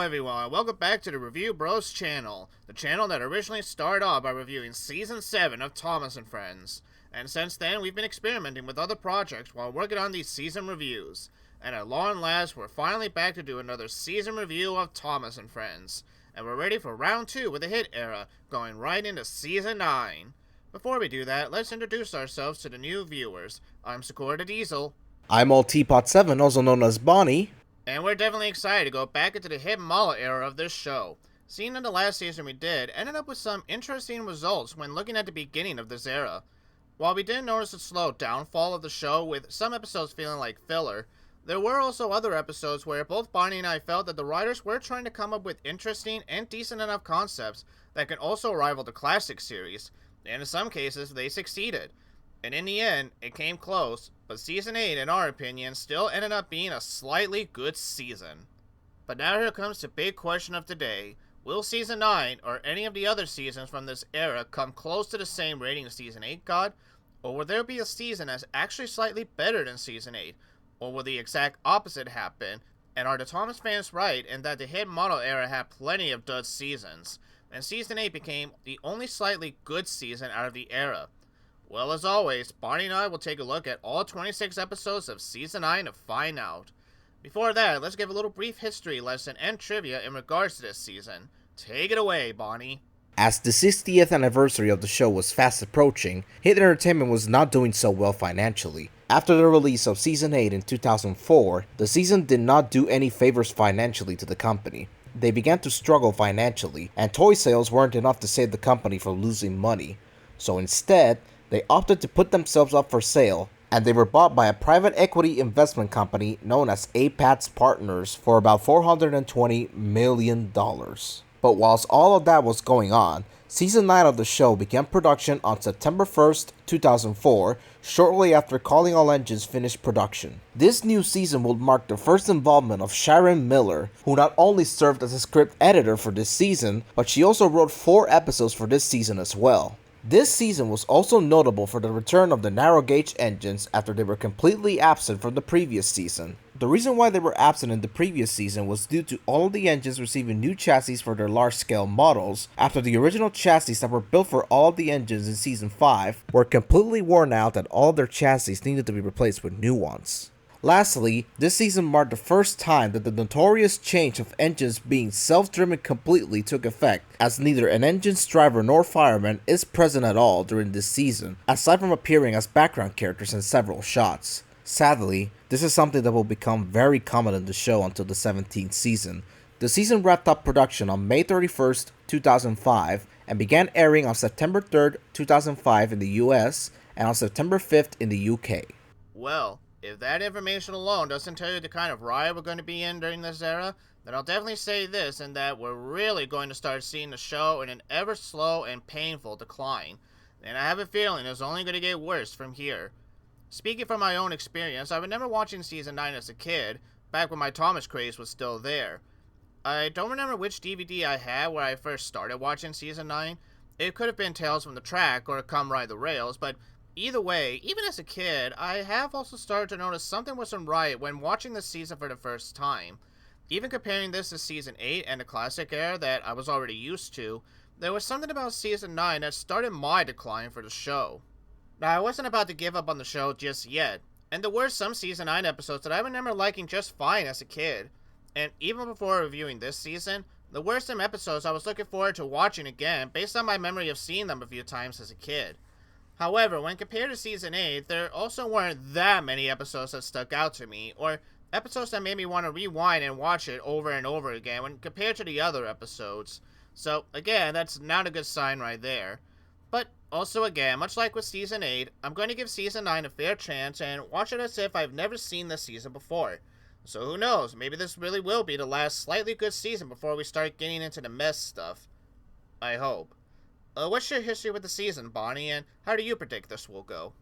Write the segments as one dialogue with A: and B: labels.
A: everyone, welcome back to the Review Bros channel, the channel that originally started off by reviewing Season 7 of Thomas & Friends, and since then we've been experimenting with other projects while working on these season reviews, and at long last we're finally back to do another season review of Thomas & Friends, and we're ready for round 2 with the hit era, going right into Season 9. Before we do that, let's introduce ourselves to the new viewers. I'm Sakura the Diesel.
B: I'm Old Teapot 7, also known as Bonnie.
A: And we're definitely excited to go back into the hit Mala era of this show. Seeing in the last season we did, ended up with some interesting results when looking at the beginning of this era. While we did notice a slow downfall of the show with some episodes feeling like filler, there were also other episodes where both Bonnie and I felt that the writers were trying to come up with interesting and decent enough concepts that can also rival the classic series, and in some cases they succeeded. And in the end, it came close, but Season 8, in our opinion, still ended up being a slightly good season. But now here comes the big question of today. Will Season 9, or any of the other seasons from this era, come close to the same rating as Season 8 got? Or will there be a season that's actually slightly better than Season 8? Or will the exact opposite happen? And are the Thomas fans right in that the hit model era had plenty of dud seasons, and Season 8 became the only slightly good season out of the era? Well, as always, Bonnie and I will take a look at all 26 episodes of Season 9 to find out. Before that, let's give a little brief history lesson and trivia in regards to this season. Take it away, Bonnie.
B: As the 60th anniversary of the show was fast approaching, Hit Entertainment was not doing so well financially. After the release of Season 8 in 2004, the season did not do any favors financially to the company. They began to struggle financially, and toy sales weren't enough to save the company from losing money. So instead, they opted to put themselves up for sale, and they were bought by a private equity investment company known as Apax Partners for about $420 million. But whilst all of that was going on, Season 9 of the show began production on September 1st, 2004, shortly after Calling All Engines finished production. This new season would mark the first involvement of Sharon Miller, who not only served as a script editor for this season, but she also wrote 4 episodes for this season as well. This season was also notable for the return of the narrow gauge engines after they were completely absent from the previous season. The reason why they were absent in the previous season was due to all of the engines receiving new chassis for their large scale models, after the original chassis that were built for all of the engines in Season 5 were completely worn out and all of their chassis needed to be replaced with new ones. Lastly, this season marked the first time that the notorious change of engines being self-driven completely took effect, as neither an engine's driver nor fireman is present at all during this season, aside from appearing as background characters in several shots. Sadly, this is something that will become very common in the show until the 17th season. The season wrapped up production on May 31st, 2005, and began airing on September 3rd, 2005 in the US, and on September 5th in the UK.
A: Well, if that information alone doesn't tell you the kind of ride we're going to be in during this era, then I'll definitely say this, in that we're really going to start seeing the show in an ever slow and painful decline, and I have a feeling it's only going to get worse from here. Speaking from my own experience, I remember watching Season 9 as a kid, back when my Thomas craze was still there. I don't remember which DVD I had where I first started watching Season 9. It could have been Tales from the Track or Come Ride the Rails, but either way, even as a kid, I have also started to notice something wasn't right when watching this season for the first time. Even comparing this to Season 8 and the classic era that I was already used to, there was something about Season 9 that started my decline for the show. Now, I wasn't about to give up on the show just yet, and there were some Season 9 episodes that I remember liking just fine as a kid, and even before reviewing this season, there were some episodes I was looking forward to watching again based on my memory of seeing them a few times as a kid. However, when compared to Season 8, there also weren't that many episodes that stuck out to me, or episodes that made me want to rewind and watch it over and over again when compared to the other episodes. So, again, that's not a good sign right there. But, also again, much like with Season 8, I'm going to give Season 9 a fair chance and watch it as if I've never seen this season before. So who knows, maybe this really will be the last slightly good season before we start getting into the mess stuff. I hope. What's your history with the season, Bonnie, and how do you predict this will go?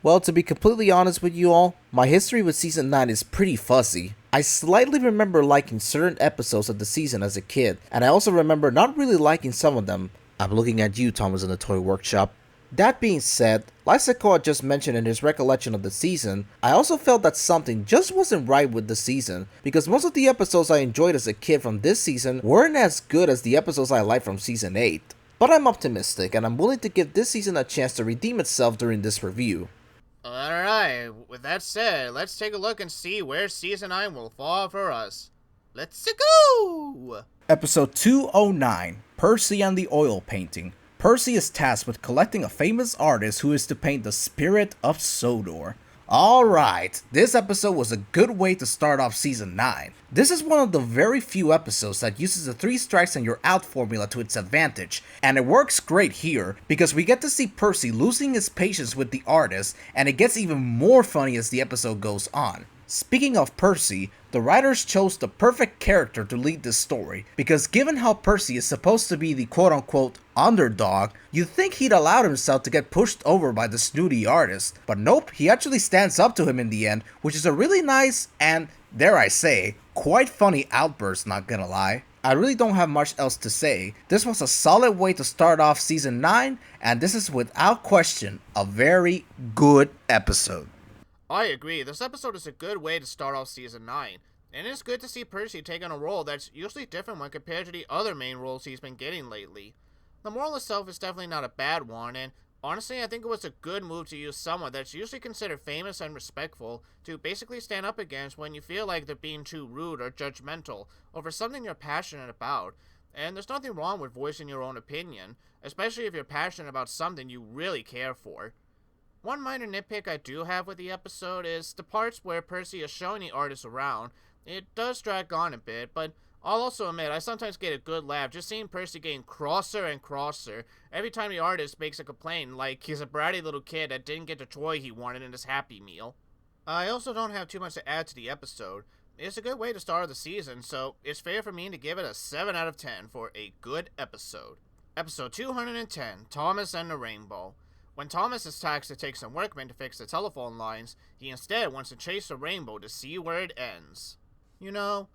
B: Well, to be completely honest with you all, my history with Season 9 is pretty fuzzy. I slightly remember liking certain episodes of the season as a kid, and I also remember not really liking some of them. I'm looking at you, Thomas in the Toy Workshop. That being said, like Sequoia just mentioned in his recollection of the season, I also felt that something just wasn't right with the season, because most of the episodes I enjoyed as a kid from this season weren't as good as the episodes I liked from season 8. But I'm optimistic, and I'm willing to give this season a chance to redeem itself during this review.
A: Alright, with that said, let's take a look and see where season 9 will fall for us. Let's go!
C: Episode 209, Percy and the Oil Painting. Percy is tasked with collecting a famous artist who is to paint the spirit of Sodor. Alright, this episode was a good way to start off season 9. This is one of the very few episodes that uses the 3 strikes and you're out formula to its advantage, and it works great here because we get to see Percy losing his patience with the artist, and it gets even more funny as the episode goes on. Speaking of Percy, the writers chose the perfect character to lead this story, because given how Percy is supposed to be the quote-unquote underdog, you'd think he'd allowed himself to get pushed over by the snooty artist, but nope, he actually stands up to him in the end, which is a really nice and, dare I say, quite funny outburst, not gonna lie. I really don't have much else to say. This was a solid way to start off season 9, and this is without question a very good episode.
A: I agree, this episode is a good way to start off season 9, and it's good to see Percy take on a role that's usually different when compared to the other main roles he's been getting lately. The moral itself is definitely not a bad one, and honestly I think it was a good move to use someone that's usually considered famous and respectful to basically stand up against when you feel like they're being too rude or judgmental over something you're passionate about. And there's nothing wrong with voicing your own opinion, especially if you're passionate about something you really care for. One minor nitpick I do have with the episode is the parts where Percy is showing the artist around. It does drag on a bit, but I'll also admit I sometimes get a good laugh just seeing Percy getting crosser and crosser every time the artist makes a complaint like he's a bratty little kid that didn't get the toy he wanted in his Happy Meal. I also don't have too much to add to the episode. It's a good way to start the season, so it's fair for me to give it a 7 out of 10 for a good episode. Episode 210, Thomas and the Rainbow. When Thomas is tasked to take some workmen to fix the telephone lines, he instead wants to chase the rainbow to see where it ends. You know,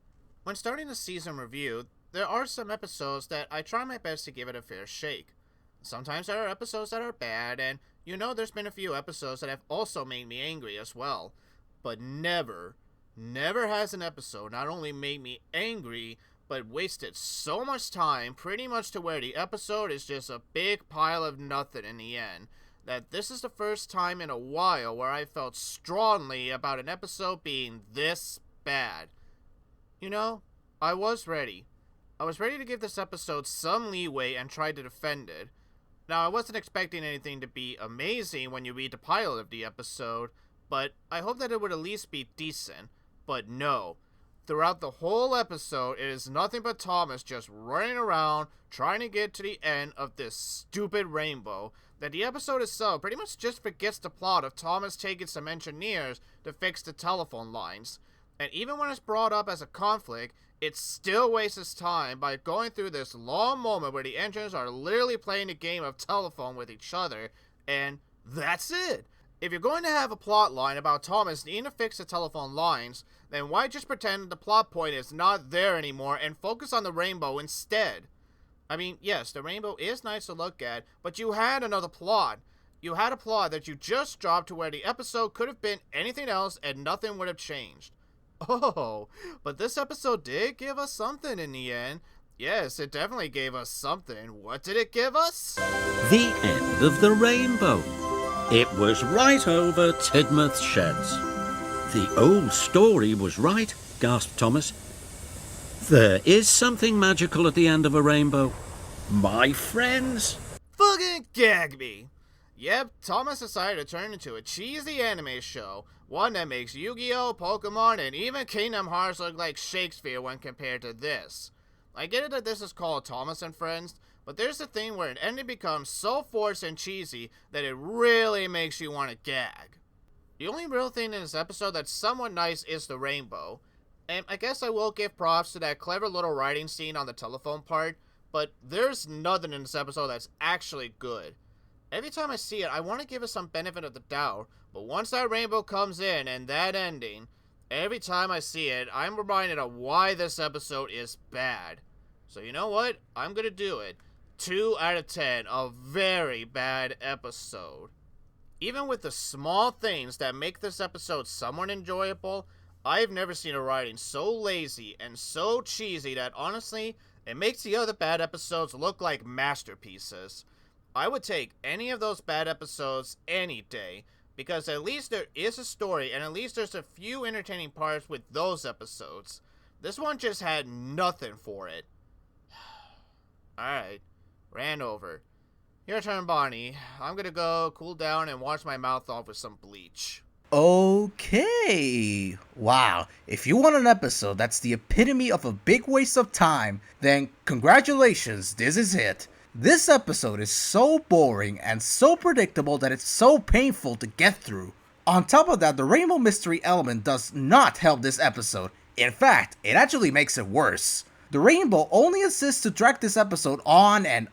A: when starting a season review, there are some episodes that I try my best to give it a fair shake. Sometimes there are episodes that are bad, and you know there's been a few episodes that have also made me angry as well. But never has an episode not only made me angry, but wasted so much time pretty much to where the episode is just a big pile of nothing in the end. That this is the first time in a while where I felt strongly about an episode being this bad. You know, I was ready. I was ready to give this episode some leeway and try to defend it. Now, I wasn't expecting anything to be amazing when you read the pilot of the episode, but I hope that it would at least be decent. But no. Throughout the whole episode, it is nothing but Thomas just running around trying to get to the end of this stupid rainbow, that the episode itself pretty much just forgets the plot of Thomas taking some engineers to fix the telephone lines. And even when it's brought up as a conflict, it still wastes its time by going through this long moment where the engineers are literally playing a game of telephone with each other, and that's it. If you're going to have a plot line about Thomas needing to fix the telephone lines, then why just pretend the plot point is not there anymore and focus on the rainbow instead? I mean, yes, the rainbow is nice to look at, but you had another plot. You had a plot that you just dropped to where the episode could have been anything else and nothing would have changed. Oh, but this episode did give us something in the end. Yes, it definitely gave us something. What did it give us?
D: The end of the rainbow. It was right over Tidmouth Sheds. The old story was right, gasped Thomas. There is something magical at the end of a rainbow. My friends.
A: Fucking gag me. Yep, Thomas decided to turn into a cheesy anime show, one that makes Yu-Gi-Oh!, Pokemon, and even Kingdom Hearts look like Shakespeare when compared to this. I get it that this is called Thomas and Friends, but there's the thing where an ending becomes so forced and cheesy that it really makes you want to gag. The only real thing in this episode that's somewhat nice is the rainbow. And I guess I will give props to that clever little writing scene on the telephone part, but there's nothing in this episode that's actually good. Every time I see it, I want to give it some benefit of the doubt, but once that rainbow comes in and that ending, every time I see it, I'm reminded of why this episode is bad. So you know what? I'm gonna do it. 2 out of 10, a very bad episode. Even with the small things that make this episode somewhat enjoyable, I've never seen a writing so lazy and so cheesy that honestly, it makes the other bad episodes look like masterpieces. I would take any of those bad episodes any day, because at least there is a story and at least there's a few entertaining parts with those episodes. This one just had nothing for it. Alright, ran over. Your turn, Bonnie. I'm gonna go cool down and wash my mouth off with some bleach.
C: Okay. Wow. If you want an episode that's the epitome of a big waste of time, then congratulations, this is it. This episode is so boring and so predictable that it's so painful to get through. On top of that, the Rainbow Mystery element does not help this episode. In fact, it actually makes it worse. The rainbow only assists to drag this episode on, and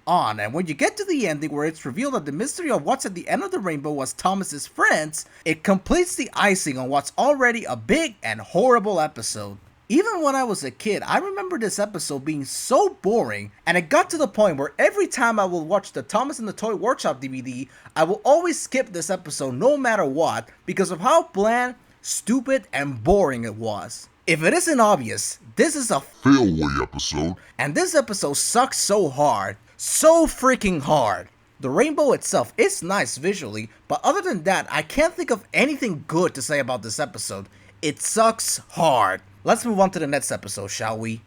C: when you get to the ending where it's revealed that the mystery of what's at the end of the rainbow was Thomas's friends, it completes the icing on what's already a big and horrible episode. Even when I was a kid, I remember this episode being so boring, and it got to the point where every time I would watch the Thomas and the Toy Workshop DVD, I will always skip this episode no matter what because of how bland, stupid, and boring it was. If it isn't obvious, this is a
E: failway episode,
C: and this episode sucks so hard, so freaking hard. The rainbow itself is nice visually, but other than that, I can't think of anything good to say about this episode. It sucks hard. Let's move on to the next episode, shall we?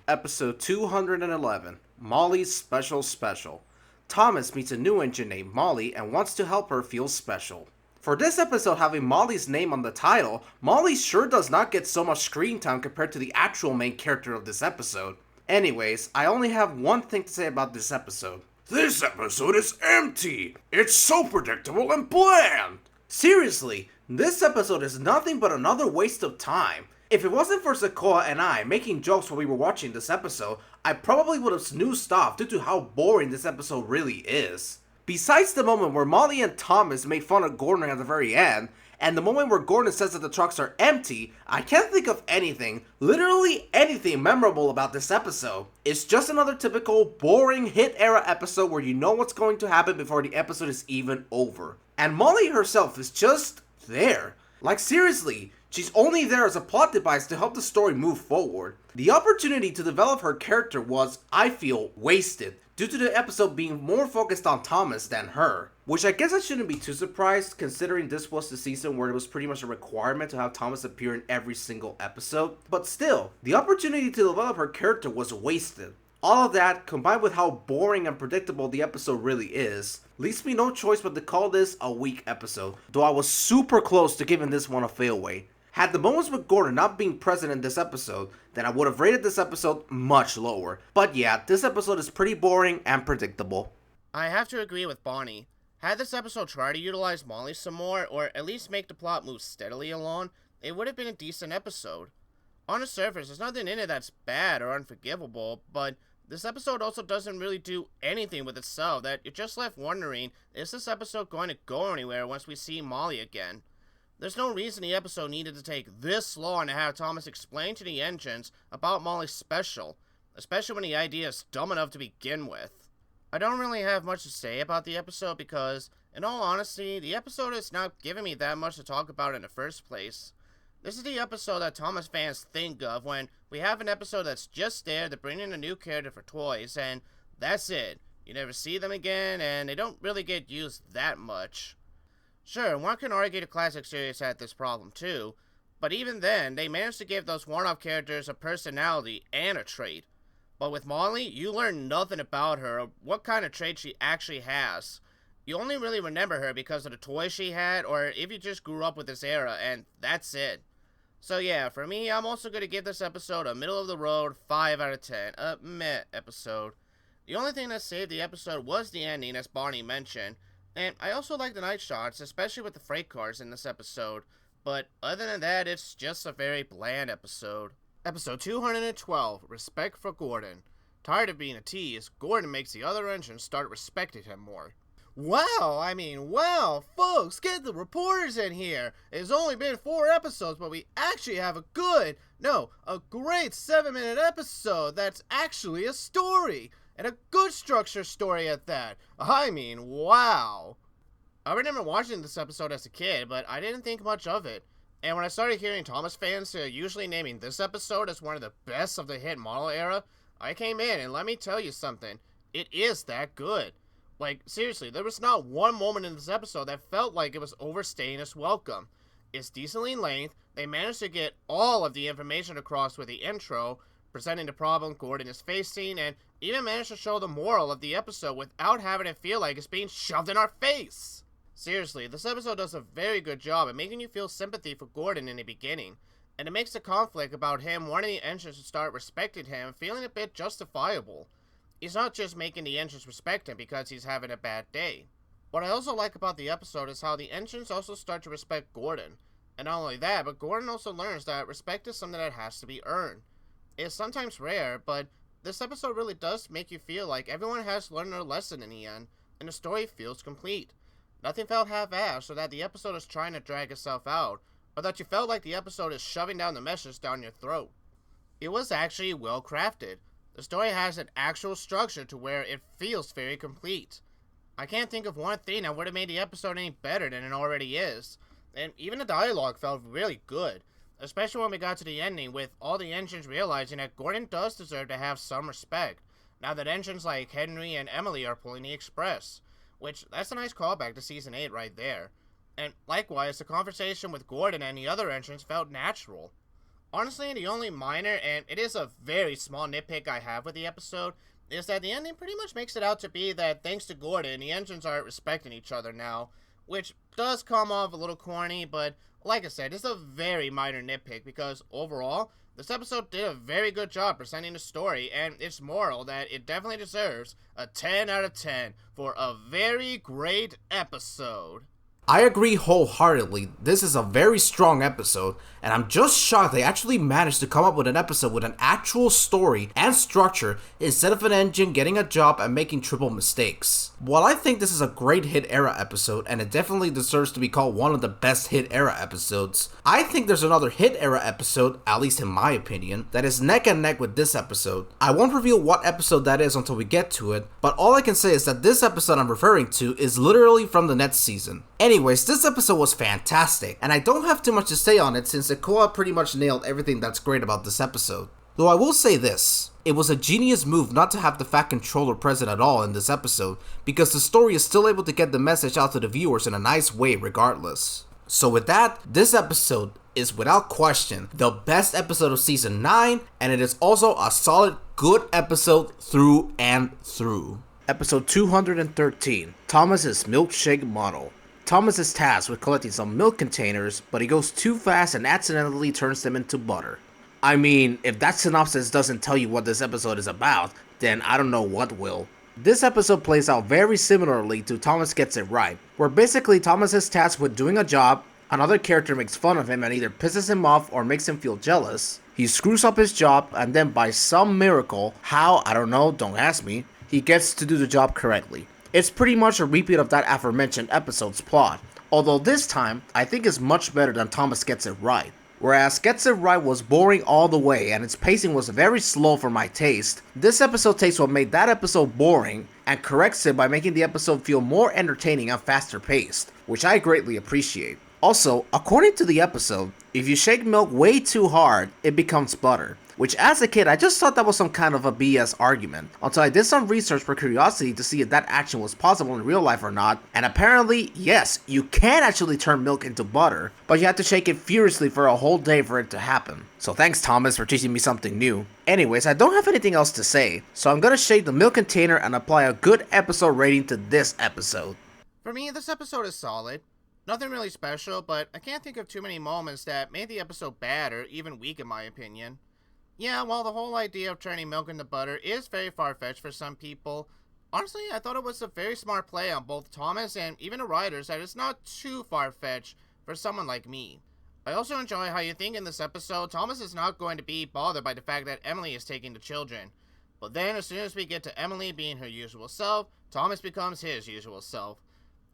B: Episode 211, Molly's Special. Thomas meets a new engine named Molly and wants to help her feel special. For this episode having Molly's name on the title, Molly sure does not get so much screen time compared to the actual main character of this episode. Anyways, I only have one thing to say about this episode.
E: This episode is empty. It's so predictable and bland.
B: Seriously, this episode is nothing but another waste of time. If it wasn't for Sequoia and I making jokes while we were watching this episode, I probably would have snoozed off due to how boring this episode really is. Besides the moment where Molly and Thomas made fun of Gordon at the very end, and the moment where Gordon says that the trucks are empty, I can't think of anything, literally anything memorable about this episode. It's just another typical boring hit era episode where you know what's going to happen before the episode is even over. And Molly herself is just there. Like seriously, she's only there as a plot device to help the story move forward. The opportunity to develop her character was, I feel, wasted, due to the episode being more focused on Thomas than her. Which I guess I shouldn't be too surprised, considering this was the season where it was pretty much a requirement to have Thomas appear in every single episode. But still, the opportunity to develop her character was wasted. All of that, combined with how boring and predictable the episode really is, leaves me no choice but to call this a weak episode, though I was super close to giving this one a failway. Had the moments with Gordon not being present in this episode, then I would have rated this episode much lower. But yeah, this episode is pretty boring and predictable.
A: I have to agree with Bonnie. Had this episode tried to utilize Molly some more, or at least make the plot move steadily along, it would have been a decent episode. On the surface, there's nothing in it that's bad or unforgivable, but this episode also doesn't really do anything with itself that you're just left wondering, is this episode going to go anywhere once we see Molly again? There's no reason the episode needed to take this long to have Thomas explain to the engines about Molly's special, especially when the idea is dumb enough to begin with. I don't really have much to say about the episode because, in all honesty, the episode is not giving me that much to talk about in the first place. This is the episode that Thomas fans think of when we have an episode that's just there to bring in a new character for toys, and that's it. You never see them again, and they don't really get used that much. Sure, one can argue the classic series had this problem too, but even then, they managed to give those one-off characters a personality and a trait. But with Molly, you learn nothing about her or what kind of trait she actually has. You only really remember her because of the toys she had, or if you just grew up with this era, and that's it. So yeah, for me, I'm also going to give this episode a middle-of-the-road 5 out of 10, a meh episode. The only thing that saved the episode was the ending, as Bonnie mentioned, and I also like the night shots, especially with the freight cars in this episode, but other than that, it's just a very bland episode. Episode 212, Respect for Gordon. Tired of being a tease, Gordon makes the other engines start respecting him more. Wow, folks, get the reporters in here. It's only been 4 episodes, but we actually have a great 7-minute episode that's actually a story. and a good structured story at that. I mean, wow. I remember watching this episode as a kid, but I didn't think much of it. And when I started hearing Thomas fans usually naming this episode as one of the best of the hit model era, I came in and let me tell you something. It is that good. Like, seriously, there was not one moment in this episode that felt like it was overstaying its welcome. It's decently in length, they managed to get all of the information across with the intro, presenting the problem Gordon is facing, and even managed to show the moral of the episode without having it feel like it's being shoved in our face. Seriously, this episode does a very good job at making you feel sympathy for Gordon in the beginning, and it makes the conflict about him wanting the entrance to start respecting him feeling a bit justifiable. He's not just making the entrance respect him because he's having a bad day. What I also like about the episode is how the entrants also start to respect Gordon. And not only that, but Gordon also learns that respect is something that has to be earned. It's sometimes rare, but this episode really does make you feel like everyone has learned their lesson in the end, and the story feels complete. Nothing felt half-assed, or that the episode is trying to drag itself out, or that you felt like the episode is shoving down the message down your throat. It was actually well crafted. The story has an actual structure to where it feels very complete. I can't think of one thing that would have made the episode any better than it already is. And even the dialogue felt really good, especially when we got to the ending with all the engines realizing that Gordon does deserve to have some respect, now that engines like Henry and Emily are pulling the Express, which that's a nice callback to Season 8 right there. And likewise, the conversation with Gordon and the other entrants felt natural. Honestly, the only minor, and it is a very small nitpick I have with the episode, is that the ending pretty much makes it out to be that thanks to Gordon, the engines aren't respecting each other now, which does come off a little corny, but like I said, it's a very minor nitpick because overall, this episode did a very good job presenting the story and its moral that it definitely deserves a 10 out of 10 for a very great episode.
C: I agree wholeheartedly. This is a very strong episode, and I'm just shocked they actually managed to come up with an episode with an actual story and structure instead of an engine getting a job and making triple mistakes. While I think this is a great Hit Era episode, and it definitely deserves to be called one of the best Hit Era episodes, I think there's another Hit Era episode, at least in my opinion, that is neck and neck with this episode. I won't reveal what episode that is until we get to it, but all I can say is that this episode I'm referring to is literally from the next season. Anyways, this episode was fantastic, and I don't have too much to say on it since Okoa pretty much nailed everything that's great about this episode. Though I will say this, it was a genius move not to have the Fat Controller present at all in this episode, because the story is still able to get the message out to the viewers in a nice way regardless. So with that, this episode is without question the best episode of Season 9, and it is also a solid good episode through and through.
B: Episode 213, Thomas's milkshake model. Thomas is tasked with collecting some milk containers, but he goes too fast and accidentally turns them into butter. I mean, if that synopsis doesn't tell you what this episode is about, then I don't know what will. This episode plays out very similarly to Thomas Gets It Right, where basically Thomas is tasked with doing a job, another character makes fun of him and either pisses him off or makes him feel jealous. He screws up his job, and then by some miracle, how, I don't know, don't ask me, he gets to do the job correctly. It's pretty much a repeat of that aforementioned episode's plot, although this time, I think it's much better than Thomas Gets It Right. Whereas Gets It Right was boring all the way and its pacing was very slow for my taste, this episode takes what made that episode boring and corrects it by making the episode feel more entertaining and faster paced, which I greatly appreciate. Also, according to the episode, if you shake milk way too hard, it becomes butter. Which as a kid, I just thought that was some kind of a BS argument, until I did some research for curiosity to see if that action was possible in real life or not, and apparently, yes, you can actually turn milk into butter, but you have to shake it furiously for a whole day for it to happen. So thanks Thomas for teaching me something new. Anyways, I don't have anything else to say, so I'm gonna shake the milk container and apply a good episode rating to this episode.
A: For me, this episode is solid. Nothing really special, but I can't think of too many moments that made the episode bad or even weak in my opinion. Yeah, while the whole idea of turning milk into butter is very far-fetched for some people, honestly, I thought it was a very smart play on both Thomas and even the writers that it's not too far-fetched for someone like me. I also enjoy how you think in this episode Thomas is not going to be bothered by the fact that Emily is taking the children. But then as soon as we get to Emily being her usual self, Thomas becomes his usual self.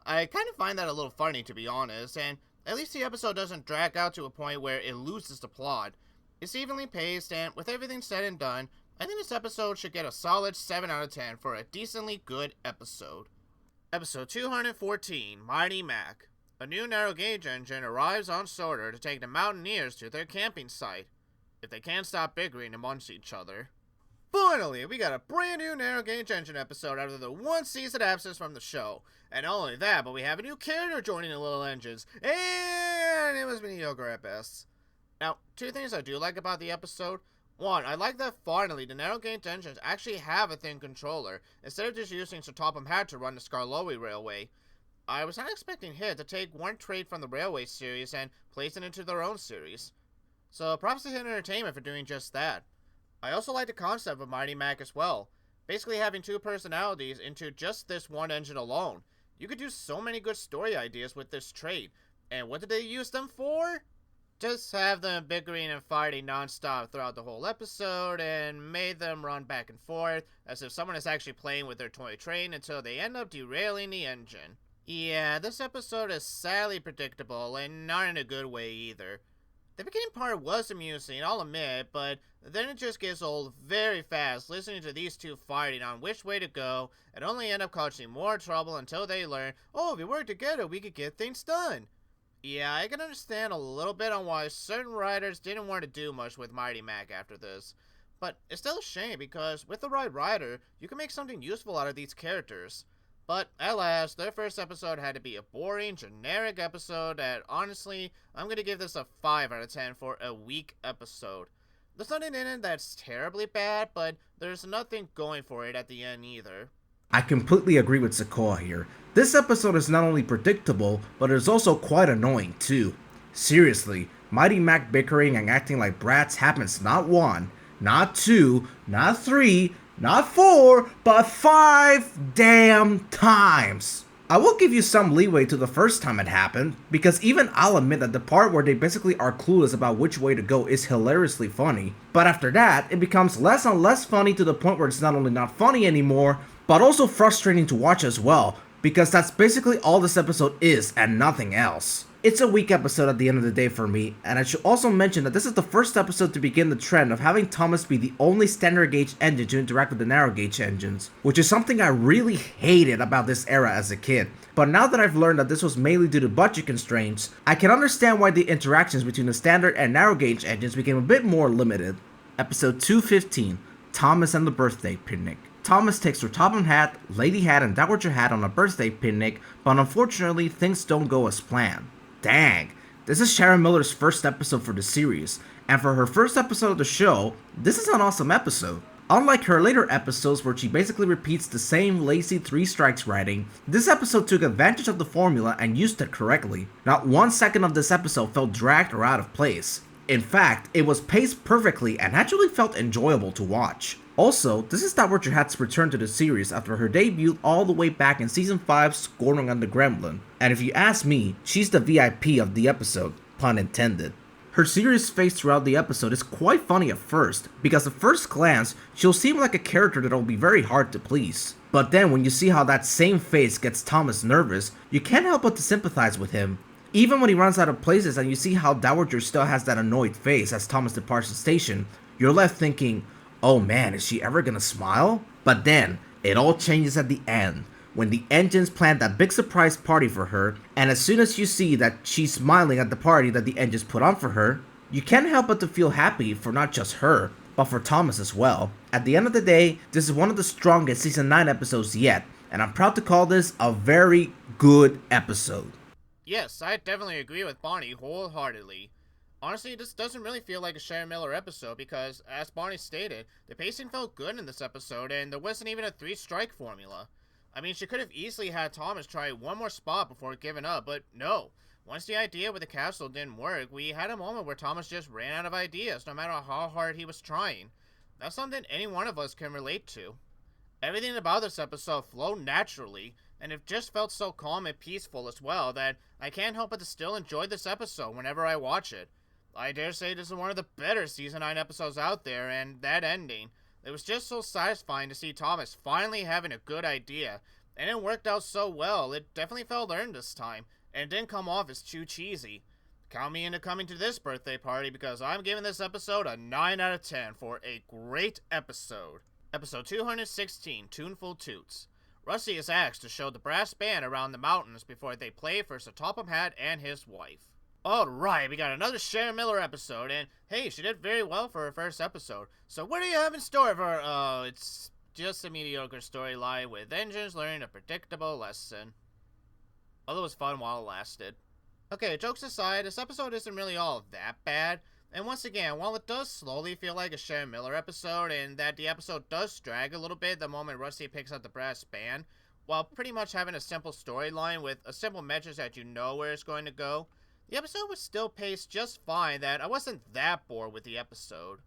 A: I kind of find that a little funny to be honest, and at least the episode doesn't drag out to a point where it loses the plot. It's evenly paced, and with everything said and done, I think this episode should get a solid 7 out of 10 for a decently good episode. Episode 214, Mighty Mac. A new narrow gauge engine arrives on Sodor to take the Mountaineers to their camping site, if they can't stop bickering amongst each other. Finally, we got a brand new narrow gauge engine episode after the one season absence from the show. And not only that, but we have a new character joining the Little Engines, and it was mediocre at best. Now, two things I do like about the episode. One, I like that finally the narrow gauge engines actually have a thin controller, instead of just using Sir Topham Hatt to run the Skarloey Railway. I was not expecting HIT to take one trait from the Railway series and place it into their own series. So props to HIT Entertainment for doing just that. I also like the concept of Mighty Mac as well. Basically having two personalities into just this one engine alone. You could do so many good story ideas with this trait. And what did they use them for? Just have them bickering and fighting non-stop throughout the whole episode and made them run back and forth as if someone is actually playing with their toy train until they end up derailing the engine. Yeah, this episode is sadly predictable and not in a good way either. The beginning part was amusing, I'll admit, but then it just gets old very fast listening to these two fighting on which way to go and only end up causing more trouble until they learn, oh, if we work together we could get things done. Yeah, I can understand a little bit on why certain writers didn't want to do much with Mighty Mac after this. But it's still a shame because with the right writer, you can make something useful out of these characters. But alas, their first episode had to be a boring, generic episode that honestly, I'm going to give this a 5 out of 10 for a weak episode. There's nothing in it that's terribly bad, but there's nothing going for it at the end either.
C: I completely agree with Sequoia here. This episode is not only predictable, but it is also quite annoying too. Seriously, Mighty Mac bickering and acting like brats happens not 1, not 2, not 3, not 4, but 5 damn times. I will give you some leeway to the first time it happened, because even I'll admit that the part where they basically are clueless about which way to go is hilariously funny. But after that, it becomes less and less funny to the point where it's not only not funny anymore, but also frustrating to watch as well, because that's basically all this episode is and nothing else. It's a weak episode at the end of the day for me, and I should also mention that this is the first episode to begin the trend of having Thomas be the only standard gauge engine to interact with the narrow gauge engines, which is something I really hated about this era as a kid. But now that I've learned that this was mainly due to budget constraints, I can understand why the interactions between the standard and narrow gauge engines became a bit more limited. Episode 215, Thomas and the Birthday Picnic. Thomas takes Sir Topham Hatt, Lady Hatt, and Dowager Hatt on a birthday picnic, but unfortunately things don't go as planned. Dang, this is Sharon Miller's first episode for the series, and for her first episode of the show, this is an awesome episode. Unlike her later episodes where she basically repeats the same lazy 3 strikes writing, this episode took advantage of the formula and used it correctly. Not 1 second of this episode felt dragged or out of place. In fact, it was paced perfectly and actually felt enjoyable to watch. Also, this is Dowager Hatt's return to the series after her debut all the way back in Season 5's Scorning on the Gremlin. And if you ask me, she's the VIP of the episode, pun intended. Her serious face throughout the episode is quite funny at first, because at first glance, she'll seem like a character that'll be very hard to please. But then when you see how that same face gets Thomas nervous, you can't help but to sympathize with him. Even when he runs out of places and you see how Dowager still has that annoyed face as Thomas departs the station, you're left thinking, oh man, is she ever gonna smile? But then, it all changes at the end, when the engines plan that big surprise party for her, and as soon as you see that she's smiling at the party that the engines put on for her, you can't help but to feel happy for not just her, but for Thomas as well. At the end of the day, this is one of the strongest Season 9 episodes yet, and I'm proud to call this a very good episode.
A: Yes, I definitely agree with Bonnie wholeheartedly. Honestly, this doesn't really feel like a Sharon Miller episode because, as Bonnie stated, the pacing felt good in this episode and there wasn't even a 3-strike formula. I mean, she could have easily had Thomas try one more spot before giving up, but no. Once the idea with the castle didn't work, we had a moment where Thomas just ran out of ideas no matter how hard he was trying. That's something any one of us can relate to. Everything about this episode flowed naturally, and it just felt so calm and peaceful as well that I can't help but to still enjoy this episode whenever I watch it. I dare say this is one of the better Season 9 episodes out there, and that ending, it was just so satisfying to see Thomas finally having a good idea, and it worked out so well. It definitely felt earned this time, and it didn't come off as too cheesy. count me into coming to this birthday party because I'm giving this episode a 9 out of 10 for a great episode. Episode 216, Tuneful Toots. Rusty is asked to show the brass band around the mountains before they play for Sir Topham Hatt and his wife. Alright, we got another Sharon Miller episode, and hey, she did very well for her first episode. So what do you have in store for her? Oh, it's just a mediocre storyline with engines learning a predictable lesson. Although it was fun while it lasted. Okay, jokes aside, this episode isn't really all that bad. And once again, while it does slowly feel like a Sharon Miller episode, and that the episode does drag a little bit the moment Rusty picks up the brass band, while pretty much having a simple storyline with a simple message that you know where it's going to go, the episode was still paced just fine that I wasn't that bored with the episode.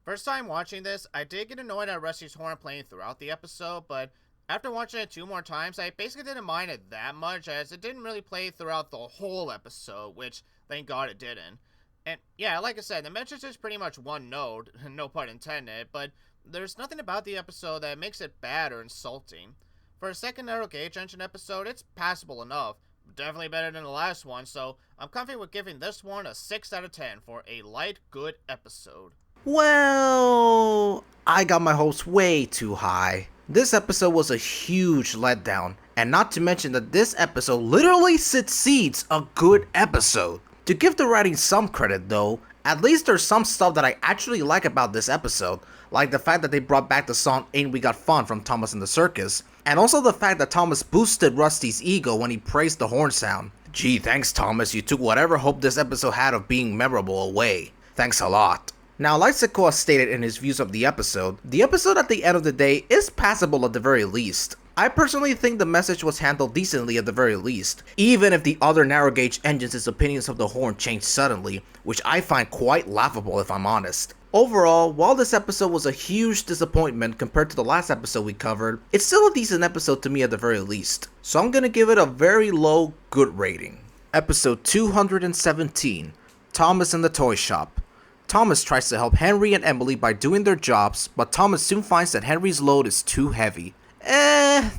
A: First time watching this, I did get annoyed at Rusty's horn playing throughout the episode, but after watching it 2 more times, I basically didn't mind it that much as it didn't really play throughout the whole episode, which thank God it didn't. And yeah, like I said, the message is pretty much one note, no pun intended, but there's nothing about the episode that makes it bad or insulting. For a second narrow gauge engine episode, it's passable enough. Definitely better than the last one, so I'm comfy with giving this one a 6 out of 10 for a light, good episode.
B: Well, I got my hopes way too high. This episode was a huge letdown, and not to mention that this episode literally succeeds a good episode. To give the writing some credit though, at least there's some stuff that I actually like about this episode, like the fact that they brought back the song Ain't We Got Fun from Thomas and the Circus, and also the fact that Thomas boosted Rusty's ego when he praised the horn sound. Gee, thanks Thomas, you took whatever hope this episode had of being memorable away. Thanks a lot. Now, like Sequoia stated in his views of the episode at the end of the day is passable at the very least. I personally think the message was handled decently at the very least, even if the other narrow gauge engines' opinions of the horn changed suddenly, which I find quite laughable if I'm honest. Overall, while this episode was a huge disappointment compared to the last episode we covered, it's still a decent episode to me at the very least, so I'm gonna give it a very low good rating. Episode 217, Thomas in the Toy Shop. Thomas tries to help Henry and Emily by doing their jobs, but Thomas soon finds that Henry's load is too heavy.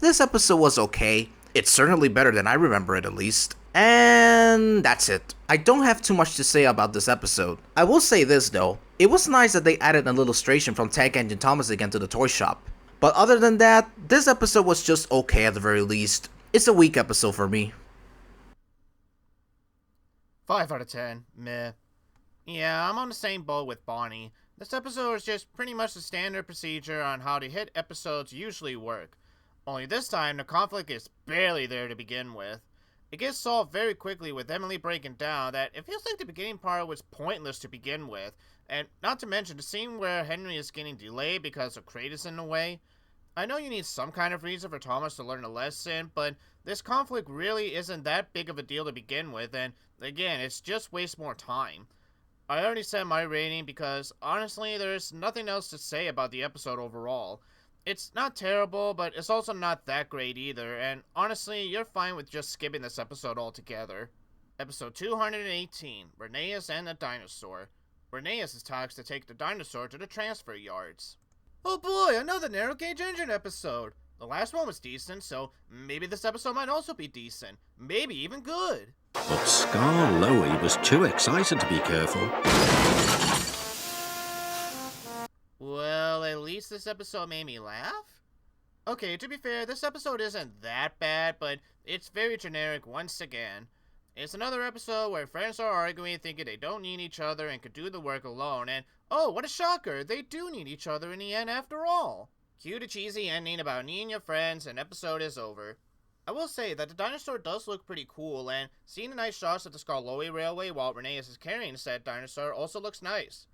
B: This episode was okay. It's certainly better than I remember it at least. And that's it. I don't have too much to say about this episode. I will say this though, it was nice that they added an illustration from Tank Engine Thomas again to the toy shop. But other than that, this episode was just okay at the very least. It's a weak episode for me.
A: 5 out of 10, meh. Yeah, I'm on the same boat with Bonnie. This episode is just pretty much the standard procedure on how the hit episodes usually work. Only this time, the conflict is barely there to begin with. It gets solved very quickly with Emily breaking down that it feels like the beginning part was pointless to begin with, and not to mention the scene where Henry is getting delayed because of Kratos in the way. I know you need some kind of reason for Thomas to learn a lesson, but this conflict really isn't that big of a deal to begin with, and again, it's just waste more time. I already said my rating because, honestly, there's nothing else to say about the episode overall. It's not terrible, but it's also not that great either, and honestly, you're fine with just skipping this episode altogether. Episode 218, Rheneas and the Dinosaur. Rheneas is tasked to take the dinosaur to the transfer yards. Oh boy, another narrow gauge engine episode! The last one was decent, so maybe this episode might also be decent. Maybe even good.
D: But Scar Lowy was too excited to be careful.
A: Well, at least this episode made me laugh? Okay, to be fair, this episode isn't that bad, but it's very generic once again. It's another episode where friends are arguing thinking they don't need each other and could do the work alone, and oh, what a shocker, they do need each other in the end after all. Cue the cheesy ending about needing your friends and episode is over. I will say that the dinosaur does look pretty cool, and seeing the nice shots of the Skarloey Railway while Rheneas is carrying said dinosaur also looks nice.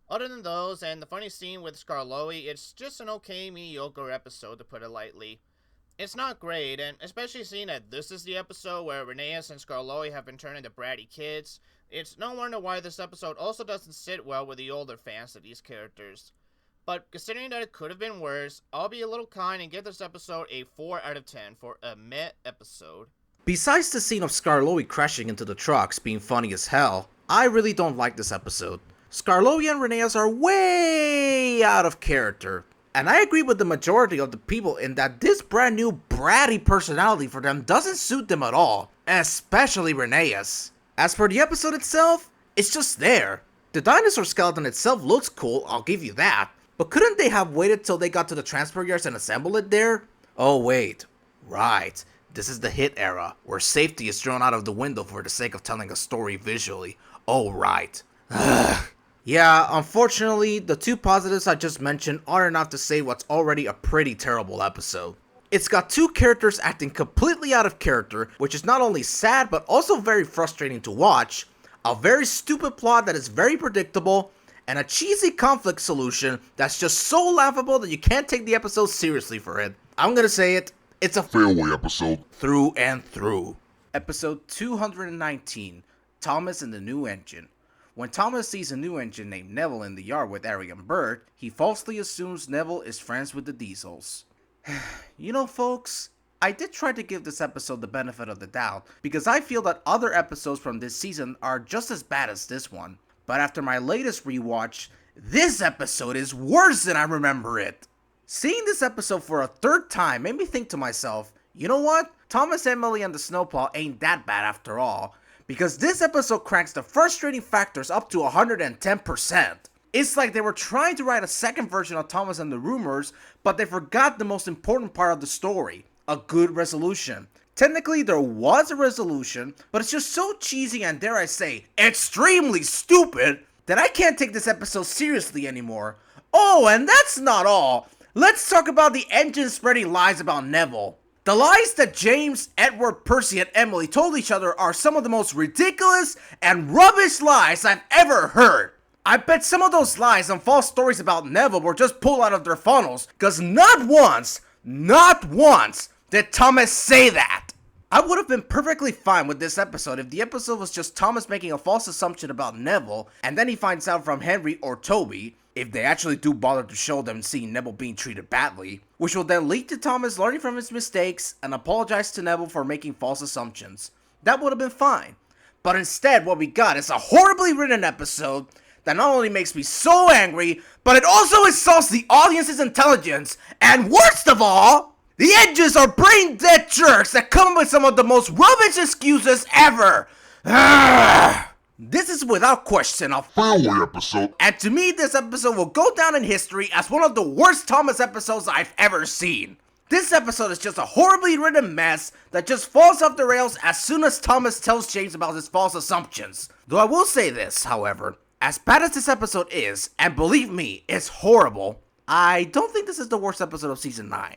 A: Other than those, and the funny scene with Skarloey, it's just an okay mediocre episode to put it lightly. It's not great, and especially seeing that this is the episode where Rheneas and Skarloey have been turned into bratty kids, it's no wonder why this episode also doesn't sit well with the older fans of these characters. But considering that it could have been worse, I'll be a little kind and give this episode a 4 out of 10 for a meh episode.
B: Besides the scene of Skarloey crashing into the trucks being funny as hell, I really don't like this episode. Skarloey and Rheneas are way out of character. And I agree with the majority of the people in that this brand new bratty personality for them doesn't suit them at all, especially Rheneas.
C: As for the episode itself, it's just there. The dinosaur skeleton itself looks cool, I'll give you that. But couldn't they have waited till they got to the transport yards and assembled it there? Oh wait, right. This is the hit era, where safety is thrown out of the window for the sake of telling a story visually. Oh right. Yeah, unfortunately, the two positives I just mentioned aren't enough to save what's already a pretty terrible episode. It's got two characters acting completely out of character, which is not only sad but also very frustrating to watch, a very stupid plot that is very predictable, and a cheesy conflict solution that's just so laughable that you can't take the episode seriously for it. I'm gonna say it, it's a
E: Failway episode.
C: through and through. Episode 219, Thomas and the New Engine. When Thomas sees a new engine named Neville in the yard with Ari and Bert, he falsely assumes Neville is friends with the Diesels. You know, folks, I did try to give this episode the benefit of the doubt, because I feel that other episodes from this season are just as bad as this one. But after my latest rewatch, this episode is worse than I remember it. Seeing this episode for a third time made me think to myself, you know what? Thomas, Emily, and the Snowplow ain't that bad after all, because this episode cranks the frustrating factors up to 110%. It's like they were trying to write a second version of Thomas and the Rumors, but they forgot the most important part of the story, a good resolution. Technically, there was a resolution, but it's just so cheesy and, dare I say, extremely stupid, that I can't take this episode seriously anymore. Oh, and that's not all. Let's talk about the engine spreading lies about Neville. The lies that James, Edward, Percy, and Emily told each other are some of the most ridiculous and rubbish lies I've ever heard. I bet some of those lies and false stories about Neville were just pulled out of their funnels, cause not once did Thomas say that. I would have been perfectly fine with this episode if the episode was just Thomas making a false assumption about Neville, and then he finds out from Henry or Toby, if they actually do bother to show them seeing Neville being treated badly, which will then lead to Thomas learning from his mistakes and apologize to Neville for making false assumptions. That would have been fine. But instead, what we got is a horribly written episode that not only makes me so angry, but it also insults the audience's intelligence, and worst of all, the edges are brain-dead jerks that come up with some of the most rubbish excuses ever. This is without question a
E: Failway episode.
C: and to me this episode will go down in history as one of the worst Thomas episodes I've ever seen. This episode is just a horribly written mess that just falls off the rails as soon as Thomas tells James about his false assumptions. Though I will say this, however, as bad as this episode is, and believe me, it's horrible, I don't think this is the worst episode of season 9.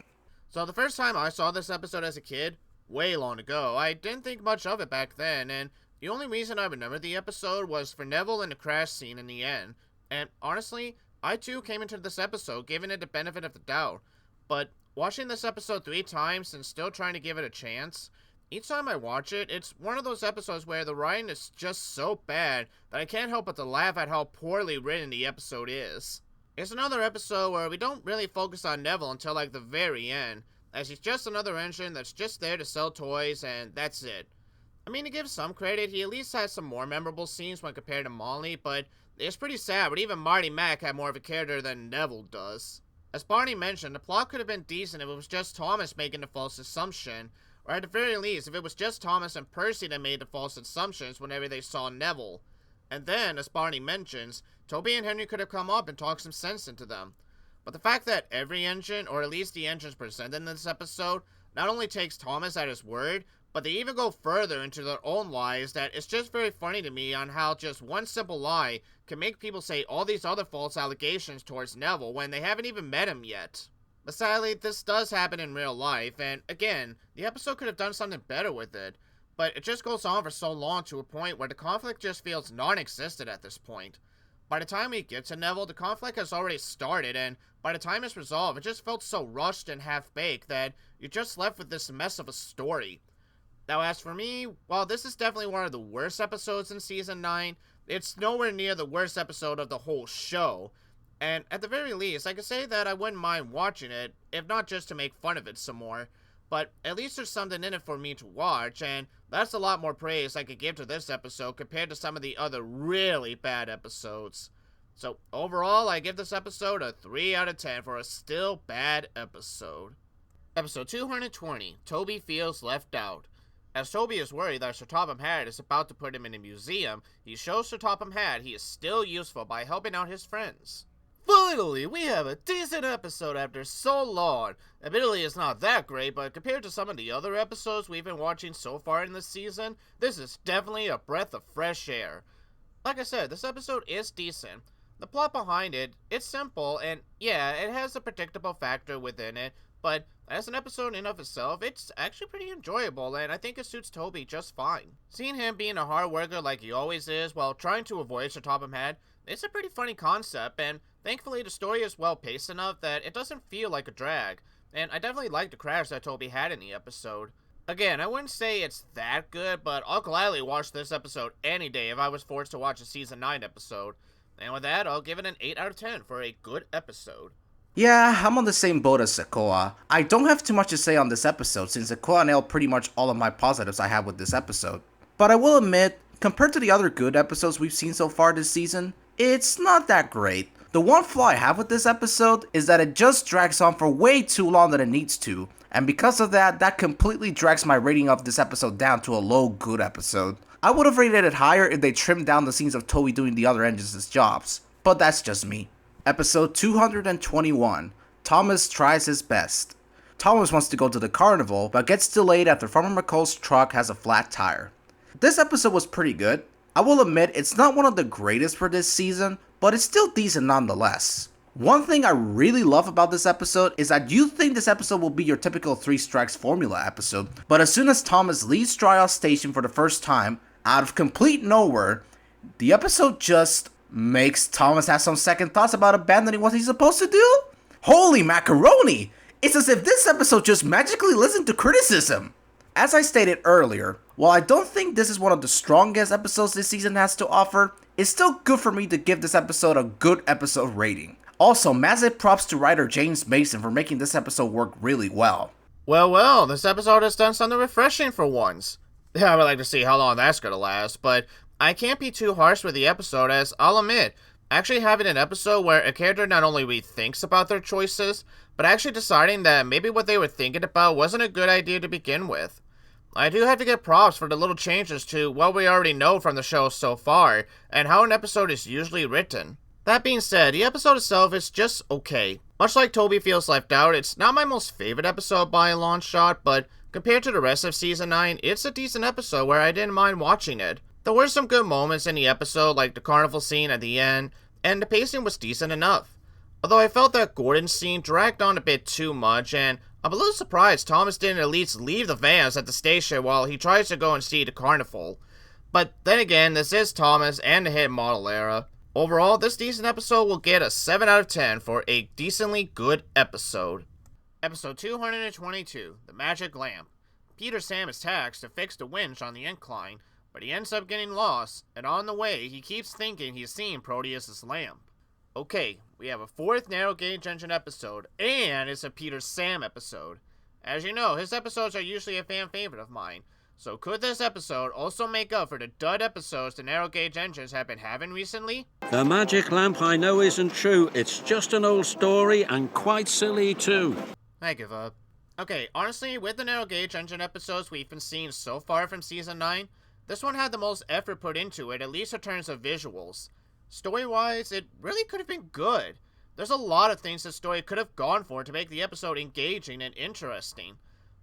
A: So the first time I saw this episode as a kid, way long ago, I didn't think much of it back then, and the only reason I remembered the episode was for Neville and the crash scene in the end. And honestly, I too came into this episode giving it the benefit of the doubt. But watching this episode 3 times and still trying to give it a chance, each time I watch it, it's one of those episodes where the writing is just so bad that I can't help but to laugh at how poorly written the episode is. It's another episode where we don't really focus on Neville until like the very end, as he's just another engine that's just there to sell toys and that's it. I mean, to give some credit, he at least has some more memorable scenes when compared to Molly, but it's pretty sad, but even Marty Mack had more of a character than Neville does. As Barney mentioned, the plot could have been decent if it was just Thomas making the false assumption, or at the very least, if it was just Thomas and Percy that made the false assumptions whenever they saw Neville. And then, as Barney mentions, Toby and Henry could have come up and talked some sense into them. But the fact that every engine, or at least the engines presented in this episode, not only takes Thomas at his word, but they even go further into their own lies, that it's just very funny to me on how just one simple lie can make people say all these other false allegations towards Neville when they haven't even met him yet. But sadly, this does happen in real life, and again, the episode could have done something better with it, but it just goes on for so long to a point where the conflict just feels non-existent at this point. By the time we get to Neville, the conflict has already started, and by the time it's resolved, it just felt so rushed and half-baked that you're just left with this mess of a story. Now, as for me, while this is definitely one of the worst episodes in Season 9, it's nowhere near the worst episode of the whole show. And at the very least, I could say that I wouldn't mind watching it, if not just to make fun of it some more. But at least there's something in it for me to watch, and that's a lot more praise I could give to this episode compared to some of the other really bad episodes. So overall, I give this episode a 3 out of 10 for a still bad episode. Episode 220, Toby Feels Left Out. As Toby is worried that Sir Topham Hatt is about to put him in a museum, he shows Sir Topham Hatt he is still useful by helping out his friends. Finally, we have a decent episode after so long. Admittedly, it's not that great, but compared to some of the other episodes we've been watching so far in this season, this is definitely a breath of fresh air. Like I said, this episode is decent. The plot behind it, it's simple, and yeah, it has a predictable factor within it, but as an episode in of itself, it's actually pretty enjoyable, and I think it suits Toby just fine. Seeing him being a hard worker like he always is, while trying to avoid Sir Topham Hatt, it's a pretty funny concept, and thankfully the story is well paced enough that it doesn't feel like a drag, and I definitely like the crash that Toby had in the episode. Again, I wouldn't say it's that good, but I'll gladly watch this episode any day if I was forced to watch a Season 9 episode. And with that, I'll give it an 8 out of 10 for a good episode.
C: Yeah, I'm on the same boat as Sequoia. I don't have too much to say on this episode since Sequoia nailed pretty much all of my positives I have with this episode. But I will admit, compared to the other good episodes we've seen so far this season, it's not that great. The one flaw I have with this episode is that it just drags on for way too long than it needs to, and because of that, that completely drags my rating of this episode down to a low good episode. I would have rated it higher if they trimmed down the scenes of Toby doing the other engines' jobs, but that's just me. Episode 221, Thomas tries his best. Thomas wants to go to the carnival, but gets delayed after Farmer McColl's truck has a flat tire. This episode was pretty good. I will admit it's not one of the greatest for this season, but it's still decent nonetheless. One thing I really love about this episode is that you think this episode will be your typical 3 Strikes Formula episode, but as soon as Thomas leaves Dryhouse Station for the first time, out of complete nowhere, the episode just makes Thomas have some second thoughts about abandoning what he's supposed to do? Holy macaroni! It's as if this episode just magically listened to criticism. As I stated earlier, while I don't think this is one of the strongest episodes this season has to offer, it's still good for me to give this episode a good episode rating. Also, massive props to writer James Mason for making this episode work really well.
A: Well, this episode has done something refreshing for once. I would like to see how long that's gonna last, but I can't be too harsh with the episode, as I'll admit, actually having an episode where a character not only rethinks about their choices, but actually deciding that maybe what they were thinking about wasn't a good idea to begin with. I do have to give props for the little changes to what we already know from the show so far, and how an episode is usually written. That being said, the episode itself is just okay. Much like Toby feels left out, it's not my most favorite episode by a long shot, but compared to the rest of Season 9, it's a decent episode where I didn't mind watching it. There were some good moments in the episode, like the carnival scene at the end, and the pacing was decent enough. Although I felt that Gordon's scene dragged on a bit too much, and I'm a little surprised Thomas didn't at least leave the vans at the station while he tries to go and see the carnival. But then again, this is Thomas and the hit model era. Overall, this decent episode will get a 7 out of 10 for a decently good episode. Episode 222, The Magic Lamp. Peter Sam is tasked to fix the winch on the incline, but he ends up getting lost, and on the way, he keeps thinking he's seen Proteus's lamp. Okay, we have a 4th narrow gauge engine episode, and it's a Peter Sam episode. As you know, his episodes are usually a fan favorite of mine, so could this episode also make up for the dud episodes the narrow gauge engines have been having recently?
D: The magic lamp I know isn't true. It's just an old story and quite silly too.
A: I give up. Okay, honestly, with the narrow gauge engine episodes we've been seeing so far from Season 9, this one had the most effort put into it, at least in terms of visuals. Story-wise, it really could have been good. There's a lot of things the story could have gone for to make the episode engaging and interesting.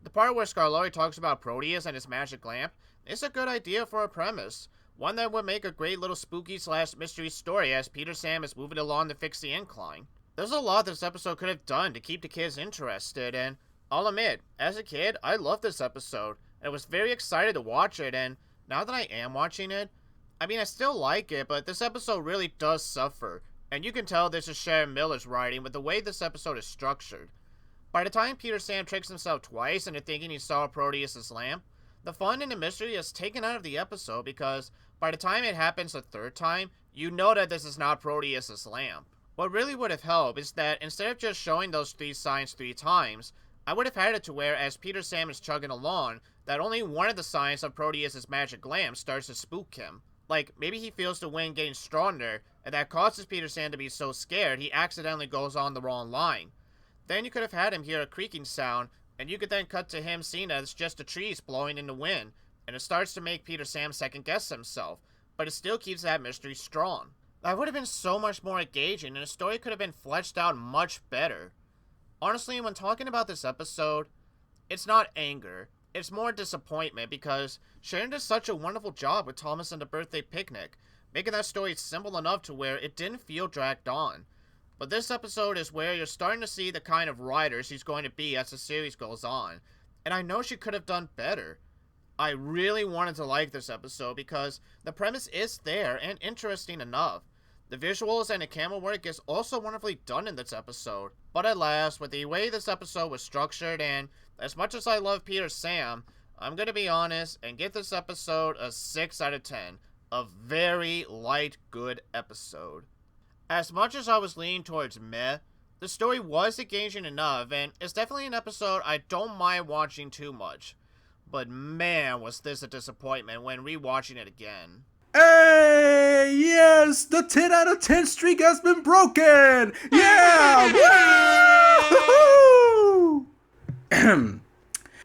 A: The part where Skarloey talks about Proteus and his magic lamp is a good idea for a premise, one that would make a great little spooky/mystery story as Peter Sam is moving along to fix the incline. There's a lot this episode could have done to keep the kids interested, and I'll admit, as a kid, I loved this episode, and I was very excited to watch it, and now that I am watching it, I mean, I still like it, but this episode really does suffer, and you can tell this is Sharon Miller's writing with the way this episode is structured. By the time Peter Sam tricks himself twice into thinking he saw Proteus's lamp, the fun and the mystery is taken out of the episode because by the time it happens the 3rd time, you know that this is not Proteus's lamp. What really would have helped is that instead of just showing those 3 signs 3 times, I would have had it to where as Peter Sam is chugging along, that only one of the signs of Proteus's magic lamp starts to spook him. Like, maybe he feels the wind getting stronger, and that causes Peter Sam to be so scared he accidentally goes on the wrong line. Then you could have had him hear a creaking sound, and you could then cut to him seeing that it's just the trees blowing in the wind, and it starts to make Peter Sam second guess himself, but it still keeps that mystery strong. That would have been so much more engaging, and the story could have been fleshed out much better. Honestly, when talking about this episode, it's not anger, it's more disappointment, because Sharon did such a wonderful job with Thomas and the birthday picnic, making that story simple enough to where it didn't feel dragged on. But this episode is where you're starting to see the kind of writer she's going to be as the series goes on, and I know she could have done better. I really wanted to like this episode because the premise is there and interesting enough. The visuals and the camera work is also wonderfully done in this episode, but alas, with the way this episode was structured, and as much as I love Peter Sam, I'm gonna be honest and give this episode a 6 out of 10. A very light, good episode. As much as I was leaning towards meh, the story was engaging enough, and it's definitely an episode I don't mind watching too much. But man, was this a disappointment when rewatching it again.
C: Hey, yes, the 10 out of 10 streak has been broken! Yeah! Woo!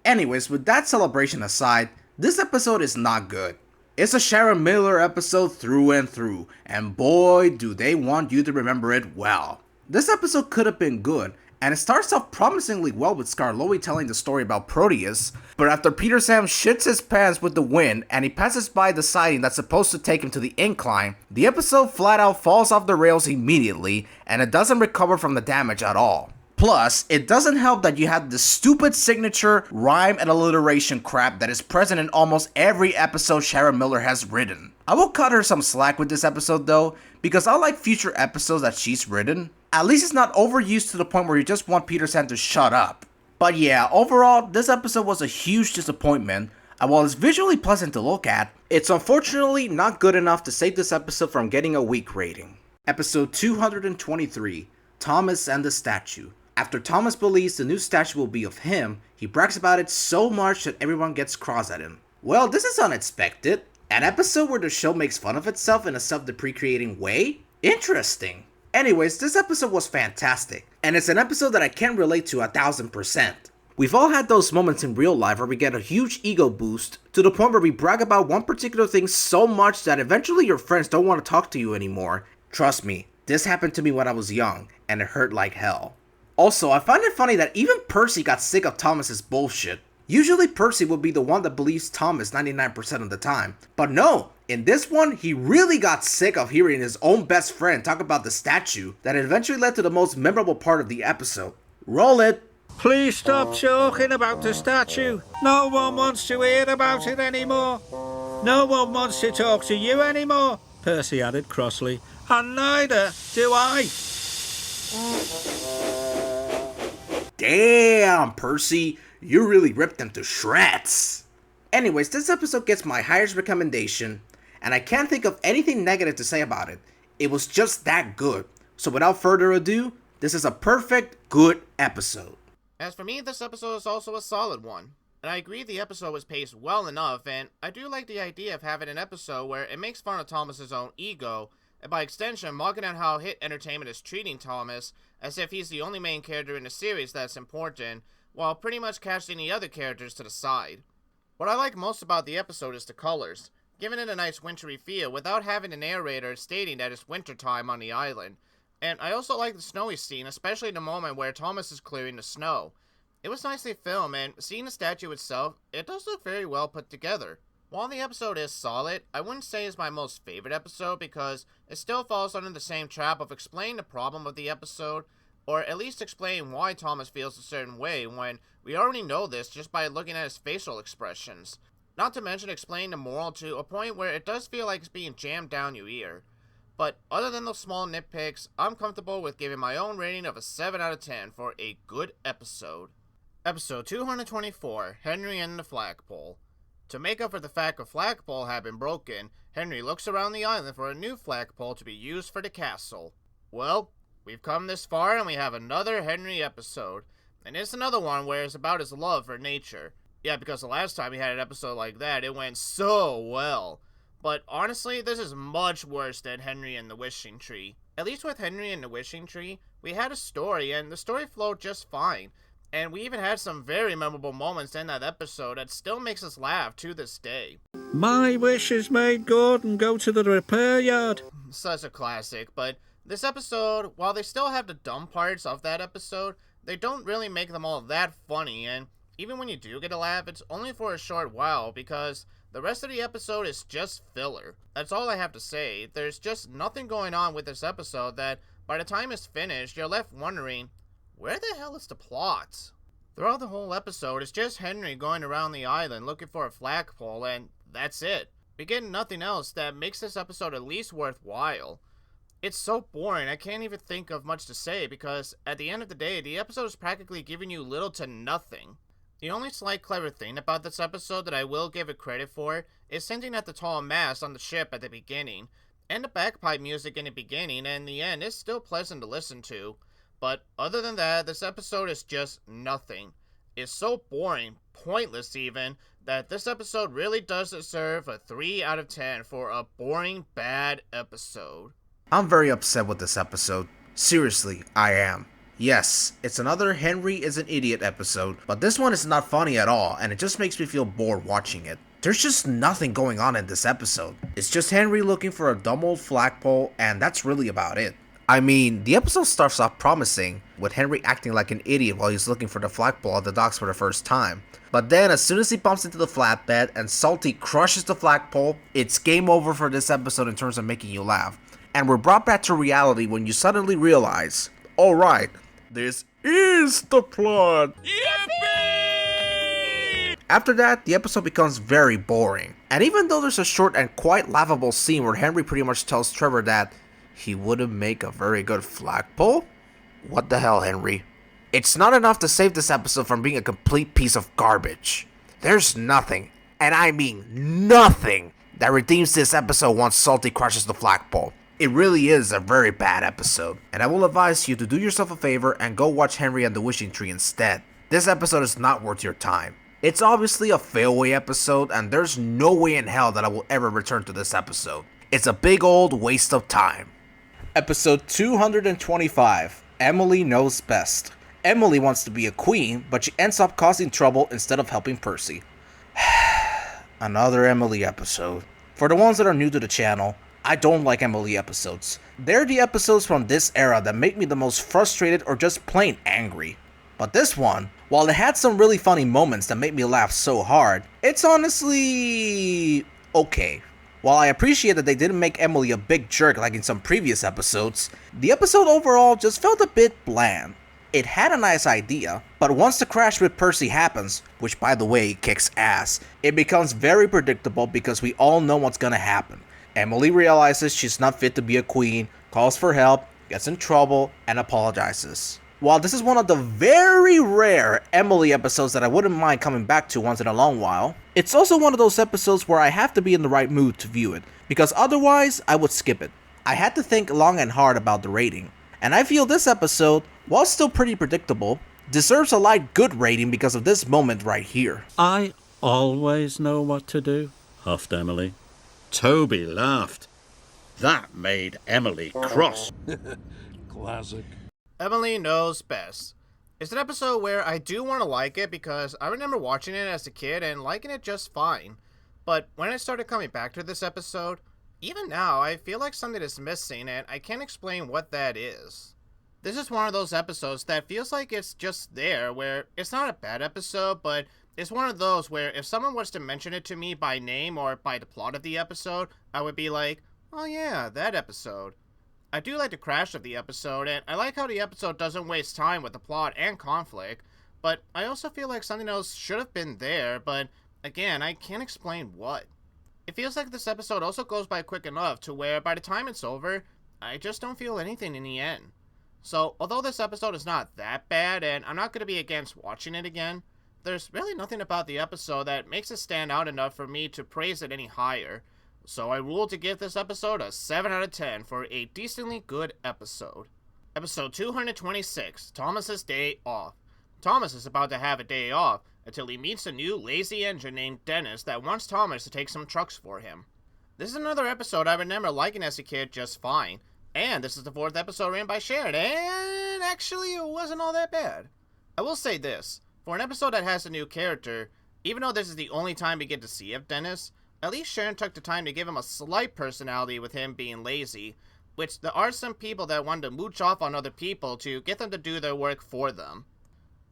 C: Anyways, with that celebration aside, this episode is not good. It's a Sharon Miller episode through and through, and boy do they want you to remember it well. This episode could have been good, and it starts off promisingly well with Skarloey telling the story about Proteus, but after Peter Sam shits his pants with the wind and he passes by the siding that's supposed to take him to the incline, the episode flat out falls off the rails immediately, and it doesn't recover from the damage at all. Plus, it doesn't help that you have the stupid signature rhyme and alliteration crap that is present in almost every episode Sharon Miller has written. I will cut her some slack with this episode though, because I like future episodes that she's written. At least it's not overused to the point where you just want Peter Sam to shut up. But yeah, overall, this episode was a huge disappointment, and while it's visually pleasant to look at, it's unfortunately not good enough to save this episode from getting a weak rating. Episode 223, Thomas and the Statue. After Thomas believes the new statue will be of him, he brags about it so much that everyone gets cross at him. Well, this is unexpected. An episode where the show makes fun of itself in a self-depreciating way? Interesting. Anyways, this episode was fantastic, and it's an episode that I can relate to 1000%. We've all had those moments in real life where we get a huge ego boost to the point where we brag about one particular thing so much that eventually your friends don't want to talk to you anymore. Trust me, this happened to me when I was young, and it hurt like hell. Also, I find it funny that even Percy got sick of Thomas's bullshit. Usually Percy will be the one that believes Thomas 99% of the time. But no, in this one, he really got sick of hearing his own best friend talk about the statue that eventually led to the most memorable part of the episode. Roll it!
D: Please stop talking about the statue. No one wants to hear about it anymore. No one wants to talk to you anymore, Percy added crossly. And neither do I.
C: Damn, Percy, you really ripped them to shreds. Anyways, this episode gets my highest recommendation, and I can't think of anything negative to say about it. It was just that good. So without further ado, this is a perfect, good episode.
A: As for me, this episode is also a solid one. And I agree the episode was paced well enough, and I do like the idea of having an episode where it makes fun of Thomas's own ego, and by extension, mocking at how Hit Entertainment is treating Thomas as if he's the only main character in the series that's important, while pretty much casting the other characters to the side. What I like most about the episode is the colors, giving it a nice wintry feel without having the narrator stating that it's wintertime on the island. And I also like the snowy scene, especially the moment where Thomas is clearing the snow. It was nicely filmed, and seeing the statue itself, it does look very well put together. While the episode is solid, I wouldn't say it's my most favorite episode because it still falls under the same trap of explaining the problem of the episode, or at least explaining why Thomas feels a certain way when we already know this just by looking at his facial expressions. Not to mention explaining the moral to a point where it does feel like it's being jammed down your ear. But other than those small nitpicks, I'm comfortable with giving my own rating of a 7 out of 10 for a good episode. Episode 224, Henry and the Flagpole. To make up for the fact a flagpole had been broken, Henry looks around the island for a new flagpole to be used for the castle. Well, we've come this far and we have another Henry episode. And it's another one where it's about his love for nature. Yeah, because the last time we had an episode like that, it went so well. But honestly, this is much worse than Henry and the Wishing Tree. At least with Henry and the Wishing Tree, we had a story and the story flowed just fine. And we even had some very memorable moments in that episode that still makes us laugh to this day.
D: My wish is made good and go to the repair yard.
A: Such a classic, but this episode, while they still have the dumb parts of that episode, they don't really make them all that funny, and even when you do get a laugh, it's only for a short while because the rest of the episode is just filler. That's all I have to say. There's just nothing going on with this episode that by the time it's finished, you're left wondering, where the hell is the plot? Throughout the whole episode, it's just Henry going around the island looking for a flagpole, and that's it. We get nothing else that makes this episode at least worthwhile. It's so boring, I can't even think of much to say because at the end of the day, the episode is practically giving you little to nothing. The only slight clever thing about this episode that I will give it credit for is hinting at the tall mast on the ship at the beginning, and the bagpipe music in the beginning and the end is still pleasant to listen to. But other than that, this episode is just nothing. It's so boring, pointless even, that this episode really does deserve a 3 out of 10 for a boring, bad episode.
B: I'm very upset with this episode. Seriously, I am. Yes, it's another Henry is an idiot episode, but this one is not funny at all, and it just makes me feel bored watching it. There's just nothing going on in this episode. It's just Henry looking for a dumb old flagpole, and that's really about it. I mean, the episode starts off promising, with Henry acting like an idiot while he's looking for the flagpole at the docks for the first time. But then, as soon as he bumps into the flatbed and Salty crushes the flagpole, it's game over for this episode in terms of making you laugh. And we're brought back to reality when you suddenly realize, alright, this is the plot! Yippee! After that, the episode becomes very boring. And even though there's a short and quite laughable scene where Henry pretty much tells Trevor that he wouldn't make a very good flagpole? What the hell, Henry? It's not enough to save this episode from being a complete piece of garbage. There's nothing, and I mean nothing, that redeems this episode once Salty crushes the flagpole. It really is a very bad episode, and I will advise you to do yourself a favor and go watch Henry and the Wishing Tree instead. This episode is not worth your time. It's obviously a failway episode, and there's no way in hell that I will ever return to this episode. It's a big old waste of time.
C: Episode 225, Emily Knows Best. Emily wants to be a queen, but she ends up causing trouble instead of helping Percy. Another Emily episode. For the ones that are new to the channel, I don't like Emily episodes. They're the episodes from this era that make me the most frustrated or just plain angry. But this one, while it had some really funny moments that made me laugh so hard, it's honestly okay. While I appreciate that they didn't make Emily a big jerk like in some previous episodes, the episode overall just felt a bit bland. It had a nice idea, but once the crash with Percy happens, which by the way kicks ass, it becomes very predictable because we all know what's gonna happen. Emily realizes she's not fit to be a queen, calls for help, gets in trouble, and apologizes. While this is one of the very rare Emily episodes that I wouldn't mind coming back to once in a long while, it's also one of those episodes where I have to be in the right mood to view it, because otherwise I would skip it. I had to think long and hard about the rating, and I feel this episode, while still pretty predictable, deserves a light good rating because of this moment right here.
D: I always know what to do, huffed Emily. Toby laughed. That made Emily cross.
E: Classic.
A: Emily Knows Best. It's an episode where I do want to like it because I remember watching it as a kid and liking it just fine. But when I started coming back to this episode, even now I feel like something is missing and I can't explain what that is. This is one of those episodes that feels like it's just there, where it's not a bad episode, but it's one of those where if someone was to mention it to me by name or by the plot of the episode, I would be like, oh yeah, that episode. I do like the crash of the episode, and I like how the episode doesn't waste time with the plot and conflict, but I also feel like something else should have been there, but again, I can't explain what. It feels like this episode also goes by quick enough to where by the time it's over, I just don't feel anything in the end. So, although this episode is not that bad, and I'm not going to be against watching it again, there's really nothing about the episode that makes it stand out enough for me to praise it any higher. So I ruled to give this episode a 7 out of 10 for a decently good episode. Episode 226, Thomas's Day Off. Thomas is about to have a day off until he meets a new lazy engine named Dennis that wants Thomas to take some trucks for him. This is another episode I remember liking as a kid just fine, and this is the 4th episode written by Sharon, and actually it wasn't all that bad. I will say this, for an episode that has a new character, even though this is the only time we get to see of Dennis, at least Sharon took the time to give him a slight personality with him being lazy, which there are some people that wanted to mooch off on other people to get them to do their work for them.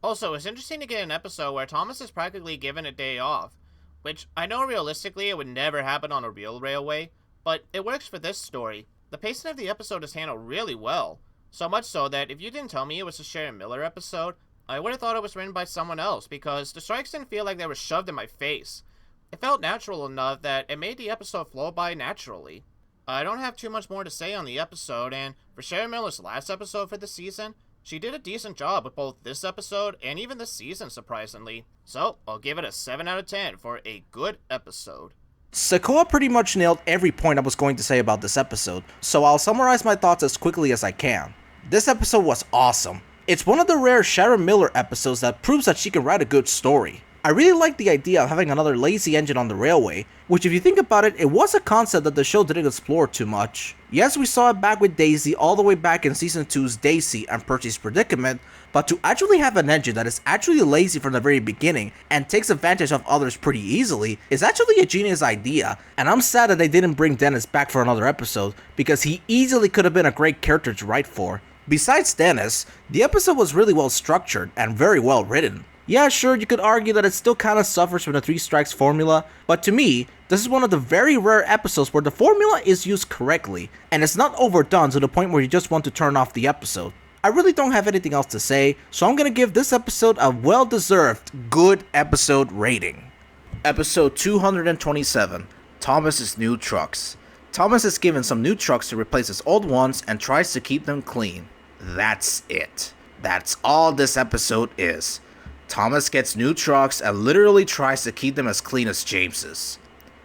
A: Also, it's interesting to get an episode where Thomas is practically given a day off, which I know realistically it would never happen on a real railway, but it works for this story. The pacing of the episode is handled really well, so much so that if you didn't tell me it was a Sharon Miller episode, I would have thought it was written by someone else because the strikes didn't feel like they were shoved in my face. It felt natural enough that it made the episode flow by naturally. I don't have too much more to say on the episode, and for Sharon Miller's last episode for the season, she did a decent job with both this episode and even this season, surprisingly. So, I'll give it a 7 out of 10 for a good episode.
B: Sakoa pretty much nailed every point I was going to say about this episode, so I'll summarize my thoughts as quickly as I can. This episode was awesome. It's one of the rare Sharon Miller episodes that proves that she can write a good story. I really like the idea of having another lazy engine on the railway, which if you think about it, it was a concept that the show didn't explore too much. Yes, we saw it back with Daisy all the way back in Season 2's Daisy and Percy's Predicament, but to actually have an engine that is actually lazy from the very beginning and takes advantage of others pretty easily is actually a genius idea, and I'm sad that they didn't bring Dennis back for another episode, because he easily could have been a great character to write for. Besides Dennis, the episode was really well structured and very well written. Yeah, sure, you could argue that it still kinda suffers from the 3 strikes formula, but to me, this is one of the very rare episodes where the formula is used correctly, and it's not overdone to the point where you just want to turn off the episode. I really don't have anything else to say, so I'm gonna give this episode a well-deserved good episode rating. Episode 227, Thomas's New Trucks. Thomas is given some new trucks to replace his old ones and tries to keep them clean. That's it. That's all this episode is. Thomas gets new trucks and literally tries to keep them as clean as James's.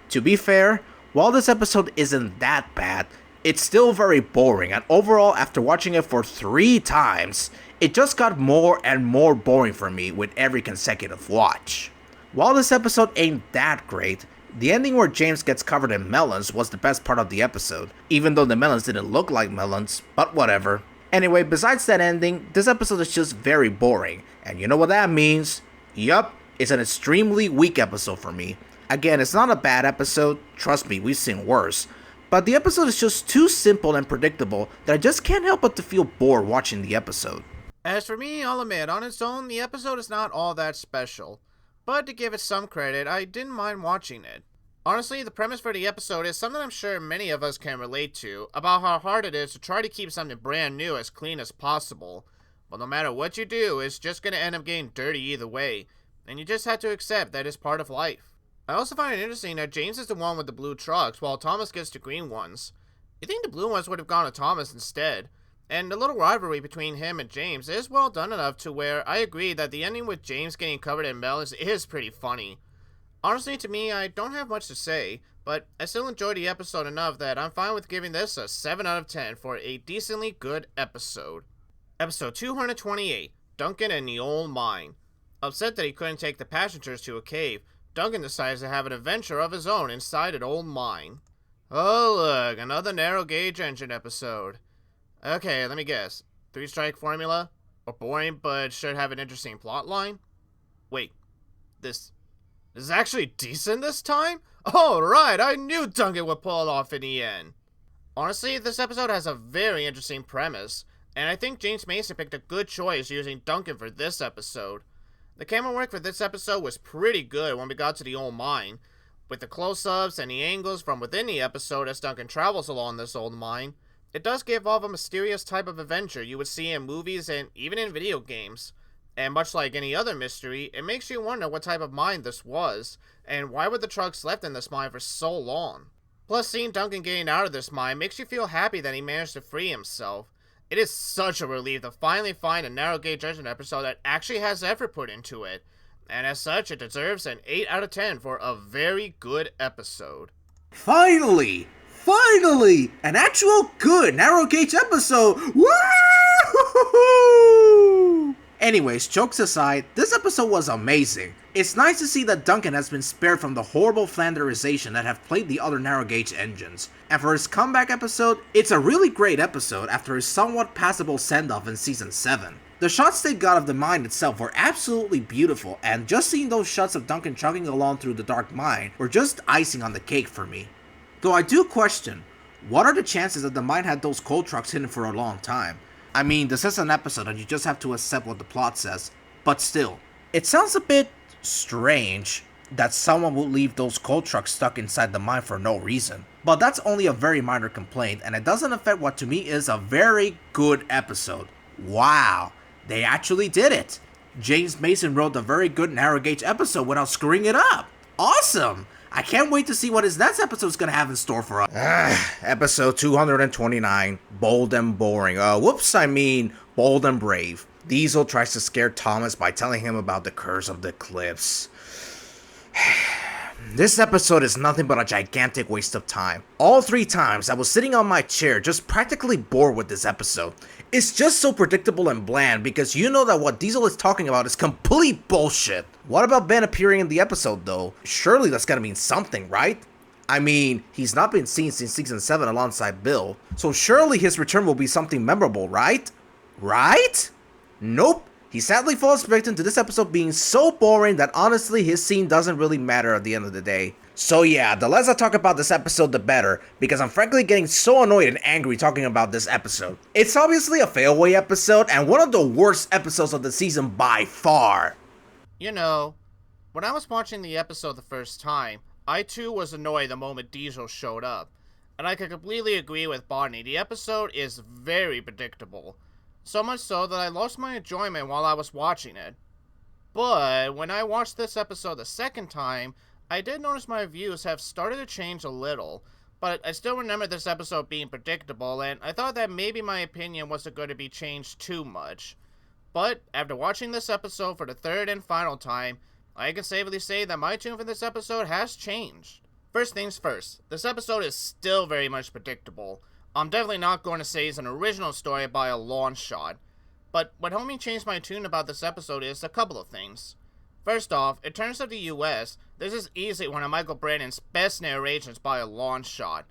B: To be fair, while this episode isn't that bad, it's still very boring, and overall after watching it for 3 times, it just got more and more boring for me with every consecutive watch. While this episode ain't that great, the ending where James gets covered in melons was the best part of the episode, even though the melons didn't look like melons, but whatever. Anyway, besides that ending, this episode is just very boring, and you know what that means? Yup, it's an extremely weak episode for me. Again, it's not a bad episode, trust me, we've seen worse, but the episode is just too simple and predictable that I just can't help but to feel bored watching the episode.
A: As for me, I'll admit, on its own, the episode is not all that special, but to give it some credit, I didn't mind watching it. Honestly, the premise for the episode is something I'm sure many of us can relate to, about how hard it is to try to keep something brand new as clean as possible. But no matter what you do, it's just going to end up getting dirty either way, and you just have to accept that it's part of life. I also find it interesting that James is the one with the blue trucks, while Thomas gets the green ones. You think the blue ones would have gone to Thomas instead, and the little rivalry between him and James is well done enough to where I agree that the ending with James getting covered in melons is pretty funny. Honestly, to me, I don't have much to say, but I still enjoyed the episode enough that I'm fine with giving this a 7 out of 10 for a decently good episode. Episode 228, Duncan and the Old Mine. Upset that he couldn't take the passengers to a cave, Duncan decides to have an adventure of his own inside an old mine. Oh look, another narrow gauge engine episode. Okay, let me guess. 3-strike formula? Or boring but should have an interesting plot line? Wait, this is actually decent this time? Oh right, I knew Duncan would pull it off in the end. Honestly, this episode has a very interesting premise, and I think James Mason picked a good choice using Duncan for this episode. The camera work for this episode was pretty good when we got to the old mine, with the close-ups and the angles from within the episode as Duncan travels along this old mine. It does give off a mysterious type of adventure you would see in movies and even in video games. And much like any other mystery, it makes you wonder what type of mine this was, and why were the trucks left in this mine for so long. Plus, seeing Duncan getting out of this mine makes you feel happy that he managed to free himself. It is such a relief to finally find a narrow gauge engine episode that actually has effort put into it, and as such, it deserves an 8 out of 10 for a very good episode.
C: Finally, an actual good narrow gauge episode. Woo! Anyways, jokes aside, this episode was amazing. It's nice to see that Duncan has been spared from the horrible Flanderization that have plagued the other narrow gauge engines. And for his comeback episode, it's a really great episode after his somewhat passable send-off in Season 7.
B: The shots they got of the mine itself were absolutely beautiful, and just seeing those shots of Duncan chugging along through the dark mine were just icing on the cake for me. Though I do question, what are the chances that the mine had those coal trucks hidden for a long time? I mean, this is an episode and you just have to accept what the plot says, but still. It sounds a bit strange that someone would leave those coal trucks stuck inside the mine for no reason. But that's only a very minor complaint, and it doesn't affect what to me is a very good episode. Wow, they actually did it. James Mason wrote a very good narrow gauge episode without screwing it up. Awesome! I can't wait to see what his next episode is going to have in store for us. Episode 229, Bold and Boring. Bold and Brave. Diesel tries to scare Thomas by telling him about the curse of the cliffs. This episode is nothing but a gigantic waste of time. All 3 times I was sitting on my chair just practically bored with this episode. It's just so predictable and bland because you know that what Diesel is talking about is complete bullshit. What about Ben appearing in the episode though? Surely that's gotta mean something, right? I mean, he's not been seen since season 7 alongside Bill, so surely his return will be something memorable, right? Right? Nope. He sadly falls victim to this episode being so boring that honestly his scene doesn't really matter at the end of the day. So yeah, the less I talk about this episode the better, because I'm frankly getting so annoyed and angry talking about this episode. It's obviously a failaway episode and one of the worst episodes of the season by far.
A: You know, when I was watching the episode the first time, I too was annoyed the moment Diesel showed up. And I can completely agree with Bonnie, the episode is very predictable. So much so that I lost my enjoyment while I was watching it. But when I watched this episode the second time, I did notice my views have started to change a little. But I still remember this episode being predictable, and I thought that maybe my opinion wasn't going to be changed too much. But after watching this episode for the third and final time, I can safely say that my tune for this episode has changed. First things first, this episode is still very much predictable. I'm definitely not going to say it's an original story by a long shot. But what helped me change my tune about this episode is a couple of things. First off, in terms of the US, this is easily one of Michael Brandon's best narrations by a long shot.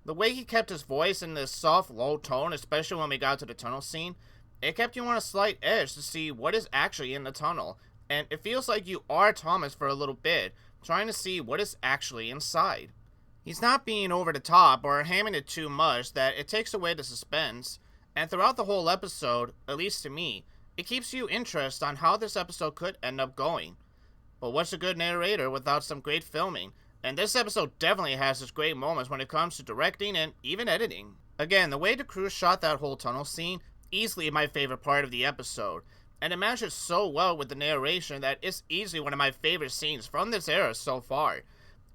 A: The way he kept his voice in this soft, low tone, especially when we got to the tunnel scene, it kept you on a slight edge to see what is actually in the tunnel, and it feels like you are Thomas for a little bit, trying to see what is actually inside. He's not being over the top or hamming it too much that it takes away the suspense, and throughout the whole episode, at least to me, it keeps you interested on how this episode could end up going. But what's a good narrator without some great filming? And this episode definitely has its great moments when it comes to directing and even editing. Again, the way the crew shot that whole tunnel scene, easily my favorite part of the episode, and it matches so well with the narration that it's easily one of my favorite scenes from this era so far.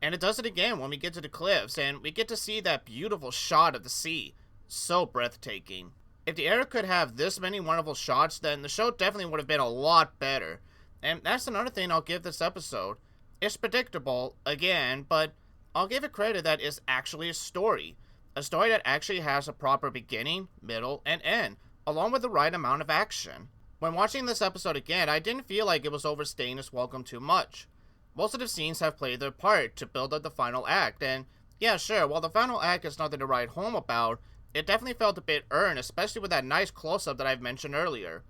A: And it does it again when we get to the cliffs, and we get to see that beautiful shot of the sea. So breathtaking. If the era could have this many wonderful shots, then the show definitely would have been a lot better. And that's another thing I'll give this episode. It's predictable, again, but I'll give it credit that it's actually a story. A story that actually has a proper beginning, middle, and end, along with the right amount of action. When watching this episode again, I didn't feel like it was overstaying its welcome too much. Most of the scenes have played their part to build up the final act, and yeah, sure, while the final act is nothing to write home about, it definitely felt a bit earned, especially with that nice close-up that I've mentioned earlier.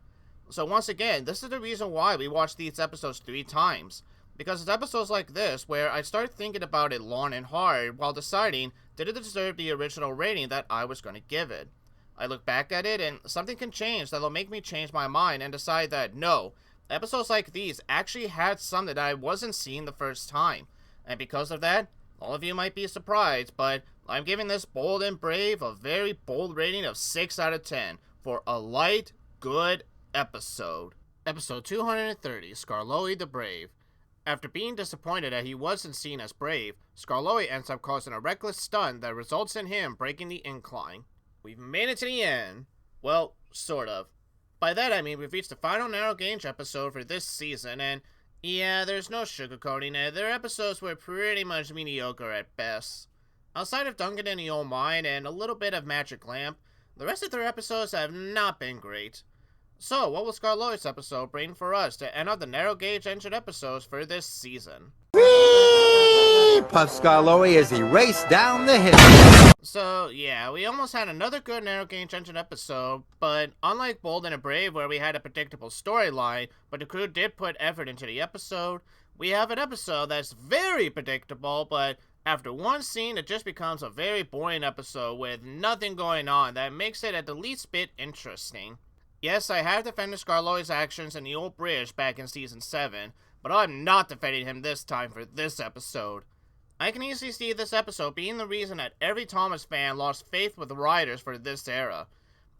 A: So once again, this is the reason why we watch these episodes 3 times, because it's episodes like this where I start thinking about it long and hard while deciding did it deserve the original rating that I was going to give it. I look back at it and something can change that'll make me change my mind and decide that no, episodes like these actually had something that I wasn't seeing the first time. And because of that, all of you might be surprised, but I'm giving this Bold and Brave a very bold rating of 6 out of 10 for a light, good episode. Episode 230, Skarloey the Brave. After being disappointed that he wasn't seen as brave, Skarloey ends up causing a reckless stunt that results in him breaking the incline. We've made it to the end. Well, sort of. By that I mean we've reached the final narrow gauge episode for this season, and yeah, there's no sugarcoating it. Their episodes were pretty much mediocre at best. Outside of Duncan in the Old Mine and a little bit of Magic Lamp, the rest of their episodes have not been great. So, what will Skarloey's episode bring for us to end up the narrow gauge engine episodes for this season?
F: puffed Skarloey as he raced down the hill.
A: So, yeah, we almost had another good Narrow Gauge Engine episode, but unlike Bold and Brave, where we had a predictable storyline, but the crew did put effort into the episode, we have an episode that's very predictable, but after one scene, it just becomes a very boring episode with nothing going on that makes it at the least bit interesting. Yes, I have defended Skarloey's actions in the old bridge back in Season 7, but I'm not defending him this time for this episode. I can easily see this episode being the reason that every Thomas fan lost faith with the writers for this era.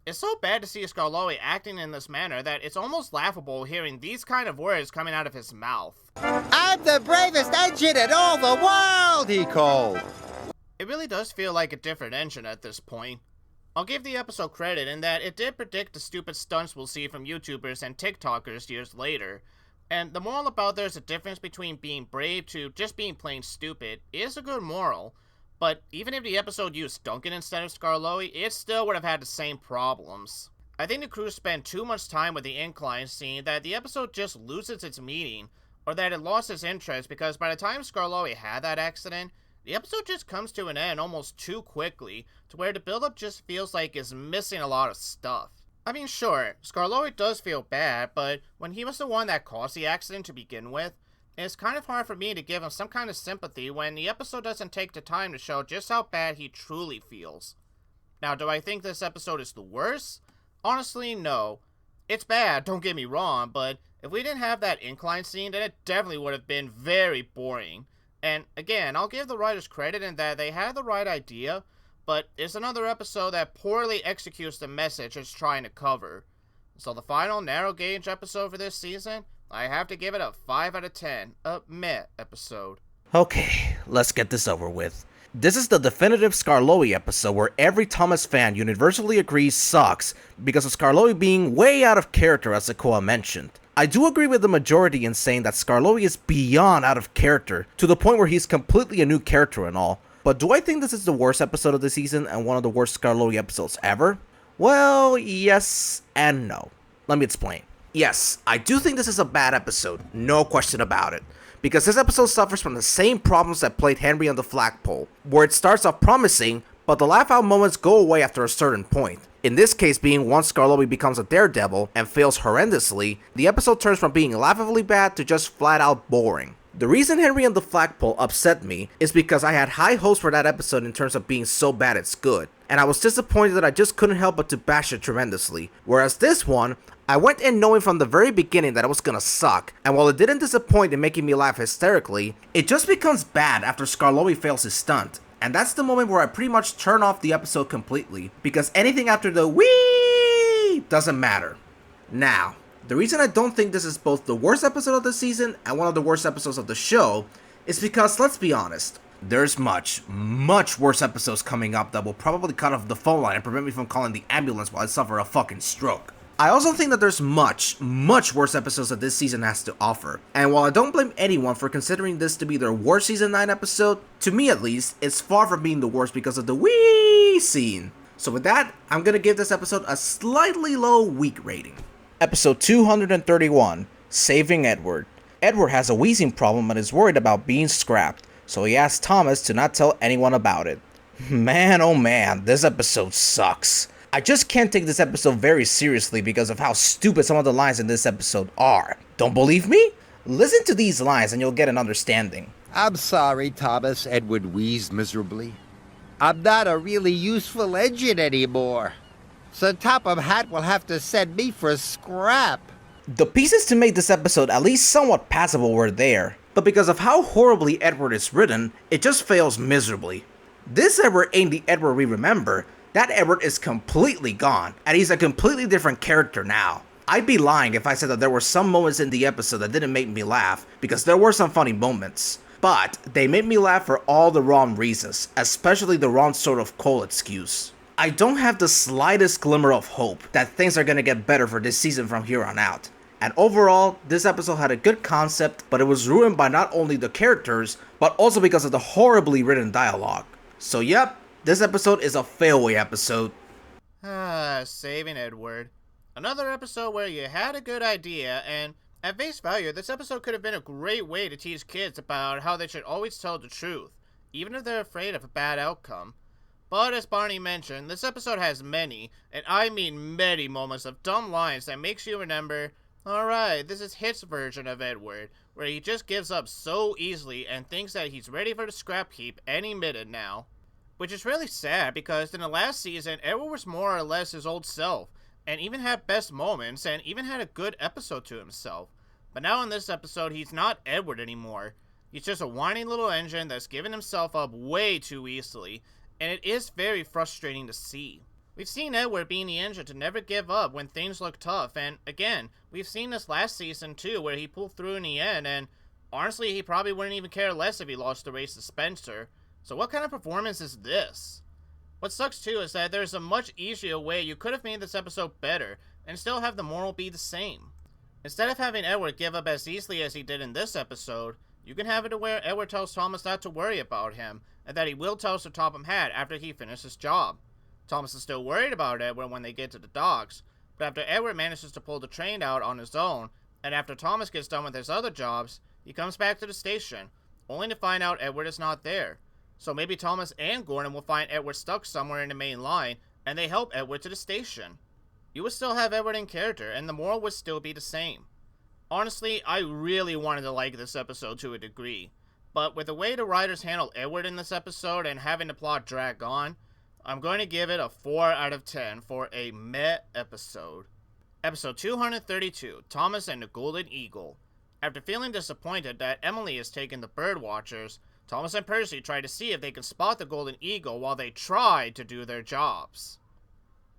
A: It's so bad to see Skarloey acting in this manner that it's almost laughable hearing these kind of words coming out of his mouth.
F: I'm the bravest engine in all the world, he called.
A: It really does feel like a different engine at this point. I'll give the episode credit in that it did predict the stupid stunts we'll see from YouTubers and TikTokers years later. And the moral about there's a difference between being brave to just being plain stupid is a good moral. But even if the episode used Duncan instead of Skarloey, it still would have had the same problems. I think the crew spent too much time with the incline scene that the episode just loses its meaning, or that it lost its interest because by the time Skarloey had that accident, the episode just comes to an end almost too quickly, to where the build-up just feels like it's missing a lot of stuff. I mean, sure, Skarloey does feel bad, but when he was the one that caused the accident to begin with, it's kind of hard for me to give him some kind of sympathy when the episode doesn't take the time to show just how bad he truly feels. Now, do I think this episode is the worst? Honestly, no. It's bad, don't get me wrong, but if we didn't have that incline scene, then it definitely would have been very boring. And again, I'll give the writers credit in that they had the right idea, but it's another episode that poorly executes the message it's trying to cover. So the final Narrow Gauge episode for this season, I have to give it a 5 out of 10, a meh episode.
B: Okay, let's get this over with. This is the definitive Skarloey episode where every Thomas fan universally agrees sucks because of Skarloey being way out of character, as Akoa mentioned. I do agree with the majority in saying that Skarloey is beyond out of character, to the point where he's completely a new character and all. But do I think this is the worst episode of the season and one of the worst Skarloey episodes ever? Well, yes and no. Let me explain. Yes, I do think this is a bad episode, no question about it. Because this episode suffers from the same problems that plagued Henry on the flagpole, where it starts off promising, but the laugh-out moments go away after a certain point. In this case being once Skarloey becomes a daredevil and fails horrendously, the episode turns from being laughably bad to just flat-out boring. The reason Henry on the flagpole upset me is because I had high hopes for that episode in terms of being so bad it's good, and I was disappointed that I just couldn't help but to bash it tremendously. Whereas this one, I went in knowing from the very beginning that it was gonna suck, and while it didn't disappoint in making me laugh hysterically, it just becomes bad after Skarloey fails his stunt. And that's the moment where I pretty much turn off the episode completely, because anything after the wee doesn't matter. Now, the reason I don't think this is both the worst episode of the season and one of the worst episodes of the show is because, let's be honest, there's much worse episodes coming up that will probably cut off the phone line and prevent me from calling the ambulance while I suffer a fucking stroke. I also think that there's much worse episodes that this season has to offer, and while I don't blame anyone for considering this to be their worst Season 9 episode, to me at least, it's far from being the worst because of the wee scene. So with that, I'm gonna give this episode a slightly low weak rating. Episode 231, Saving Edward. Edward has a wheezing problem and is worried about being scrapped, so he asks Thomas to not tell anyone about it. Man, oh man, this episode sucks. I just can't take this episode very seriously because of how stupid some of the lines in this episode are. Don't believe me? Listen to these lines and you'll get an understanding.
F: I'm sorry, Thomas, Edward wheezed miserably. I'm not a really useful engine anymore. So Topham Hatt will have to send me for scrap.
B: The pieces to make this episode at least somewhat passable were there, but because of how horribly Edward is written, it just fails miserably. This Edward ain't the Edward we remember. That Edward is completely gone, and he's a completely different character now. I'd be lying if I said that there were some moments in the episode that didn't make me laugh, because there were some funny moments. But they made me laugh for all the wrong reasons, especially the wrong sort of Cole excuse. I don't have the slightest glimmer of hope that things are gonna get better for this season from here on out. And overall, this episode had a good concept, but it was ruined by not only the characters, but also because of the horribly written dialogue. So yep, this episode is a failway episode.
A: Saving Edward. Another episode where you had a good idea, and At face value, this episode could have been a great way to teach kids about how they should always tell the truth, even if they're afraid of a bad outcome. But as Barney mentioned, this episode has many, and I mean many moments of dumb lines that makes you remember, alright, this is his version of Edward, where he just gives up so easily and thinks that he's ready for the scrap heap any minute now. Which is really sad because in the last season, Edward was more or less his old self, and even had best moments, and even had a good episode to himself. But now in this episode, he's not Edward anymore. He's just a whiny little engine that's given himself up way too easily, and it is very frustrating to see. We've seen Edward being the engine to never give up when things look tough, and again, we've seen this last season too, where he pulled through in the end, and honestly, he probably wouldn't even care less if he lost the race to Spencer. So what kind of performance is this? What sucks too is that there's a much easier way you could have made this episode better and still have the moral be the same. Instead of having Edward give up as easily as he did in this episode, you can have it to where Edward tells Thomas not to worry about him and that he will tell Sir Topham Hatt after he finishes his job. Thomas is still worried about Edward when they get to the docks, but after Edward manages to pull the train out on his own, and after Thomas gets done with his other jobs, he comes back to the station, only to find out Edward is not there. So maybe Thomas and Gordon will find Edward stuck somewhere in the main line, and they help Edward to the station. You would still have Edward in character, and the moral would still be the same. Honestly, I really wanted to like this episode to a degree, but with the way the writers handled Edward in this episode and having the plot drag on, I'm going to give it a 4 out of 10 for a meh episode. Episode 232, Thomas and the Golden Eagle. After feeling disappointed that Emily has taken the bird watchers, Thomas and Percy try to see if they can spot the Golden Eagle while they try to do their jobs.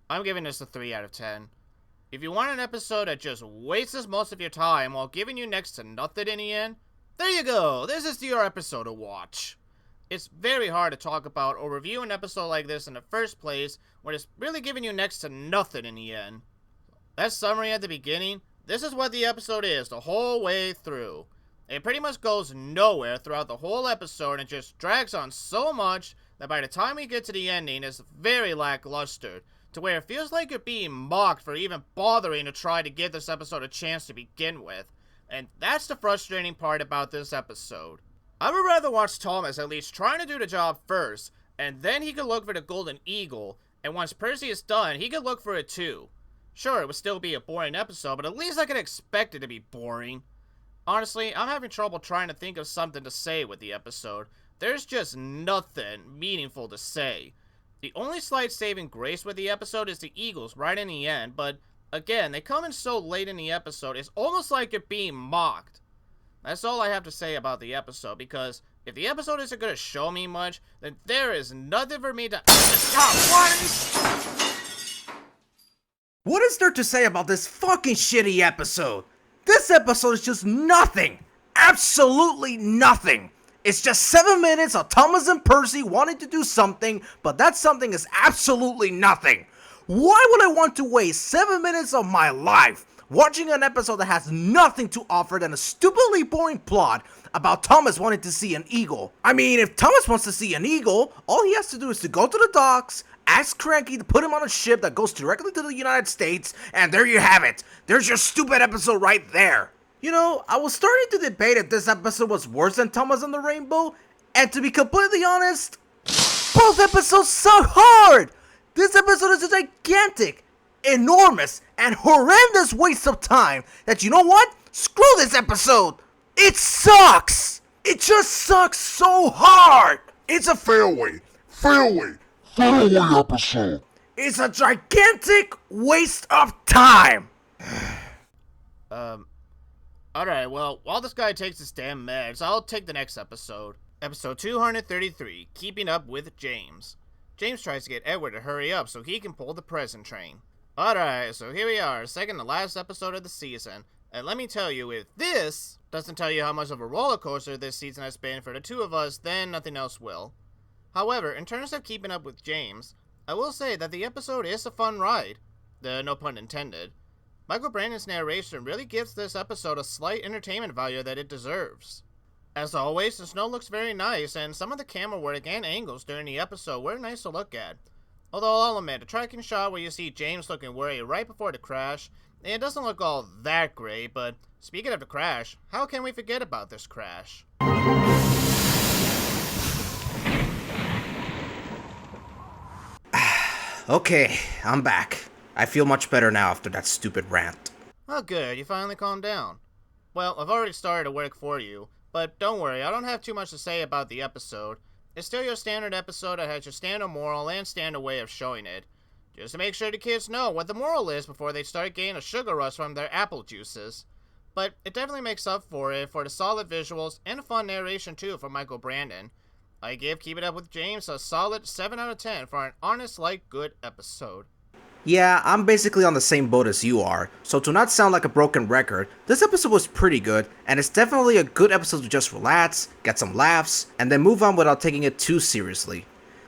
A: I'm giving this a 3 out of 10. If you want an episode that just wastes most of your time while giving you next to nothing in the end, there you go, this is your episode to watch. It's very hard to talk about or review an episode like this in the first place when it's really giving you next to nothing in the end. That summary at the beginning, this is what the episode is the whole way through. It pretty much goes nowhere throughout the whole episode and just drags on so much that by the time we get to the ending, it's very lackluster, to where it feels like you're being mocked for even bothering to try to give this episode a chance to begin with. And that's the frustrating part about this episode. I would rather watch Thomas at least trying to do the job first, and then he could look for the Golden Eagle, and once Percy is done, he could look for it too. Sure, it would still be a boring episode, but at least I could expect it to be boring. Honestly, I'm having trouble trying to think of something to say with the episode. There's just nothing meaningful to say. The only slight saving grace with the episode is the Eagles right in the end, but again, they come in so late in the episode, it's almost like you're being mocked. That's all I have to say about the episode, because if the episode isn't going to show me much, then there is nothing for me to...
C: What is there to say about this fucking shitty episode? This episode is just nothing. Absolutely nothing. It's just 7 minutes of Thomas and Percy wanting to do something, but that something is absolutely nothing. Why would I want to waste 7 minutes of my life watching an episode that has nothing to offer than a stupidly boring plot about Thomas wanting to see an eagle? I mean, if Thomas wants to see an eagle, all he has to do is to go to the docks, ask Cranky to put him on a ship that goes directly to the United States, and there you have it. There's your stupid episode right there. You know, I was starting to debate if this episode was worse than Thomas and the Rainbow, and to be completely honest, both episodes suck hard. This episode is a gigantic, enormous, and horrendous waste of time that, you know what? Screw this episode. It sucks. It just sucks so hard. It's a
E: Fairway episode.
C: It's a gigantic waste of time.
A: Alright, well, while this guy takes his damn meds, I'll take the next episode. Episode 233, Keeping Up with James. James tries to get Edward to hurry up so he can pull the present train. Alright, so here we are, second to last episode of the season. And let me tell you, if this doesn't tell you how much of a roller coaster this season has been for the two of us, then nothing else will. However, in terms of keeping up with James, I will say that the episode is a fun ride. No pun intended. Michael Brandon's narration really gives this episode a slight entertainment value that it deserves. As always, the snow looks very nice, and some of the camera work and angles during the episode were nice to look at. Although I'll admit, the tracking shot where you see James looking worried right before the crash It doesn't look all that great, but speaking of the crash, how can we forget about this crash?
B: Okay, I'm back. I feel much better now after that stupid rant.
A: Oh good, you finally calmed down. Well, I've already started to work for you, but don't worry, I don't have too much to say about the episode. It's still your standard episode that has your standard moral and standard way of showing it. Just to make sure the kids know what the moral is before they start getting a sugar rush from their apple juices. But it definitely makes up for it for the solid visuals and a fun narration too from Michael Brandon. I give Keep It Up with James a solid 7 out of 10 for an honest-like good episode.
B: Yeah, I'm basically on the same boat as you are, so to not sound like a broken record, this episode was pretty good, and it's definitely a good episode to just relax, get some laughs, and then move on without taking it too seriously.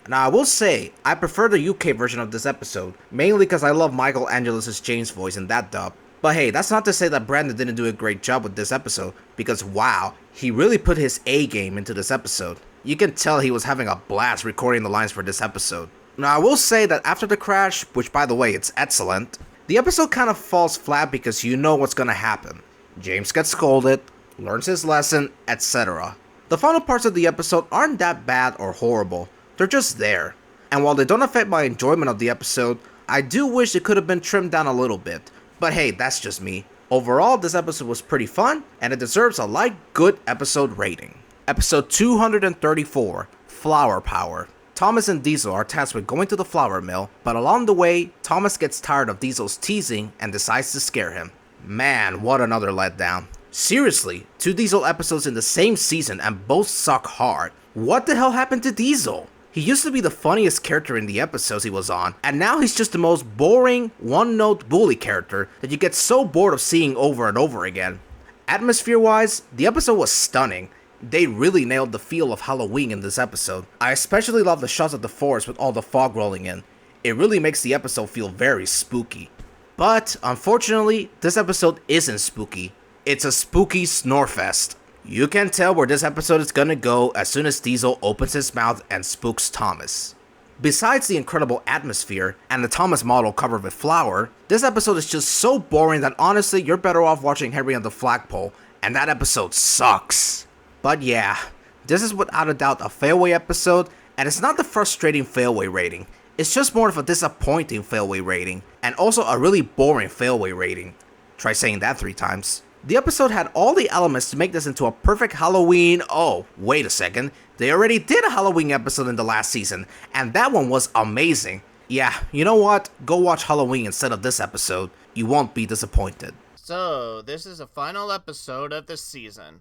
B: Now I will say, I prefer the UK version of this episode, mainly because I love Michael Angelis' James voice in that dub. But hey, that's not to say that Brandon didn't do a great job with this episode, because wow, he really put his A game into this episode. You can tell he was having a blast recording the lines for this episode. Now I will say that after the crash, which by the way it's excellent, the episode kind of falls flat because you know what's gonna happen. James gets scolded, learns his lesson, etc. The final parts of the episode aren't that bad or horrible, they're just there. And while they don't affect my enjoyment of the episode, I do wish it could have been trimmed down a little bit. But hey, that's just me. Overall, this episode was pretty fun, and it deserves a light good episode rating. Episode 234, Flower Power. Thomas and Diesel are tasked with going to the flour mill, but along the way, Thomas gets tired of Diesel's teasing and decides to scare him. Man, what another letdown. Seriously, 2 Diesel episodes in the same season and both suck hard. What the hell happened to Diesel? He used to be the funniest character in the episodes he was on, and now he's just the most boring, one-note bully character that you get so bored of seeing over and over again. Atmosphere-wise, the episode was stunning. They really nailed the feel of Halloween in this episode. I especially love the shots of the forest with all the fog rolling in. It really makes the episode feel very spooky. But, unfortunately, this episode isn't spooky. It's a spooky snorefest. You can tell where this episode is gonna go as soon as Diesel opens his mouth and spooks Thomas. Besides the incredible atmosphere and the Thomas model covered with flour, this episode is just so boring that honestly you're better off watching Henry on the Flagpole, and that episode sucks. But yeah, this is without a doubt a failway episode, and it's not the frustrating failway rating. It's just more of a disappointing failway rating, and also a really boring failway rating. Try saying that 3 times. The episode had all the elements to make this into a perfect Halloween. Oh, wait a second. They already did a Halloween episode in the last season, and that one was amazing. Yeah, you know what? Go watch Halloween instead of this episode. You won't be disappointed.
A: So, this is the final episode of the season.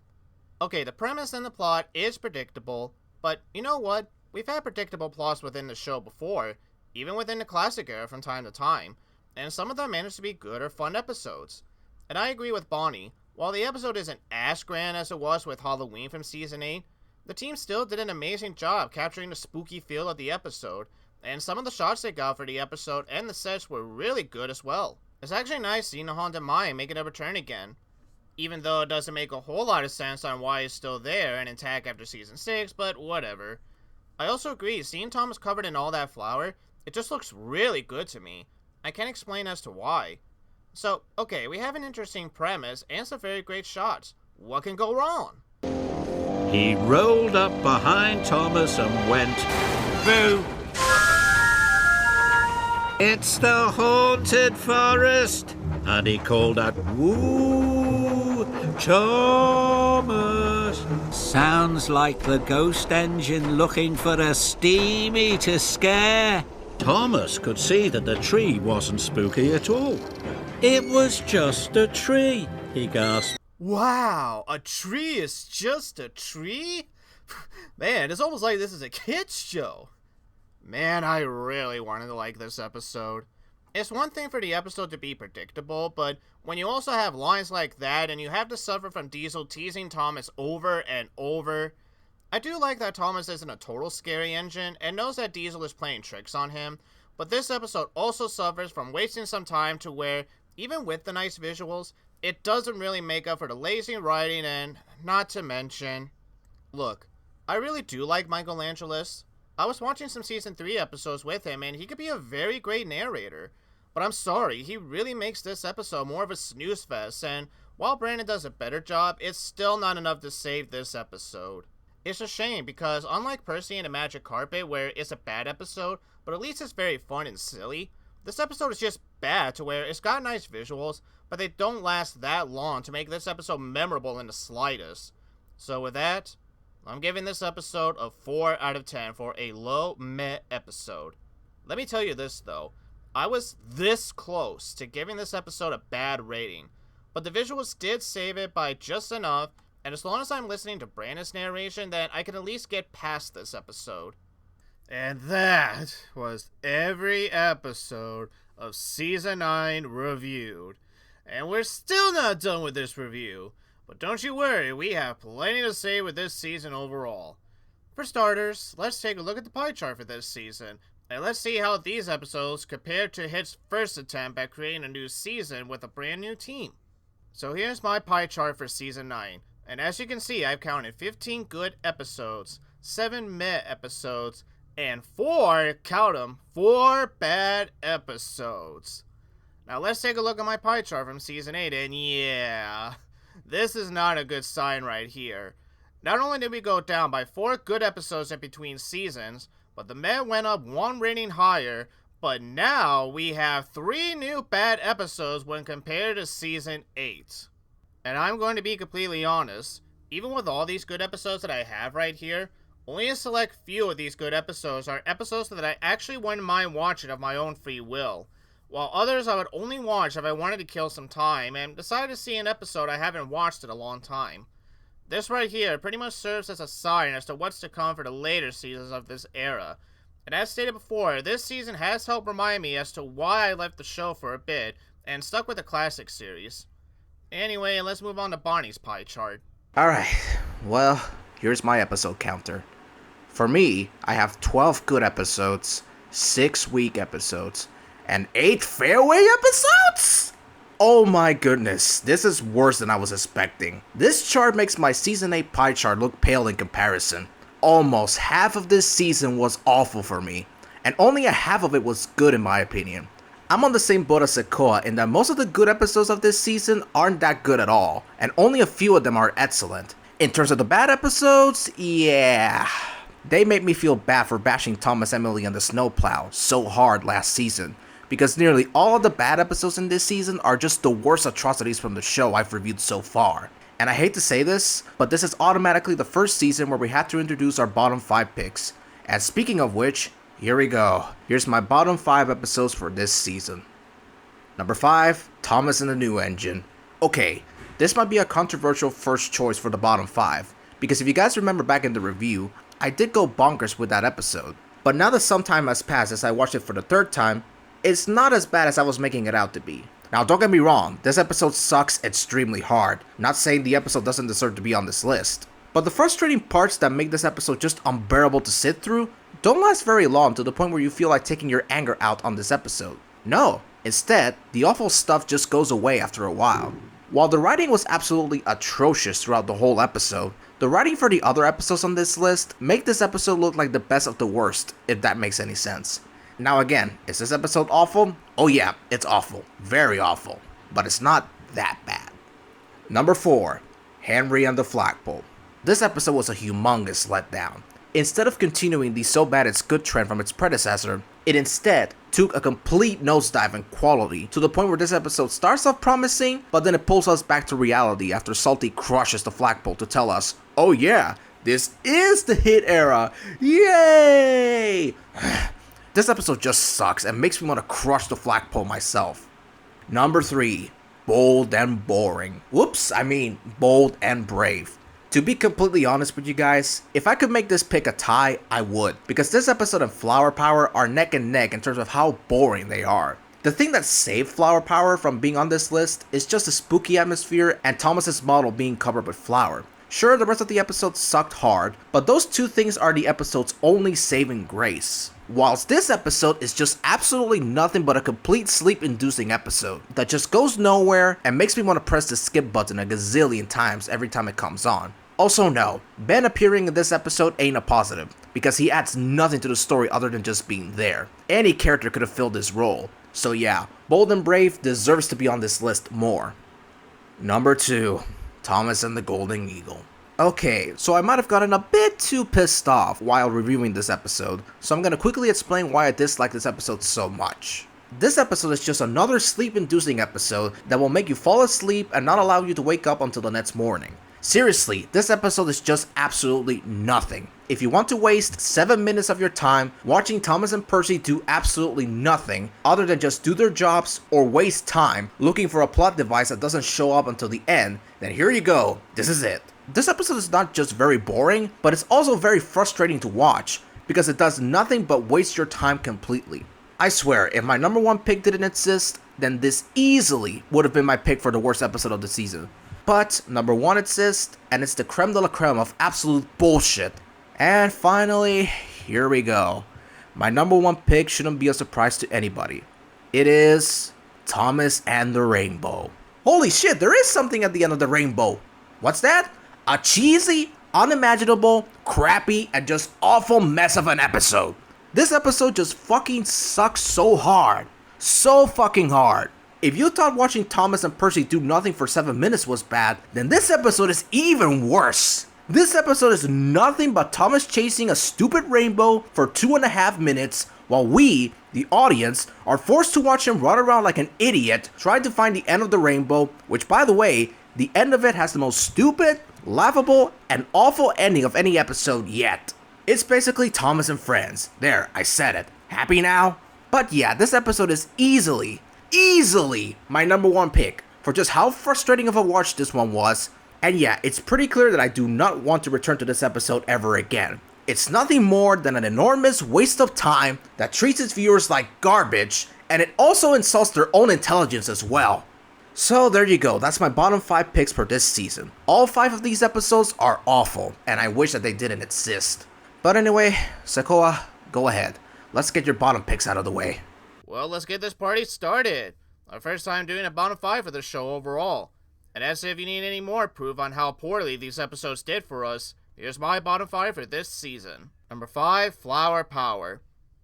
A: Okay, the premise and the plot is predictable, but you know what? We've had predictable plots within the show before, even within the classic era from time to time, and some of them managed to be good or fun episodes. And I agree with Bonnie, while the episode isn't as grand as it was with Halloween from Season 8, the team still did an amazing job capturing the spooky feel of the episode, and some of the shots they got for the episode and the sets were really good as well. It's actually nice seeing the Haunted Mine making a return again, even though it doesn't make a whole lot of sense on why it's still there and intact after Season 6, but whatever. I also agree, seeing Thomas covered in all that flour, it just looks really good to me. I can't explain as to why. So, okay, we have an interesting premise and some very great shots. What can go wrong?
D: He rolled up behind Thomas and went, "Boo!" "It's the haunted forest!" And he called out, "Woo, Thomas!" Sounds like the ghost engine looking for a steamy to scare. Thomas could see that the tree wasn't spooky at all. "It was just a tree," he gasped.
A: Wow, a tree is just a tree? Man, it's almost like this is a kid's show. Man, I really wanted to like this episode. It's one thing for the episode to be predictable, but when you also have lines like that and you have to suffer from Diesel teasing Thomas over and over, I do like that Thomas isn't a total scary engine and knows that Diesel is playing tricks on him, but this episode also suffers from wasting some time to where, even with the nice visuals, it doesn't really make up for the lazy writing and, not to mention... Look, I really do like Michael Angelis. I was watching some Season 3 episodes with him and he could be a very great narrator. But I'm sorry, he really makes this episode more of a snooze fest, and while Brandon does a better job, it's still not enough to save this episode. It's a shame because unlike Percy and the Magic Carpet, where it's a bad episode, but at least it's very fun and silly, this episode is just bad to where it's got nice visuals, but they don't last that long to make this episode memorable in the slightest. So with that, I'm giving this episode a 4 out of 10 for a low meh episode. Let me tell you this though, I was this close to giving this episode a bad rating, but the visuals did save it by just enough, and as long as I'm listening to Brandon's narration, then I can at least get past this episode. And that was every episode of Season 9 reviewed. And we're still not done with this review, but don't you worry, we have plenty to say with this season overall. For starters, let's take a look at the pie chart for this season, and let's see how these episodes compare to Hit's first attempt at creating a new season with a brand new team. So here's my pie chart for Season 9, and as you can see, I've counted 15 good episodes, 7 meh episodes, and 4, count 'em, 4 bad episodes. Now let's take a look at my pie chart from Season 8, and yeah, this is not a good sign right here. Not only did we go down by 4 good episodes in between seasons, but the meh went up 1 rating higher, but now we have 3 new bad episodes when compared to Season 8. And I'm going to be completely honest, even with all these good episodes that I have right here, only a select few of these good episodes are episodes that I actually wouldn't mind watching of my own free will, while others I would only watch if I wanted to kill some time and decided to see an episode I haven't watched in a long time. This right here pretty much serves as a sign as to what's to come for the later seasons of this era. And as stated before, this season has helped remind me as to why I left the show for a bit and stuck with the classic series. Anyway, let's move on to Bonnie's pie chart.
B: Alright, well, here's my episode counter. For me, I have 12 good episodes, 6 weak episodes, and 8 fairway episodes? Oh my goodness, this is worse than I was expecting. This chart makes my Season 8 pie chart look pale in comparison. Almost half of this season was awful for me, and only a half of it was good in my opinion. I'm on the same boat as Sequoia in that most of the good episodes of this season aren't that good at all, and only a few of them are excellent. In terms of the bad episodes, yeah, they make me feel bad for bashing Thomas, Emily, and the Snowplow so hard last season, because nearly all of the bad episodes in this season are just the worst atrocities from the show I've reviewed so far. And I hate to say this, but this is automatically the first season where we have to introduce our bottom 5 picks. And speaking of which, here we go. Here's my bottom 5 episodes for this season. Number 5, Thomas and the New Engine. Okay, this might be a controversial first choice for the bottom 5, because if you guys remember back in the review, I did go bonkers with that episode. But now that some time has passed as I watched it for the 3rd time, it's not as bad as I was making it out to be. Now don't get me wrong, this episode sucks extremely hard, not saying the episode doesn't deserve to be on this list. But the frustrating parts that make this episode just unbearable to sit through don't last very long to the point where you feel like taking your anger out on this episode. No, instead, the awful stuff just goes away after a while. While the writing was absolutely atrocious throughout the whole episode, the writing for the other episodes on this list make this episode look like the best of the worst, if that makes any sense. Now again, is this episode awful? Oh yeah, it's awful. Very awful. But it's not that bad. Number 4, Henry and the Flagpole. This episode was a humongous letdown. Instead of continuing the so bad it's good trend from its predecessor, it instead took a complete nosedive in quality to the point where this episode starts off promising, but then it pulls us back to reality after Salty crushes the Flagpole to tell us, oh yeah, this is the hit era, yay! This episode just sucks and makes me want to crush the Flagpole myself. Number 3, Bold and Boring. Whoops, I mean Bold and Brave. To be completely honest with you guys, if I could make this pick a tie, I would, because this episode and Flower Power are neck and neck in terms of how boring they are. The thing that saved Flower Power from being on this list is just the spooky atmosphere and Thomas's model being covered with flour. Sure, the rest of the episode sucked hard, but those two things are the episode's only saving grace. Whilst this episode is just absolutely nothing but a complete sleep-inducing episode that just goes nowhere and makes me want to press the skip button a gazillion times every time it comes on. Also no, Ben appearing in this episode ain't a positive, because he adds nothing to the story other than just being there. Any character could have filled this role. So yeah, Bold and Brave deserves to be on this list more. Number 2, Thomas and the Golden Eagle. Okay, so I might have gotten a bit too pissed off while reviewing this episode, so I'm gonna quickly explain why I dislike this episode so much. This episode is just another sleep-inducing episode that will make you fall asleep and not allow you to wake up until the next morning. Seriously, this episode is just absolutely nothing. If you want to waste 7 minutes of your time watching Thomas and Percy do absolutely nothing other than just do their jobs or waste time looking for a plot device that doesn't show up until the end, then here you go, this is it. This episode is not just very boring, but it's also very frustrating to watch because it does nothing but waste your time completely. I swear, if my number 1 pick didn't exist, then this easily would have been my pick for the worst episode of the season. But number 1 exists, and it's the creme de la creme of absolute bullshit. And finally, here we go. My number 1 pick shouldn't be a surprise to anybody. It is Thomas and the Rainbow. Holy shit, there is something at the end of the rainbow. What's that? A cheesy, unimaginable, crappy, and just awful mess of an episode. This episode just fucking sucks so hard. So fucking hard. If you thought watching Thomas and Percy do nothing for 7 minutes was bad, then this episode is even worse. This episode is nothing but Thomas chasing a stupid rainbow for 2.5 minutes while we, the audience, are forced to watch him run around like an idiot trying to find the end of the rainbow, which by the way, the end of it has the most stupid, laughable, and awful ending of any episode yet. It's basically Thomas and Friends. There, I said it. Happy now? But yeah, this episode is easily my number 1 pick for just how frustrating of a watch this one was. And yeah, it's pretty clear that I do not want to return to this episode ever again. It's nothing more than an enormous waste of time that treats its viewers like garbage, and it also insults their own intelligence as well. So there you go, that's my bottom 5 picks for this season. All 5 of these episodes are awful, and I wish that they didn't exist. But anyway, Sakoa, go ahead. Let's get your bottom picks out of the way.
A: Well, let's get this party started. Our first time doing a bottom 5 for the show overall. And as if you need any more proof on how poorly these episodes did for us, here's my bottom 5 for this season. Number 5, Flower Power.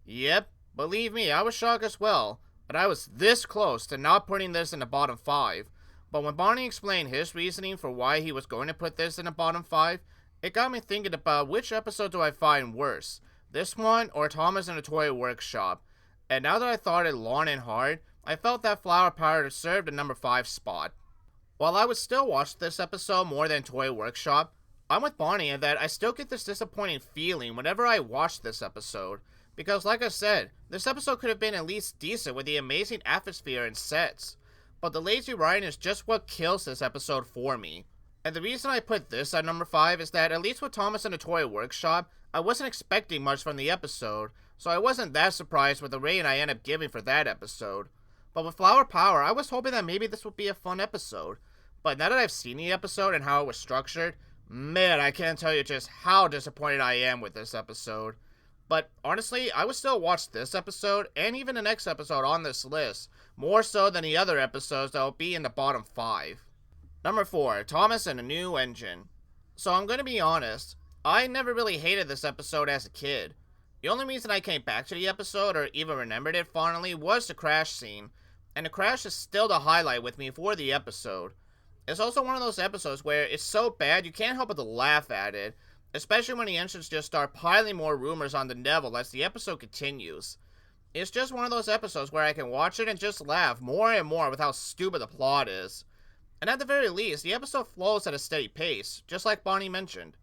A: Yep, believe me, I was shocked as well, but I was this close to not putting this in the bottom 5. But when Bonnie explained his reasoning for why he was going to put this in the bottom 5, it got me thinking about which episode do I find worse, this one or Thomas in the Toy Workshop. And now that I thought it long and hard, I felt that Flower Power deserved the number 5 spot. While I would still watch this episode more than Toy Workshop, I'm with Bonnie in that I still get this disappointing feeling whenever I watch this episode. Because like I said, this episode could have been at least decent with the amazing atmosphere and sets. But the lazy writing is just what kills this episode for me. And the reason I put this at number 5 is that at least with Thomas in the Toy Workshop, I wasn't expecting much from the episode, so I wasn't that surprised with the rating I ended up giving for that episode. But with Flower Power, I was hoping that maybe this would be a fun episode. But now that I've seen the episode and how it was structured, man, I can't tell you just how disappointed I am with this episode. But honestly, I would still watch this episode and even the next episode on this list, more so than the other episodes that will be in the bottom 5. Number 4, Thomas and a New Engine. So I'm going to be honest, I never really hated this episode as a kid. The only reason I came back to the episode or even remembered it fondly was the crash scene, and the crash is still the highlight with me for the episode. It's also one of those episodes where it's so bad you can't help but to laugh at it, especially when the entrants just start piling more rumors on the Neville as the episode continues. It's just one of those episodes where I can watch it and just laugh more and more with how stupid the plot is. And at the very least, the episode flows at a steady pace, just like Bonnie mentioned.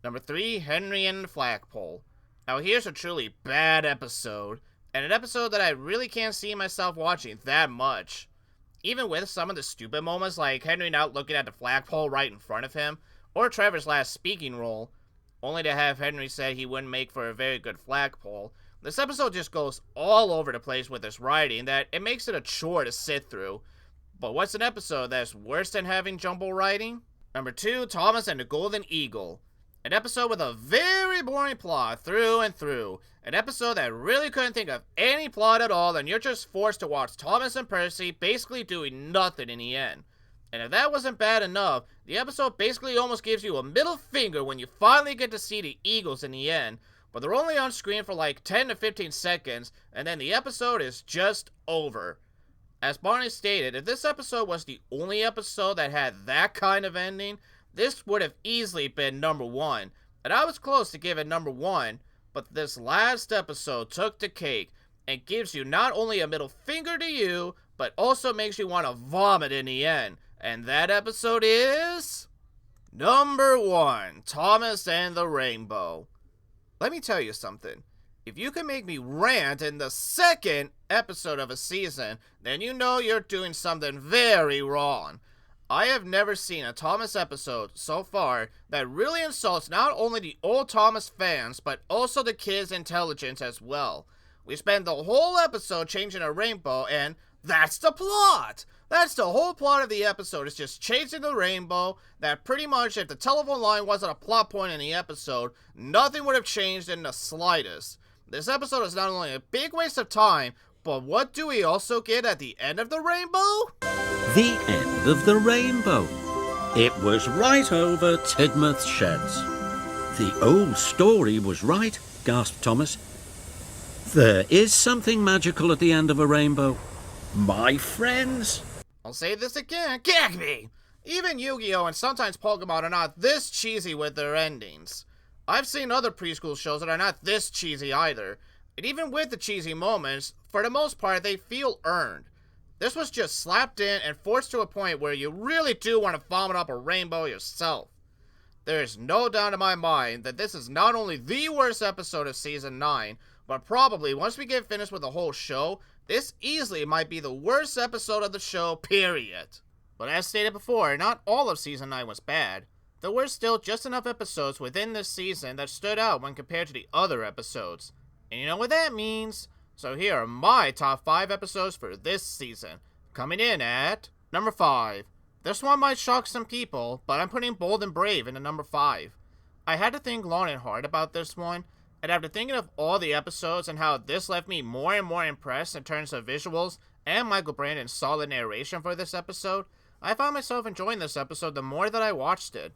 A: Number 3, Henry and the Flagpole. Now here's a truly bad episode, and an episode that I really can't see myself watching that much. Even with some of the stupid moments like Henry not looking at the flagpole right in front of him, or Trevor's last speaking role, only to have Henry say he wouldn't make for a very good flagpole, this episode just goes all over the place with this writing that it makes it a chore to sit through. But what's an episode that's worse than having jumble writing? Number 2, Thomas and the Golden Eagle. An episode with a very boring plot through and through. An episode that really couldn't think of any plot at all, and you're just forced to watch Thomas and Percy basically doing nothing in the end. And if that wasn't bad enough, the episode basically almost gives you a middle finger when you finally get to see the Eagles in the end, but they're only on screen for like 10 to 15 seconds, and then the episode is just over. As Barney stated, if this episode was the only episode that had that kind of ending, this would have easily been number 1, and I was close to giving number 1, but this last episode took the cake and gives you not only a middle finger to you, but also makes you want to vomit in the end. And that episode is... number 1, Thomas and the Rainbow. Let me tell you something. If you can make me rant in the second episode of a season, then you know you're doing something very wrong. I have never seen a Thomas episode so far that really insults not only the old Thomas fans, but also the kids' intelligence as well. We spend the whole episode changing a rainbow, and that's the plot! That's the whole plot of the episode, is just chasing the rainbow, that pretty much if the telephone line wasn't a plot point in the episode, nothing would have changed in the slightest. This episode is not only a big waste of time, but what do we also get at the end of the rainbow?
D: The end of the rainbow. It was right over Tidmouth Sheds. The old story was right, gasped Thomas. There is something magical at the end of a rainbow. My friends.
A: I'll say this again, gag me! Even Yu-Gi-Oh! And sometimes Pokemon are not this cheesy with their endings. I've seen other preschool shows that are not this cheesy either, and even with the cheesy moments, for the most part, they feel earned. This was just slapped in and forced to a point where you really do want to vomit up a rainbow yourself. There is no doubt in my mind that this is not only the worst episode of Season 9, but probably once we get finished with the whole show, this easily might be the worst episode of the show, period. But as stated before, not all of Season 9 was bad. There were still just enough episodes within this season that stood out when compared to the other episodes. And you know what that means? So here are my top 5 episodes for this season. Coming in at number 5. This one might shock some people, but I'm putting Bold and Brave into number 5. I had to think long and hard about this one, and after thinking of all the episodes and how this left me more and more impressed in terms of visuals and Michael Brandon's solid narration for this episode, I found myself enjoying this episode the more that I watched it.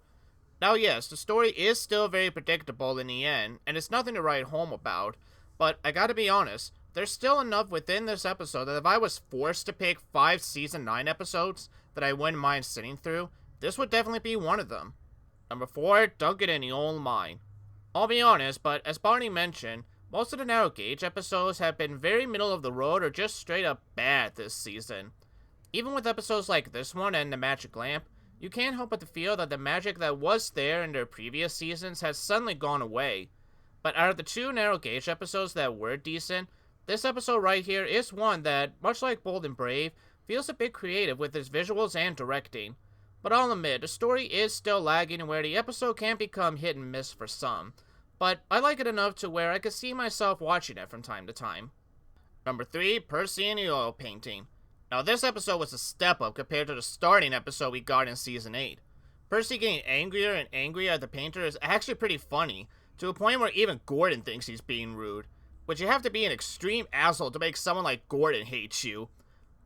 A: Now yes, the story is still very predictable in the end, and it's nothing to write home about, but I gotta be honest, there's still enough within this episode that if I was forced to pick 5 Season 9 episodes that I wouldn't mind sitting through, this would definitely be one of them. Number 4, Don't Get Any Old Mine. I'll be honest, but as Barney mentioned, most of the Narrow Gauge episodes have been very middle of the road or just straight up bad this season. Even with episodes like this one and The Magic Lamp, you can't help but to feel that the magic that was there in their previous seasons has suddenly gone away. But out of the 2 Narrow Gauge episodes that were decent, this episode right here is one that, much like Bold and Brave, feels a bit creative with its visuals and directing. But I'll admit, the story is still lagging where the episode can become hit and miss for some. But I like it enough to where I could see myself watching it from time to time. Number 3, Percy and the Oil Painting. Now this episode was a step up compared to the starting episode we got in Season 8. Percy getting angrier and angrier at the painter is actually pretty funny, to a point where even Gordon thinks he's being rude. But you have to be an extreme asshole to make someone like Gordon hate you.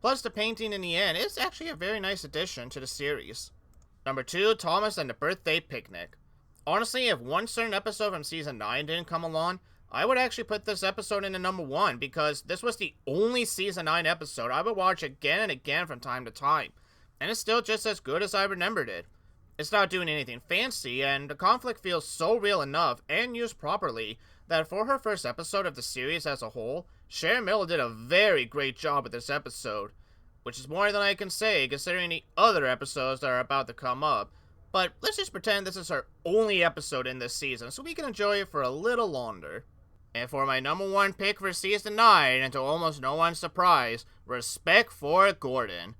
A: Plus the painting in the end is actually a very nice addition to the series. Number 2, Thomas and the Birthday Picnic. Honestly, if one certain episode from Season 9 didn't come along, I would actually put this episode into number 1 because this was the only Season 9 episode I would watch again and again from time to time, and it's still just as good as I remembered it. It's not doing anything fancy, and the conflict feels so real enough and used properly that for her first episode of the series as a whole, Sharon Miller did a very great job with this episode, which is more than I can say considering the other episodes that are about to come up. But let's just pretend this is her only episode in this season so we can enjoy it for a little longer. And for my number 1 pick for Season 9, and to almost no one's surprise, Respect for Gordon.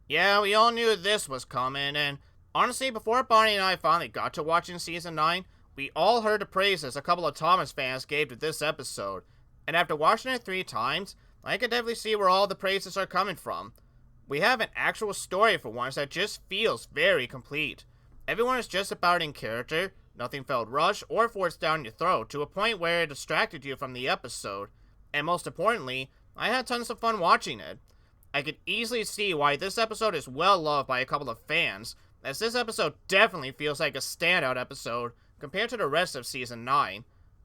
A: Yeah, we all knew this was coming, and honestly, before Bonnie and I finally got to watching Season 9, we all heard the praises a couple of Thomas fans gave to this episode. And after watching it 3 times, I can definitely see where all the praises are coming from. We have an actual story for once that just feels very complete. Everyone is just about in character, nothing felt rushed or forced down your throat to a point where it distracted you from the episode. And most importantly, I had tons of fun watching it. I could easily see why this episode is well loved by a couple of fans, as this episode definitely feels like a standout episode compared to the rest of Season 9.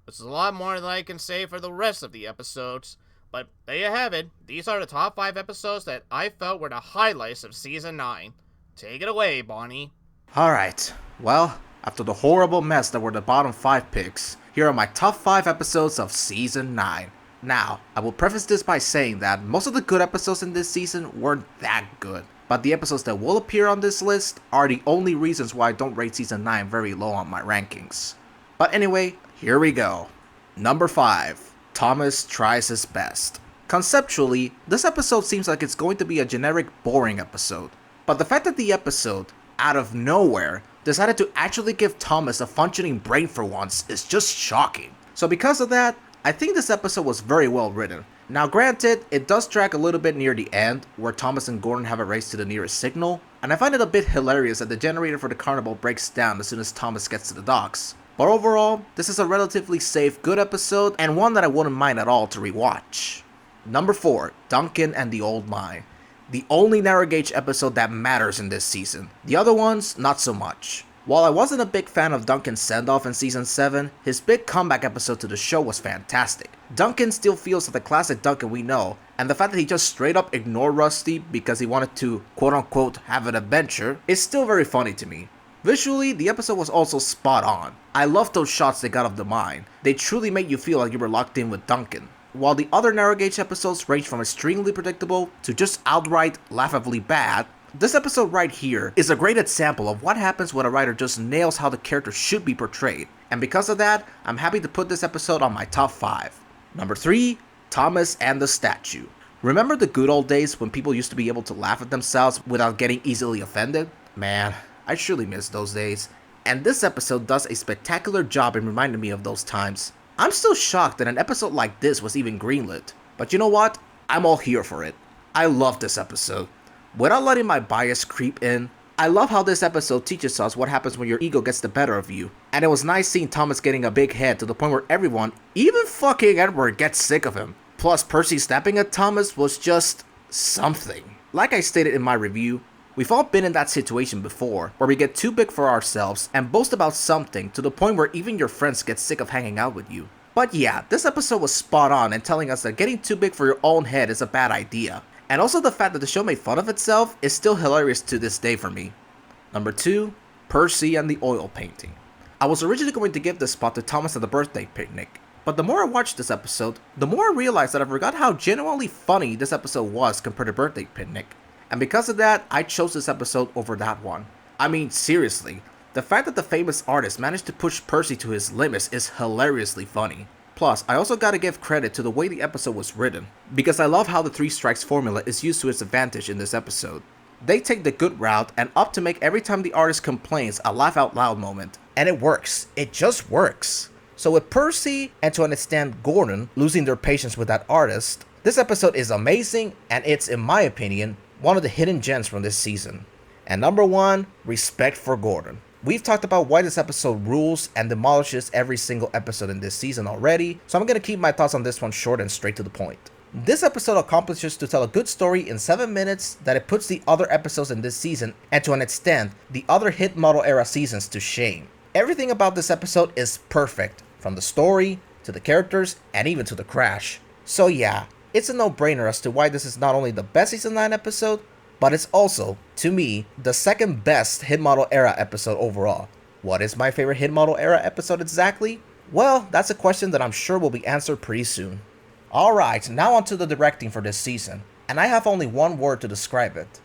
A: which is a lot more than I can say for the rest of the episodes. But there you have it. These are the top 5 episodes that I felt were the highlights of Season 9. Take it away, Bonnie.
B: Alright, well, after the horrible mess that were the bottom 5 picks, here are my top 5 episodes of Season 9. Now, I will preface this by saying that most of the good episodes in this season weren't that good, but the episodes that will appear on this list are the only reasons why I don't rate Season 9 very low on my rankings. But anyway, here we go. Number 5. Thomas Tries His Best. Conceptually, this episode seems like it's going to be a generic boring episode, but the fact that the episode, out of nowhere, decided to actually give Thomas a functioning brain for once is just shocking. So because of that, I think this episode was very well written. Now granted, it does drag a little bit near the end, where Thomas and Gordon have a race to the nearest signal, and I find it a bit hilarious that the generator for the carnival breaks down as soon as Thomas gets to the docks. But overall, this is a relatively safe, good episode, and one that I wouldn't mind at all to rewatch. Number 4, Duncan and the Old Mine. The only narrow gauge episode that matters in this season. The other ones, not so much. While I wasn't a big fan of Duncan's send-off in Season 7, his big comeback episode to the show was fantastic. Duncan still feels like the classic Duncan we know, and the fact that he just straight up ignored Rusty because he wanted to quote-unquote have an adventure is still very funny to me. Visually, the episode was also spot on. I love those shots they got of the mine. They truly make you feel like you were locked in with Duncan. While the other narrow gauge episodes range from extremely predictable to just outright laughably bad, this episode right here is a great example of what happens when a writer just nails how the character should be portrayed, and because of that, I'm happy to put this episode on my top 5. Number 3, Thomas and the Statue. Remember the good old days when people used to be able to laugh at themselves without getting easily offended? Man, I surely miss those days, and this episode does a spectacular job in reminding me of those times. I'm still shocked that an episode like this was even greenlit, but you know what? I'm all here for it. I love this episode. Without letting my bias creep in, I love how this episode teaches us what happens when your ego gets the better of you, and it was nice seeing Thomas getting a big head to the point where everyone, even fucking Edward, gets sick of him. Plus, Percy snapping at Thomas was just something. Like I stated in my review, we've all been in that situation before, where we get too big for ourselves and boast about something to the point where even your friends get sick of hanging out with you. But yeah, this episode was spot on in telling us that getting too big for your own head is a bad idea. And also the fact that the show made fun of itself is still hilarious to this day for me. Number 2, Percy and the Oil Painting. I was originally going to give this spot to Thomas at the birthday picnic, but the more I watched this episode, the more I realized that I forgot how genuinely funny this episode was compared to Birthday Picnic. And because of that, I chose this episode over that one. I mean, seriously, the fact that the famous artist managed to push Percy to his limits is hilariously funny. Plus, I also gotta give credit to the way the episode was written, because I love how the 3 strikes formula is used to its advantage in this episode. They take the good route and opt to make every time the artist complains a laugh out loud moment, and it works. It just works. So with Percy, and to an extent Gordon, losing their patience with that artist, this episode is amazing, and it's, in my opinion, one of the hidden gems from this season. And number 1, respect for Gordon. We've talked about why this episode rules and demolishes every single episode in this season already, so I'm going to keep my thoughts on this one short and straight to the point. This episode accomplishes to tell a good story in 7 minutes that it puts the other episodes in this season, and to an extent, the other hit model era seasons to shame. Everything about this episode is perfect, from the story, to the characters, and even to the crash. So yeah, it's a no-brainer as to why this is not only the best season 9 episode, but it's also, to me, the second best Hit Model Era episode overall. What is my favorite Hit Model Era episode exactly? Well, that's a question that I'm sure will be answered pretty soon. Alright, now onto the directing for this season, and I have only one word to describe it.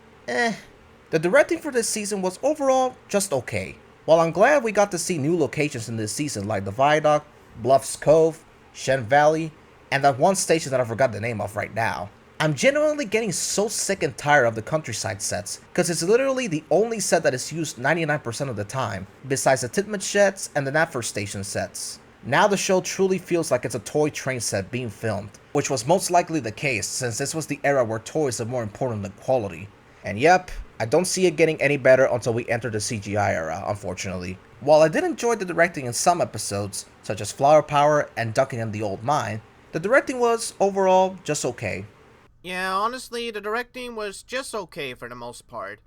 B: The directing for this season was overall just okay. While I'm glad we got to see new locations in this season like the Viaduct, Bluffs Cove, Shen Valley, and that one station that I forgot the name of right now, I'm genuinely getting so sick and tired of the countryside sets, because it's literally the only set that is used 99% of the time, besides the Titmuss sheds and the Knapford station sets. Now the show truly feels like it's a toy train set being filmed, which was most likely the case since this was the era where toys are more important than quality. And yep, I don't see it getting any better until we enter the CGI era, unfortunately. While I did enjoy the directing in some episodes, such as Flower Power and Duncan and the Old Mine, the directing was, overall, just okay.
A: Yeah, honestly, the directing was just okay for the most part.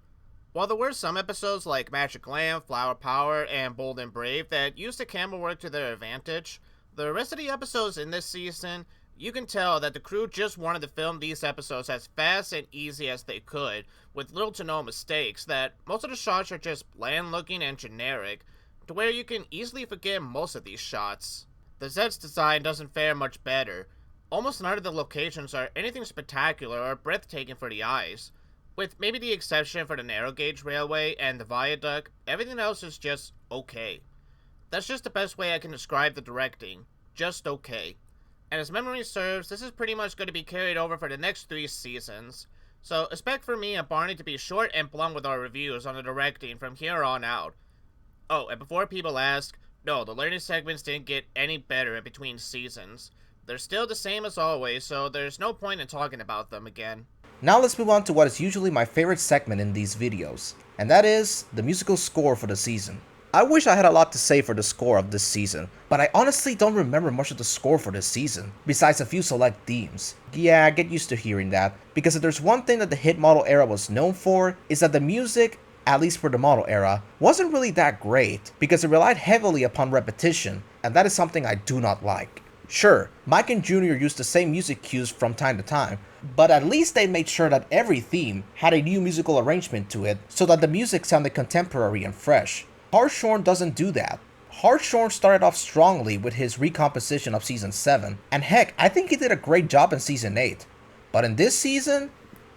A: While there were some episodes like Magic Lamp, Flower Power, and Bold and Brave that used the camera work to their advantage, The rest of the episodes in this season, you can tell that the crew just wanted to film these episodes as fast and easy as they could, with little to no mistakes, that most of the shots are just bland looking and generic, to where you can easily forget most of these shots. The set's design doesn't fare much better. Almost none of the locations are anything spectacular or breathtaking for the eyes. With maybe the exception for the narrow gauge railway and the viaduct, everything else is just okay. That's just the best way I can describe the directing. Just okay. And as memory serves, this is pretty much going to be carried over for the next 3 seasons. So expect for me and Barney to be short and blunt with our reviews on the directing from here on out. Oh, and before people ask, no, the learning segments didn't get any better in between seasons. They're still the same as always, so there's no point in talking about them again.
B: Now let's move on to what is usually my favorite segment in these videos, and that is the musical score for the season. I wish I had a lot to say for the score of this season, but I honestly don't remember much of the score for this season, besides a few select themes. Yeah, get used to hearing that, because if there's one thing that the hit model era was known for, is that the music, at least for the model era, wasn't really that great, because it relied heavily upon repetition, and that is something I do not like. Sure, Mike and Junior used the same music cues from time to time, but at least they made sure that every theme had a new musical arrangement to it, so that the music sounded contemporary and fresh. Hartshorn doesn't do that. Hartshorn started off strongly with his recomposition of Season 7, and heck, I think he did a great job in Season 8. But in this season,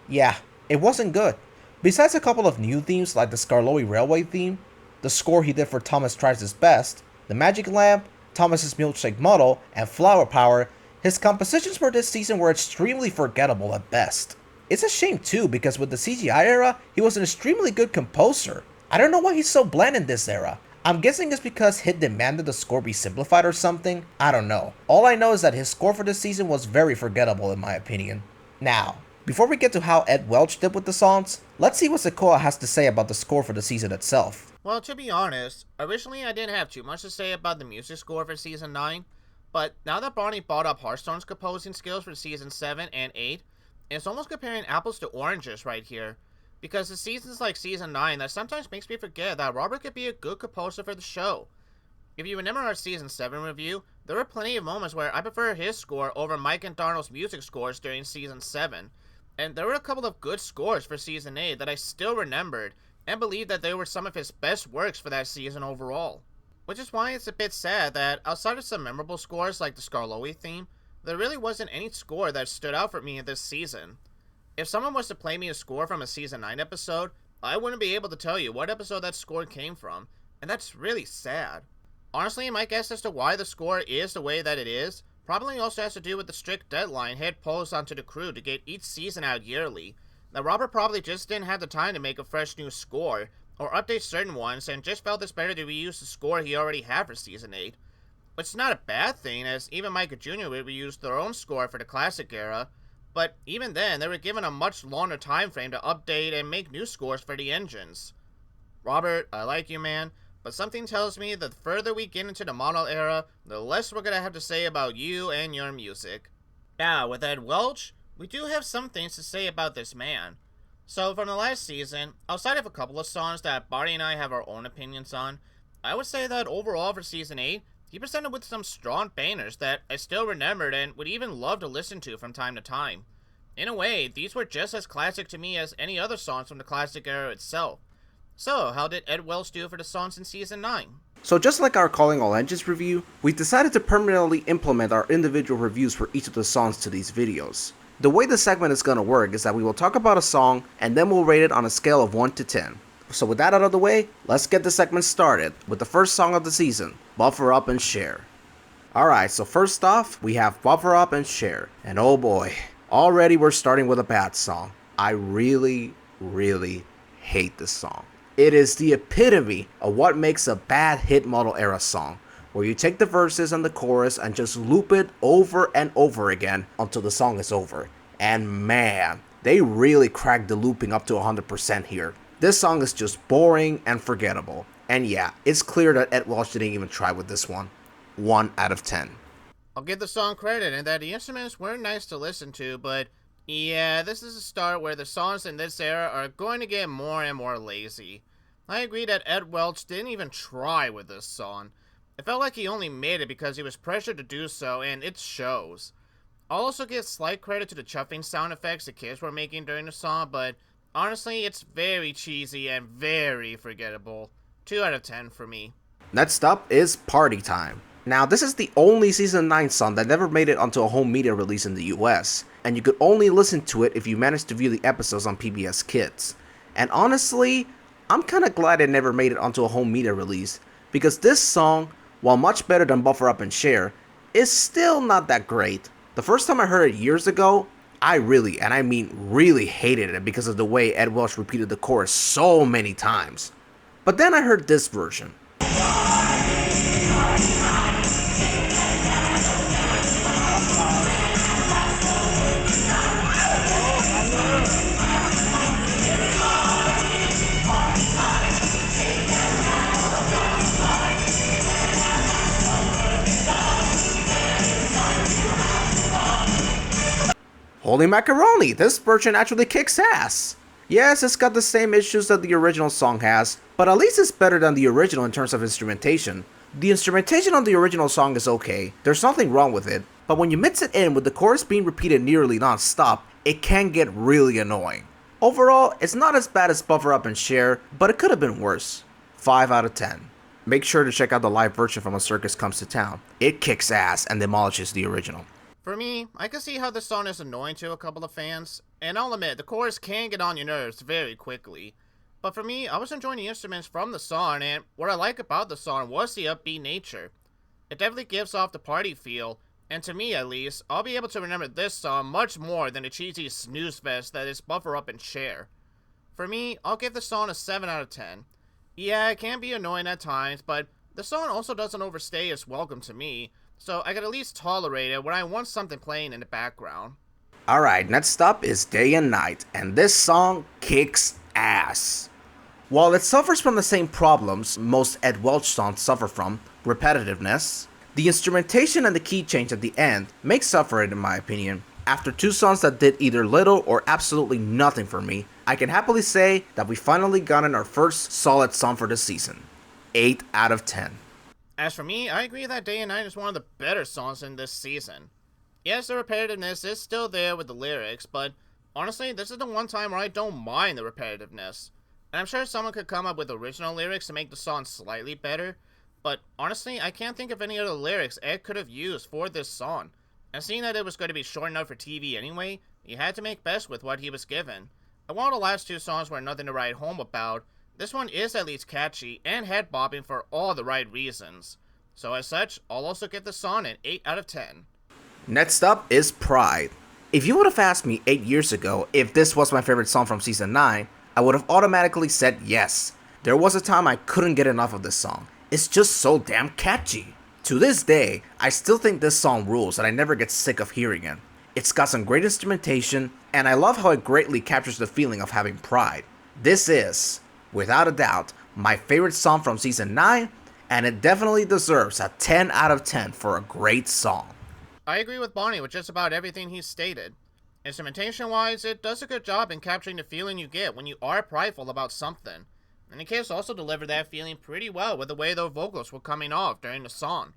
B: yeah, it wasn't good. Besides a couple of new themes like the Skarloey Railway theme, the score he did for Thomas Tries His Best, the Magic Lamp, Thomas's Milkshake Muddle, and Flower Power, his compositions for this season were extremely forgettable at best. It's a shame too, because with the CGI era, he was an extremely good composer. I don't know why he's so bland in this era. I'm guessing it's because HIT demanded the score be simplified or something. I don't know. All I know is that his score for this season was very forgettable in my opinion. Now, before we get to how Ed Welch did with the songs, let's see what Sequoia has to say about the score for the season itself.
A: Well, to be honest, originally I didn't have too much to say about the music score for Season 9, but now that Barney brought up Hearthstone's composing skills for Season 7 and 8, it's almost comparing apples to oranges right here. Because it's seasons like Season 9 that sometimes makes me forget that Robert could be a good composer for the show. If you remember our Season 7 review, there were plenty of moments where I prefer his score over Mike and Darnell's music scores during Season 7. And there were a couple of good scores for Season 8 that I still remembered, and believe that they were some of his best works for that season overall. Which is why it's a bit sad that, outside of some memorable scores like the Skarloey theme, there really wasn't any score that stood out for me in this season. If someone was to play me a score from a Season 9 episode, I wouldn't be able to tell you what episode that score came from, and that's really sad. Honestly, my guess as to why the score is the way that it is probably also has to do with the strict deadline HIT posed onto the crew to get each season out yearly. Now, Robert probably just didn't have the time to make a fresh new score, or update certain ones, and just felt it's better to reuse the score he already had for Season 8. Which is not a bad thing, as even Mike and Jr. would reuse their own score for the classic era, but even then, they were given a much longer time frame to update and make new scores for the engines. Robert, I like you, man, but something tells me that the further we get into the model era, the less we're gonna have to say about you and your music. Now, with Ed Welch, we do have some things to say about this man. So, from the last season, outside of a couple of songs that Barney and I have our own opinions on, I would say that overall for Season 8, he presented with some strong bangers that I still remembered and would even love to listen to from time to time. In a way, these were just as classic to me as any other songs from the classic era itself. So, how did Ed Welch do for the songs in Season 9?
B: So just like our Calling All Engines review, we decided to permanently implement our individual reviews for each of the songs to these videos. The way the segment is going to work is that we will talk about a song and then we'll rate it on a scale of 1 to 10. So with that out of the way, let's get the segment started with the first song of the season, Buffer Up and Share. Alright, so first off, we have Buffer Up and Share, and oh boy, already we're starting with a bad song. I really hate this song. It is the epitome of what makes a bad hit model era song, where you take the verses and the chorus and just loop it over and over again until the song is over. And man, they really cracked the looping up to 100% here. This song is just boring and forgettable. And yeah, it's clear that Ed Welch didn't even try with this one. 1 out of 10.
A: I'll give the song credit in that the instruments were nice to listen to, but yeah, this is a start where the songs in this era are going to get more and more lazy. I agree that Ed Welch didn't even try with this song. It felt like he only made it because he was pressured to do so, and it shows. I'll also give slight credit to the chuffing sound effects the kids were making during the song, but honestly, it's very cheesy and very forgettable. 2 out of 10 for me.
B: Next up is Party Time. Now, this is the only Season 9 song that never made it onto a home media release in the US, and you could only listen to it if you managed to view the episodes on PBS Kids. And honestly, I'm kinda glad it never made it onto a home media release, because this song, while much better than Buffer Up and Share, is still not that great. The first time I heard it years ago, I really, and I mean really hated it because of the way Ed Welch repeated the chorus so many times. But then I heard this version. Holy macaroni, this version actually kicks ass. Yes, it's got the same issues that the original song has, but at least it's better than the original in terms of instrumentation. The instrumentation on the original song is okay, there's nothing wrong with it, but when you mix it in with the chorus being repeated nearly non-stop, it can get really annoying. Overall, it's not as bad as Buffer Up and Share, but it could have been worse. 5 out of 10. Make sure to check out the live version from A Circus Comes to Town. It kicks ass and demolishes the original.
A: For me, I can see how this song is annoying to a couple of fans, and I'll admit, the chorus can get on your nerves very quickly. But for me, I was enjoying the instruments from the song, and what I like about the song was the upbeat nature. It definitely gives off the party feel, and to me at least, I'll be able to remember this song much more than the cheesy snooze fest that is Buffer Up and Share. For me, I'll give the song a 7 out of 10. Yeah, it can be annoying at times, but the song also doesn't overstay its welcome to me, so I can at least tolerate it when I want something playing in the background.
B: Alright, next up is Day and Night, and this song kicks ass. While it suffers from the same problems most Ed Welch songs suffer from, repetitiveness, the instrumentation and the key change at the end makes up for it in my opinion. After 2 songs that did either little or absolutely nothing for me, I can happily say that we finally gotten our first solid song for the season. 8 out of 10.
A: As for me, I agree that Day and Night is one of the better songs in this season. Yes, the repetitiveness is still there with the lyrics, but honestly, this is the one time where I don't mind the repetitiveness. And I'm sure someone could come up with original lyrics to make the song slightly better, but honestly, I can't think of any other lyrics Ed could have used for this song. And seeing that it was going to be short enough for TV anyway, he had to make best with what he was given. And while the last 2 songs were nothing to write home about, this one is at least catchy and head-bobbing for all the right reasons. So as such, I'll also give the song an 8 out of 10.
B: Next up is Pride. If you would have asked me 8 years ago if this was my favorite song from Season 9, I would have automatically said yes. There was a time I couldn't get enough of this song. It's just so damn catchy. To this day, I still think this song rules and I never get sick of hearing it. It's got some great instrumentation, and I love how it greatly captures the feeling of having pride. This is, without a doubt, my favorite song from Season 9, and it definitely deserves a 10 out of 10 for a great song.
A: I agree with Bonnie with just about everything he stated. Instrumentation-wise, it does a good job in capturing the feeling you get when you are prideful about something. And the kids also delivered that feeling pretty well with the way their vocals were coming off during the song.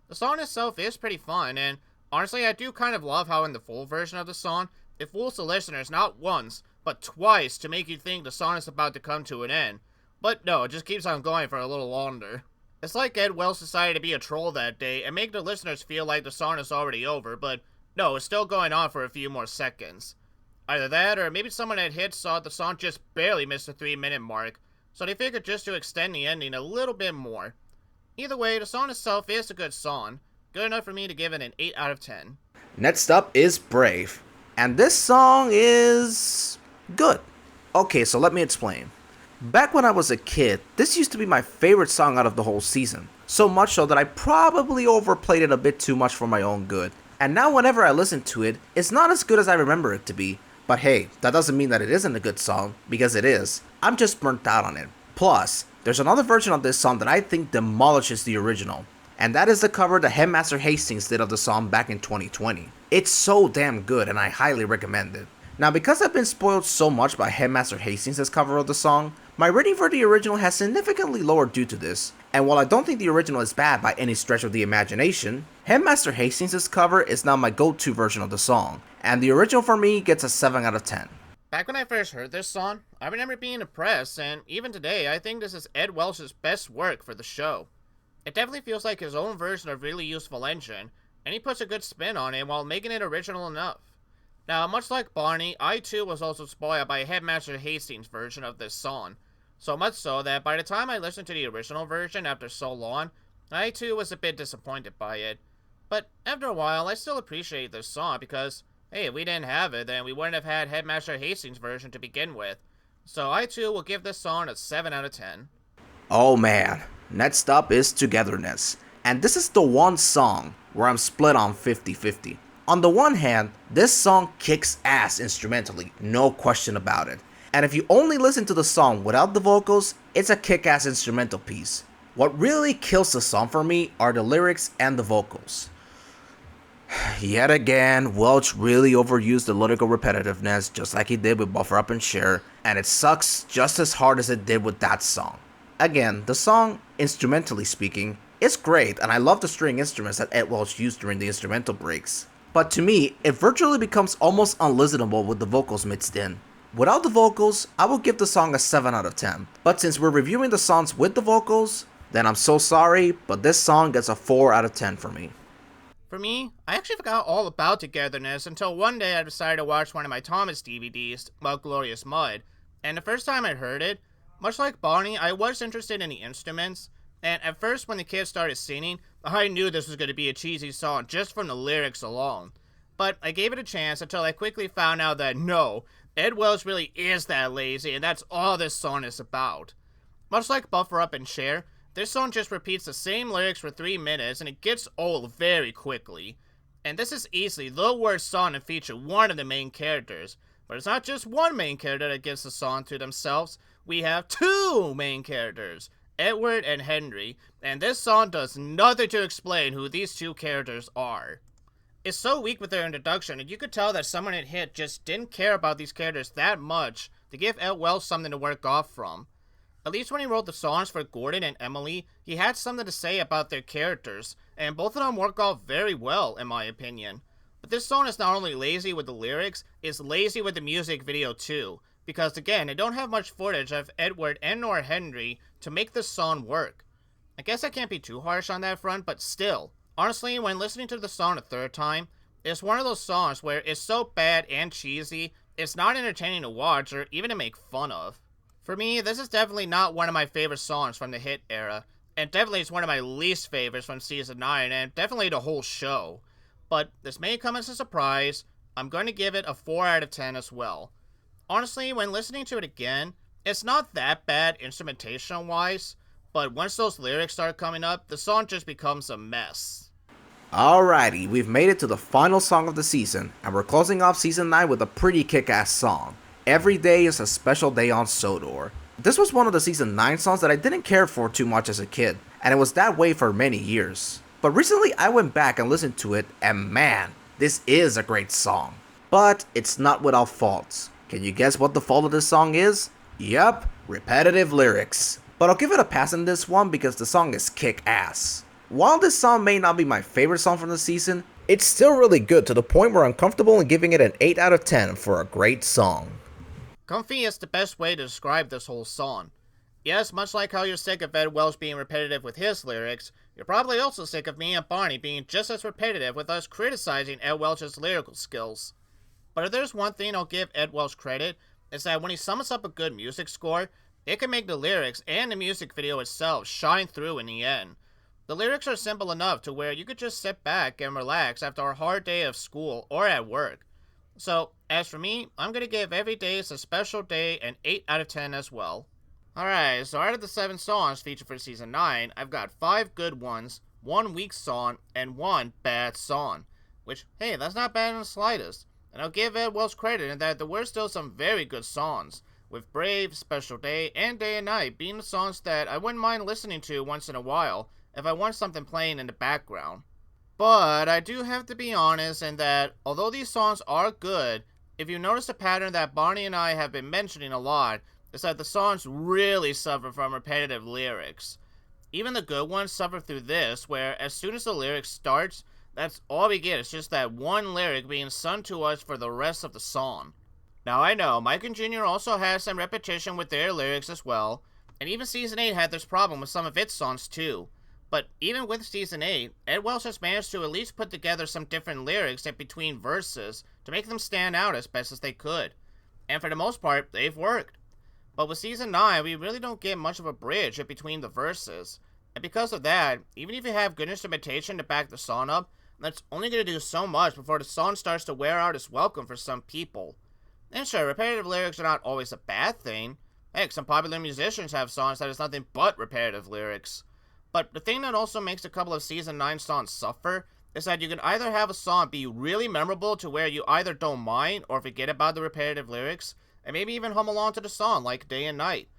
A: The song itself is pretty fun, and honestly, I do kind of love how in the full version of the song, it fools the listeners not once, but twice to make you think the song is about to come to an end. But no, it just keeps on going for a little longer. It's like Ed Welch decided to be a troll that day and make the listeners feel like the song is already over, but no, it's still going on for a few more seconds. Either that, or maybe someone at Hits saw the song just barely missed the 3-minute mark, so they figured just to extend the ending a little bit more. Either way, the song itself is a good song, good enough for me to give it an 8 out of 10.
B: Next up is Brave, and this song is good. Okay, so let me explain. Back when I was a kid, this used to be my favorite song out of the whole season, so much so that I probably overplayed it a bit too much for my own good. And now whenever I listen to it, it's not as good as I remember it to be. But hey, that doesn't mean that it isn't a good song, because it is. I'm just burnt out on it. Plus, there's another version of this song that I think demolishes the original, and that is the cover that Headmaster Hastings did of the song back in 2020. It's so damn good and I highly recommend it. Now, because I've been spoiled so much by Headmaster Hastings' cover of the song, my rating for the original has significantly lowered due to this, And while I don't think the original is bad by any stretch of the imagination, Headmaster Hastings' cover is now my go-to version of the song, and the original for me gets a 7 out of 10.
A: Back when I first heard this song, I remember being impressed, and even today, I think this is Ed Welch's best work for the show. It definitely feels like his own version of really useful engine, and he puts a good spin on it while making it original enough. Now, much like Barney, I too was also spoiled by Headmaster Hastings' version of this song. So much so that by the time I listened to the original version after so long, I too was a bit disappointed by it. But after a while, I still appreciate this song because, hey, if we didn't have it, then we wouldn't have had Headmaster Hastings' version to begin with. So I too will give this song a 7 out of 10.
B: Oh man, next up is Togetherness, and this is the one song where I'm split on 50-50. On the one hand, this song kicks ass instrumentally, no question about it. And if you only listen to the song without the vocals, it's a kick-ass instrumental piece. What really kills the song for me are the lyrics and the vocals. Yet again, Welch really overused the lyrical repetitiveness just like he did with Buffer Up and Share, and it sucks just as hard as it did with that song. Again, the song, instrumentally speaking, is great, and I love the string instruments that Ed Welch used during the instrumental breaks. But to me, it virtually becomes almost unlistenable with the vocals mixed in. Without the vocals, I will give the song a 7 out of 10. But since we're reviewing the songs with the vocals, then I'm so sorry, but this song gets a 4 out of 10 for me.
A: For me, I actually forgot all about Togetherness until one day I decided to watch one of my Thomas DVDs, about Glorious Mud, and the first time I heard it, much like Barney, I was interested in the instruments, and at first when the kids started singing, I knew this was going to be a cheesy song just from the lyrics alone. But I gave it a chance until I quickly found out that no, Ed Welch really is that lazy, and that's all this song is about. Much like Buffer Up and Share, this song just repeats the same lyrics for 3 minutes, and it gets old very quickly. And this is easily the worst song to feature one of the main characters. But it's not just one main character that gives the song to themselves, we have 2 main characters, Edward and Henry, and this song does nothing to explain who these 2 characters are. It's so weak with their introduction, and you could tell that someone at Hit just didn't care about these characters that much to give Ed Welch something to work off from. At least when he wrote the songs for Gordon and Emily, he had something to say about their characters, and both of them work off very well in my opinion. But this song is not only lazy with the lyrics, it's lazy with the music video too, because again, they don't have much footage of Edward and nor Henry to make this song work. I guess I can't be too harsh on that front, but still. Honestly, when listening to the song a third time, it's one of those songs where it's so bad and cheesy, it's not entertaining to watch or even to make fun of. For me, this is definitely not one of my favorite songs from the Hit era, and definitely it's one of my least favorites from Season 9, and definitely the whole show. But this may come as a surprise, I'm going to give it a 4 out of 10 as well. Honestly, when listening to it again, it's not that bad instrumentation-wise, but once those lyrics start coming up, the song just becomes a mess.
B: Alrighty, we've made it to the final song of the season, and we're closing off Season 9 with a pretty kick-ass song. Every Day is a Special Day on Sodor. This was one of the Season 9 songs that I didn't care for too much as a kid, and it was that way for many years. But recently I went back and listened to it, and man, this is a great song. But it's not without faults. Can you guess what the fault of this song is? Yup, repetitive lyrics. But I'll give it a pass on this one because the song is kick-ass. While this song may not be my favorite song from the season, it's still really good to the point where I'm comfortable in giving it an 8 out of 10 for a great song.
A: Comfy is the best way to describe this whole song. Yes, much like how you're sick of Ed Welch being repetitive with his lyrics, you're probably also sick of me and Barney being just as repetitive with us criticizing Ed Welch's lyrical skills. But if there's one thing I'll give Ed Welch credit, it's that when he sums up a good music score, it can make the lyrics and the music video itself shine through in the end. The lyrics are simple enough to where you could just sit back and relax after a hard day of school or at work. So, as for me, I'm going to give Every Day is a Special Day an 8 out of 10 as well. Alright, so out of the 7 songs featured for Season 9, I've got 5 good ones, 1 weak song, and 1 bad song. Which, hey, that's not bad in the slightest. And I'll give Ed Welch credit in that there were still some very good songs, with Brave, Special Day, and Day and Night being the songs that I wouldn't mind listening to once in a while if I want something playing in the background. But I do have to be honest in that, although these songs are good, if you notice a pattern that Barney and I have been mentioning a lot, is that the songs really suffer from repetitive lyrics. Even the good ones suffer through this, where as soon as the lyric starts, that's all we get. It's just that one lyric being sung to us for the rest of the song. Now I know, Mike and Jr. also has some repetition with their lyrics as well, and even Season 8 had this problem with some of its songs too. But even with Season 8, Ed Welch has managed to at least put together some different lyrics in between verses to make them stand out as best as they could. And for the most part, they've worked. But with Season 9, we really don't get much of a bridge in between the verses. And because of that, even if you have good instrumentation to back the song up, that's only going to do so much before the song starts to wear out its welcome for some people. And sure, repetitive lyrics are not always a bad thing. Heck, some popular musicians have songs that is nothing but repetitive lyrics. But the thing that also makes a couple of Season 9 songs suffer is that you can either have a song be really memorable to where you either don't mind or forget about the repetitive lyrics, and maybe even hum along to the song like Day and Night.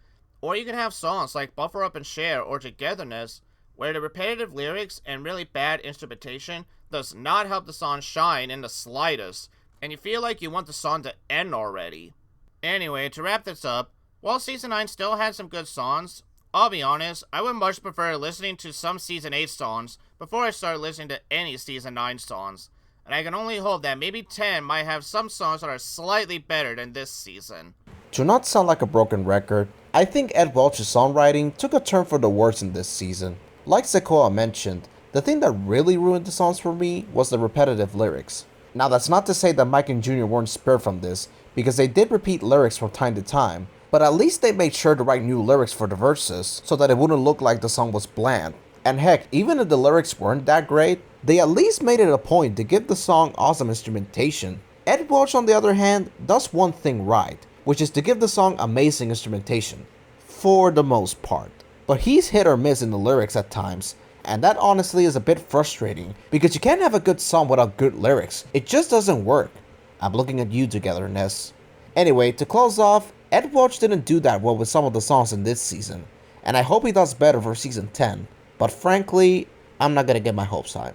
A: Or you can have songs like Buffer Up and Share or Togetherness, where the repetitive lyrics and really bad instrumentation does not help the song shine in the slightest, and you feel like you want the song to end already. Anyway, to wrap this up, while Season 9 still had some good songs, I'll be honest, I would much prefer listening to some Season 8 songs before I start listening to any Season 9 songs, and I can only hope that maybe 10 might have some songs that are slightly better than this season.
B: To not sound like a broken record, I think Ed Welch's songwriting took a turn for the worse in this season. Like Sequoia mentioned, the thing that really ruined the songs for me was the repetitive lyrics. Now that's not to say that Mike and Jr. weren't spared from this, because they did repeat lyrics from time to time, but at least they made sure to write new lyrics for the verses so that it wouldn't look like the song was bland. And heck, even if the lyrics weren't that great, they at least made it a point to give the song awesome instrumentation. Ed Welch, on the other hand, does one thing right, which is to give the song amazing instrumentation. For the most part. But he's hit or miss in the lyrics at times, and that honestly is a bit frustrating, because you can't have a good song without good lyrics. It just doesn't work. I'm looking at you, Togetherness. Anyway, to close off, Ed Welch didn't do that well with some of the songs in this season, and I hope he does better for Season 10, but frankly, I'm not gonna get my hopes high.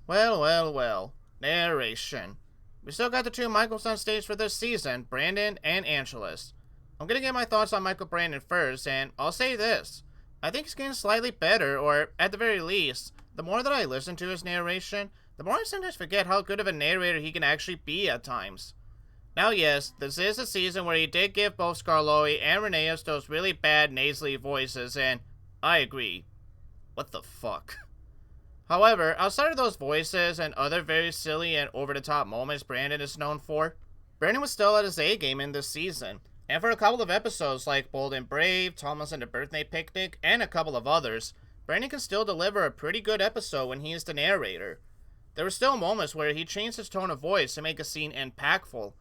A: Well. Narration. We still got the two Michaels on stage for this season, Brandon and Angelus. I'm gonna get my thoughts on Michael Brandon first, and I'll say this. I think he's getting slightly better, or at the very least, the more that I listen to his narration, the more I sometimes forget how good of a narrator he can actually be at times. Now yes, this is a season where he did give both Scarloey and Rhaenyra those really bad nasally voices, and I agree. What the fuck? However, outside of those voices and other very silly and over-the-top moments Brandon is known for, Brandon was still at his A-game in this season, and for a couple of episodes like Bold and Brave, Thomas and the Birthday Picnic, and a couple of others, Brandon can still deliver a pretty good episode when he is the narrator. There were still moments where he changed his tone of voice to make a scene impactful.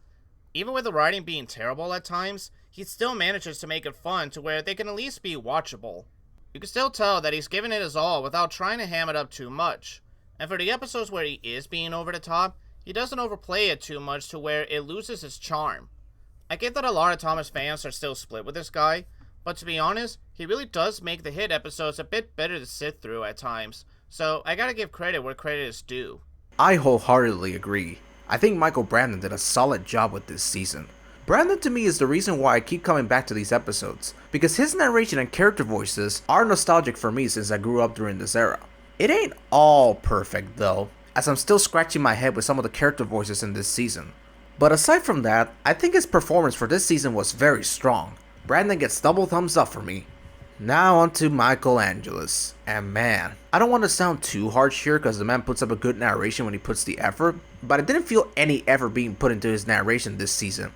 A: Even with the writing being terrible at times, he still manages to make it fun to where they can at least be watchable. You can still tell that he's giving it his all without trying to ham it up too much. And for the episodes where he is being over the top, he doesn't overplay it too much to where it loses its charm. I get that a lot of Thomas fans are still split with this guy, but to be honest, he really does make the hit episodes a bit better to sit through at times, so I gotta give credit where credit is due.
C: I wholeheartedly agree. I think Michael Brandon did a solid job with this season. Brandon to me is the reason why I keep coming back to these episodes, because his narration and character voices are nostalgic for me since I grew up during this era. It ain't all perfect though, as I'm still scratching my head with some of the character voices in this season. But aside from that, I think his performance for this season was very strong. Brandon gets double thumbs up for me. Now on to Michael Angelus. And man, I don't want to sound too harsh here because the man puts up a good narration when he puts the effort, but I didn't feel any effort being put into his narration this season.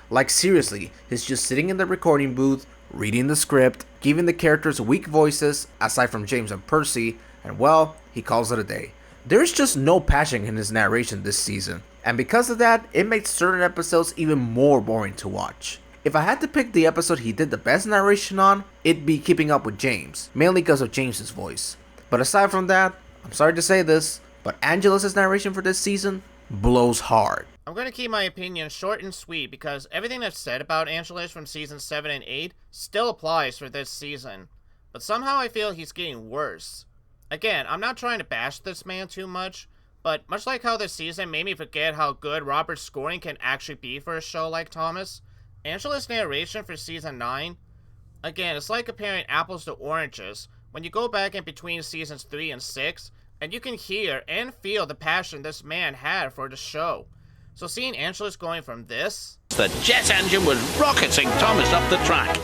C: Like seriously, he's just sitting in the recording booth, reading the script, giving the characters weak voices, aside from James and Percy, and well, he calls it a day. There's just no passion in his narration this season, and because of that, it makes certain episodes even more boring to watch. If I had to pick the episode he did the best narration on, it'd be Keeping Up with James, mainly because of James's voice. But aside from that, I'm sorry to say this, but Angelus' narration for this season blows hard.
A: I'm going to keep my opinion short and sweet because everything that's said about Angelus from seasons 7 and 8 still applies for this season. But somehow I feel he's getting worse. Again, I'm not trying to bash this man too much, but much like how this season made me forget how good Robert's scoring can actually be for a show like Thomas, Angelus' narration for season 9, again, it's like comparing apples to oranges, when you go back in between seasons 3 and 6, and you can hear and feel the passion this man had for the show. So seeing Angelus going from this,
D: The jet engine was rocketing Thomas up the track.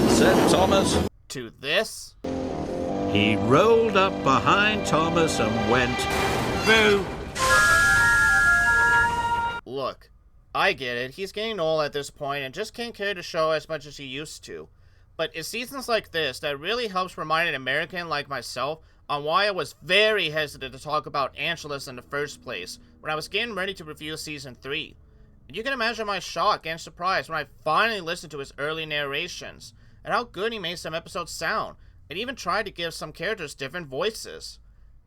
D: Said Thomas.
A: to this,
D: He rolled up behind Thomas and went, boo.
A: look, I get it, he's getting old at this point and just can't carry the show as much as he used to. But it's seasons like this that really helps remind an American like myself on why I was very hesitant to talk about Angelus in the first place when I was getting ready to review season 3. And you can imagine my shock and surprise when I finally listened to his early narrations, and how good he made some episodes sound, and even tried to give some characters different voices.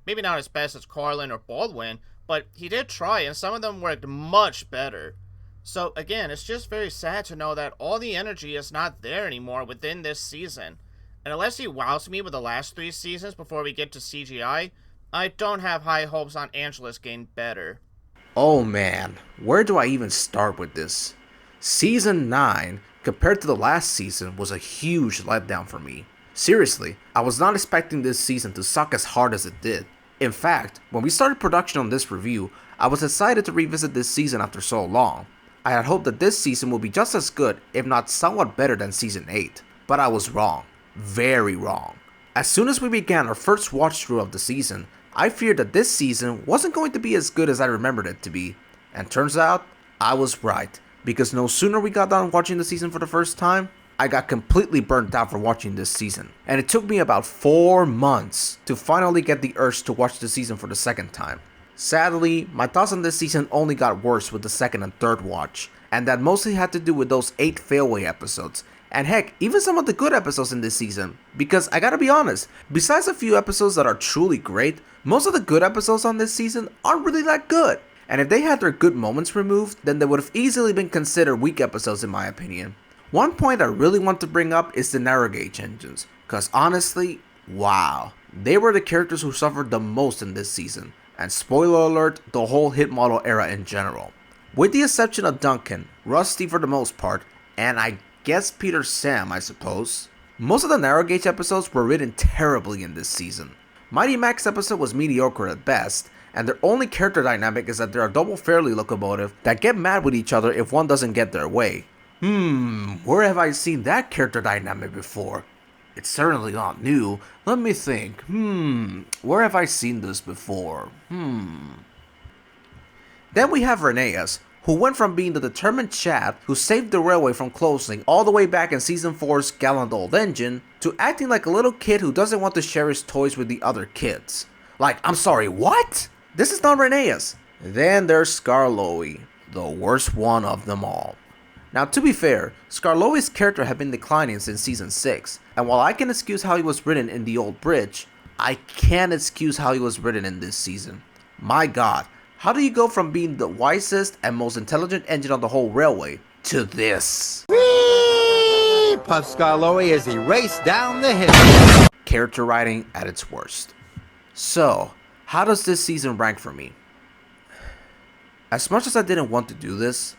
A: Maybe not as best as Carlin or Baldwin, but he did try, and some of them worked much better. So again, it's just very sad to know that all the energy is not there anymore within this season. And unless he wows me with the last 3 seasons before we get to CGI, I don't have high hopes on Angelus getting better.
B: Oh man, where do I even start with this? Season 9, compared to the last season, was a huge letdown for me. Seriously, I was not expecting this season to suck as hard as it did. In fact, when we started production on this review, I was excited to revisit this season after so long. I had hoped that this season would be just as good, if not somewhat better than season 8. But I was wrong. Very wrong. As soon as we began our first watch through of the season, I feared that this season wasn't going to be as good as I remembered it to be. And turns out, I was right. Because no sooner we got done watching the season for the first time, I got completely burnt out for watching this season. And it took me about 4 months to finally get the urge to watch the season for the second time. Sadly, my thoughts on this season only got worse with the second and third watch, and that mostly had to do with those 8 failway episodes, and heck, even some of the good episodes in this season, because I gotta be honest, besides a few episodes that are truly great, most of the good episodes on this season aren't really that good, and if they had their good moments removed, then they would have easily been considered weak episodes in my opinion. One point I really want to bring up is the narrow gauge engines, cause honestly, wow, they were the characters who suffered the most in this season. And spoiler alert, the whole hit model era in general. With the exception of Duncan, Rusty for the most part, and I guess Peter Sam I suppose. Most of the narrow gauge episodes were written terribly in this season. Mighty Max episode was mediocre at best, and their only character dynamic is that they're a double Fairley locomotive that get mad with each other if one doesn't get their way. Where have I seen that character dynamic before? It's certainly not new. Let me think. Where have I seen this before? Then we have Rheneas, who went from being the determined Chad who saved the railway from closing all the way back in season 4's Gallant Old Engine, to acting like a little kid who doesn't want to share his toys with the other kids. Like, I'm sorry, what? This is not Rheneas. Then there's Skarloey, the worst one of them all. Now, to be fair, Skarloey's character had been declining since season 6, and while I can excuse how he was written in The Old Bridge, I can't excuse how he was written in this season. My god, how do you go from being the wisest and most intelligent engine on the whole railway to this?
F: Whee! Puff Skarloey as he raced down the hill.
B: Character writing at its worst. So, how does this season rank for me? As much as I didn't want to do this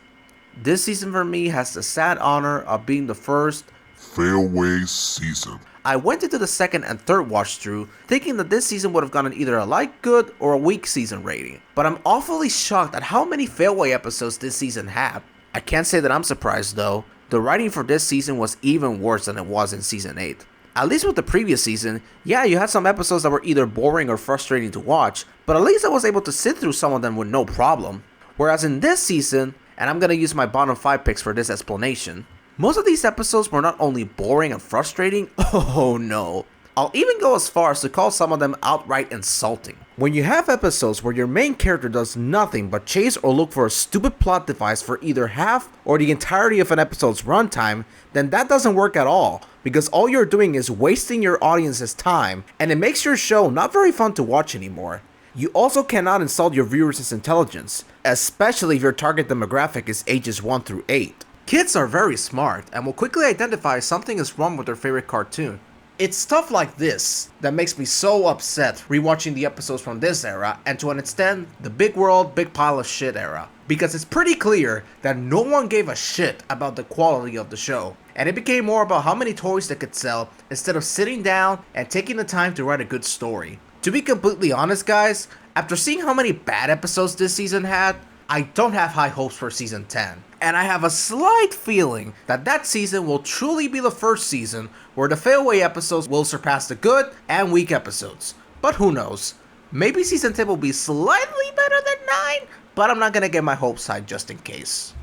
B: season for me has the sad honor of being the first
G: failway season.
B: I went into the second and third watch through thinking that this season would have gotten either a like good or a weak season rating, but I'm awfully shocked at how many failway episodes this season had. I can't say that I'm surprised though. The writing for this season was even worse than it was in season 8. At least with the previous season, yeah, you had some episodes that were either boring or frustrating to watch, but at least I was able to sit through some of them with no problem. Whereas in this season, and I'm gonna use my bottom 5 picks for this explanation, most of these episodes were not only boring and frustrating, oh no, I'll even go as far as to call some of them outright insulting. When you have episodes where your main character does nothing but chase or look for a stupid plot device for either half or the entirety of an episode's runtime, then that doesn't work at all, because all you're doing is wasting your audience's time, and it makes your show not very fun to watch anymore. You also cannot insult your viewers' intelligence, especially if your target demographic is ages 1 through 8. Kids are very smart and will quickly identify if something is wrong with their favorite cartoon. It's stuff like this that makes me so upset rewatching the episodes from this era and to an extent the big world, big pile of shit era. Because it's pretty clear that no one gave a shit about the quality of the show. and it became more about how many toys they could sell instead of sitting down and taking the time to write a good story. To be completely honest, guys, after seeing how many bad episodes this season had, I don't have high hopes for season 10. And I have a slight feeling that that season will truly be the first season where the failaway episodes will surpass the good and weak episodes. But who knows? Maybe season 10 will be slightly better than 9, but I'm not gonna get my hopes high just in case.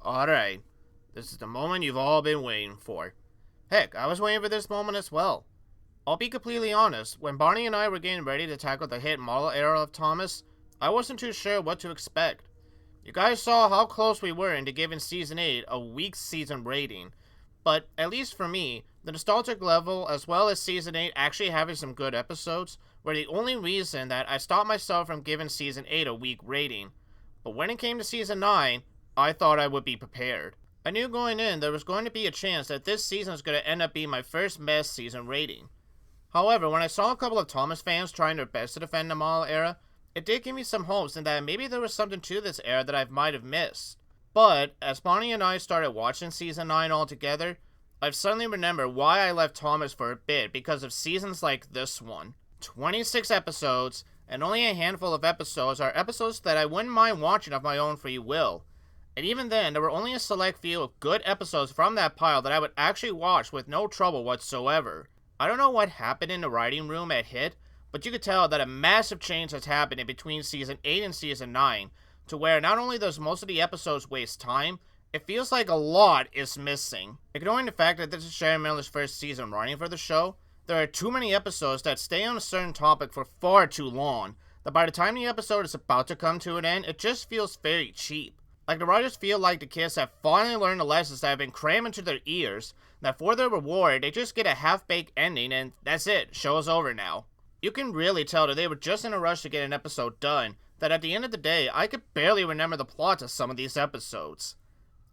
A: Alright, this is the moment you've all been waiting for. Heck, I was waiting for this moment as well. I'll be completely honest, when Barney and I were getting ready to tackle the hit model era of Thomas, I wasn't too sure what to expect. You guys saw how close we were into giving Season 8 a weak season rating, but at least for me, the nostalgic level as well as Season 8 actually having some good episodes were the only reason that I stopped myself from giving Season 8 a weak rating. But when it came to Season 9, I thought I would be prepared. I knew going in there was going to be a chance that this season was going to end up being my first best season rating. However, when I saw a couple of Thomas fans trying their best to defend the model era, it did give me some hopes in that maybe there was something to this era that I might have missed. But, as Bonnie and I started watching Season 9 all together, I've suddenly remembered why I left Thomas for a bit because of seasons like this one. 26 episodes, and only a handful of episodes are episodes that I wouldn't mind watching of my own free will. And even then, there were only a select few of good episodes from that pile that I would actually watch with no trouble whatsoever. I don't know what happened in the writing room at HIT, but you could tell that a massive change has happened in between Season 8 and Season 9, to where not only does most of the episodes waste time, it feels like a lot is missing. Ignoring the fact that this is Sharon Miller's first season writing for the show, there are too many episodes that stay on a certain topic for far too long, that by the time the episode is about to come to an end, it just feels very cheap. Like the writers feel like the kids have finally learned the lessons that have been crammed into their ears, that for their reward, they just get a half-baked ending and that's it, show's over now. You can really tell that they were just in a rush to get an episode done, that at the end of the day, I could barely remember the plot of some of these episodes.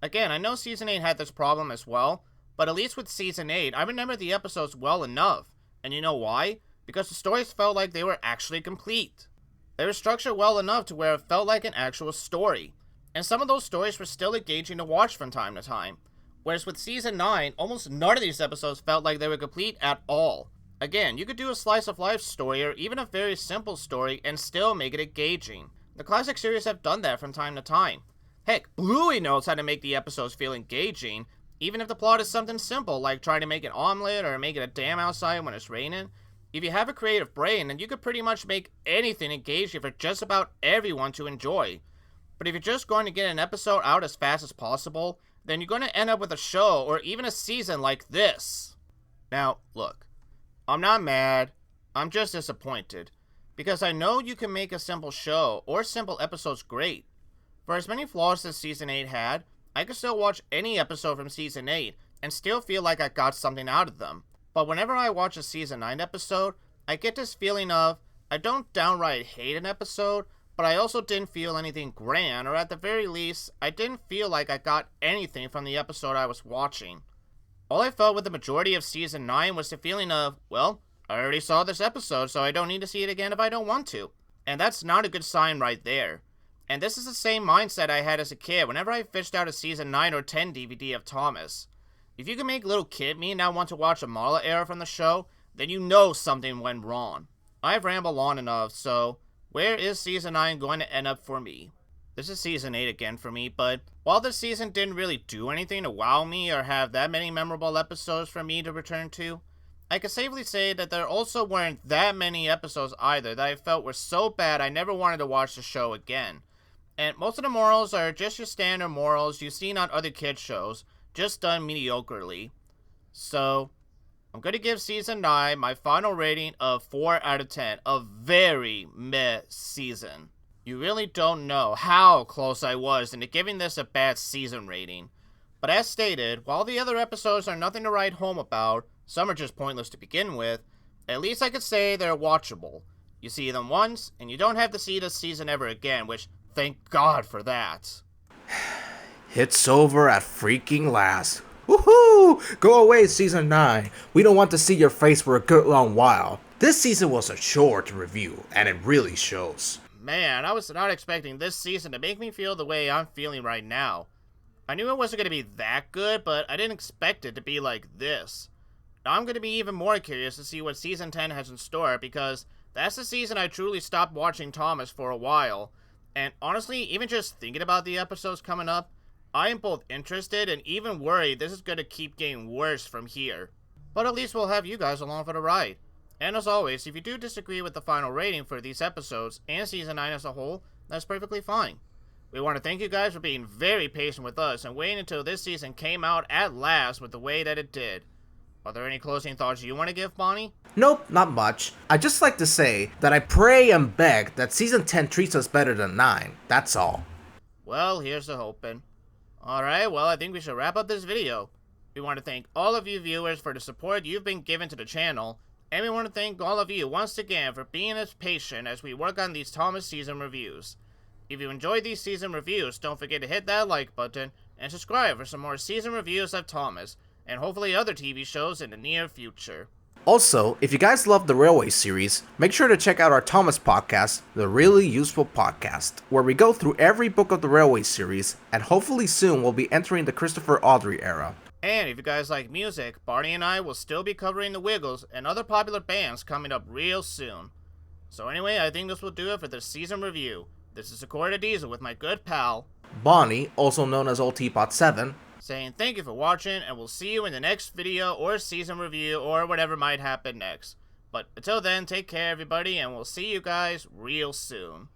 A: Again, I know Season 8 had this problem as well, but at least with Season 8, I remember the episodes well enough. And you know why? Because the stories felt like they were actually complete. They were structured well enough to where it felt like an actual story. And some of those stories were still engaging to watch from time to time. Whereas with Season 9, almost none of these episodes felt like they were complete at all. Again, you could do a slice of life story or even a very simple story and still make it engaging. The classic series have done that from time to time. Heck, Bluey knows how to make the episodes feel engaging, even if the plot is something simple like trying to make an omelet or making a dam outside when it's raining. If you have a creative brain, then you could pretty much make anything engaging for just about everyone to enjoy. But if you're just going to get an episode out as fast as possible, then you're going to end up with a show or even a season like this. Now, look, I'm not mad, I'm just disappointed, because I know you can make a simple show or simple episodes great. For as many flaws as Season 8 had, I could still watch any episode from Season 8 and still feel like I got something out of them. But whenever I watch a Season 9 episode, I get this feeling of, I don't downright hate an episode, but I also didn't feel anything grand, or at the very least, I didn't feel like I got anything from the episode I was watching. All I felt with the majority of Season 9 was the feeling of, well, I already saw this episode, so I don't need to see it again if I don't want to. And that's not a good sign right there. And this is the same mindset I had as a kid whenever I fished out a Season 9 or 10 DVD of Thomas. If you can make little kid me now want to watch a Marla era from the show, then you know something went wrong. I've rambled on enough, so where is Season 9 going to end up for me? This is Season 8 again for me, but while this season didn't really do anything to wow me or have that many memorable episodes for me to return to, I can safely say that there also weren't that many episodes either that I felt were so bad I never wanted to watch the show again. And most of the morals are just your standard morals you've seen on other kids shows, just done mediocrely. So, I'm going to give Season 9 my final rating of 4 out of 10, a very meh season. You really don't know how close I was into giving this a bad season rating. But as stated, while the other episodes are nothing to write home about, some are just pointless to begin with, at least I could say they're watchable. You see them once, and you don't have to see this season ever again, which, thank God for that.
B: It's over at freaking last. Woohoo! Go away, Season 9. We don't want to see your face for a good long while. This season was a chore to review, and it really shows.
A: Man, I was not expecting this season to make me feel the way I'm feeling right now. I knew it wasn't going to be that good, but I didn't expect it to be like this. Now I'm going to be even more curious to see what Season 10 has in store, because that's the season I truly stopped watching Thomas for a while. And honestly, even just thinking about the episodes coming up, I am both interested and even worried this is going to keep getting worse from here. But at least we'll have you guys along for the ride. And as always, if you do disagree with the final rating for these episodes and Season 9 as a whole, that's perfectly fine. We want to thank you guys for being very patient with us and waiting until this season came out at last with the way that it did. Are there any closing thoughts you want to give, Bonnie?
B: Nope, not much. I'd just like to say that I pray and beg that Season 10 treats us better than 9. That's all.
A: Well, here's the hoping. Alright, well, I think we should wrap up this video. We want to thank all of you viewers for the support you've been given to the channel, and we want to thank all of you once again for being as patient as we work on these Thomas season reviews. If you enjoyed these season reviews, don't forget to hit that like button and subscribe for some more season reviews of Thomas, and hopefully other TV shows in the near future.
B: Also, if you guys love the Railway series, make sure to check out our Thomas podcast, The Really Useful Podcast, where we go through every book of the Railway series, and hopefully soon we'll be entering the Christopher Audrey era.
A: And if you guys like music, Barney and I will still be covering the Wiggles and other popular bands coming up real soon. So anyway, I think this will do it for this season review. This is Sakura Diesel with my good pal,
B: Bonnie, also known as Old Teapot 7,
A: saying thank you for watching, and we'll see you in the next video or season review or whatever might happen next. But until then, take care everybody, and we'll see you guys real soon.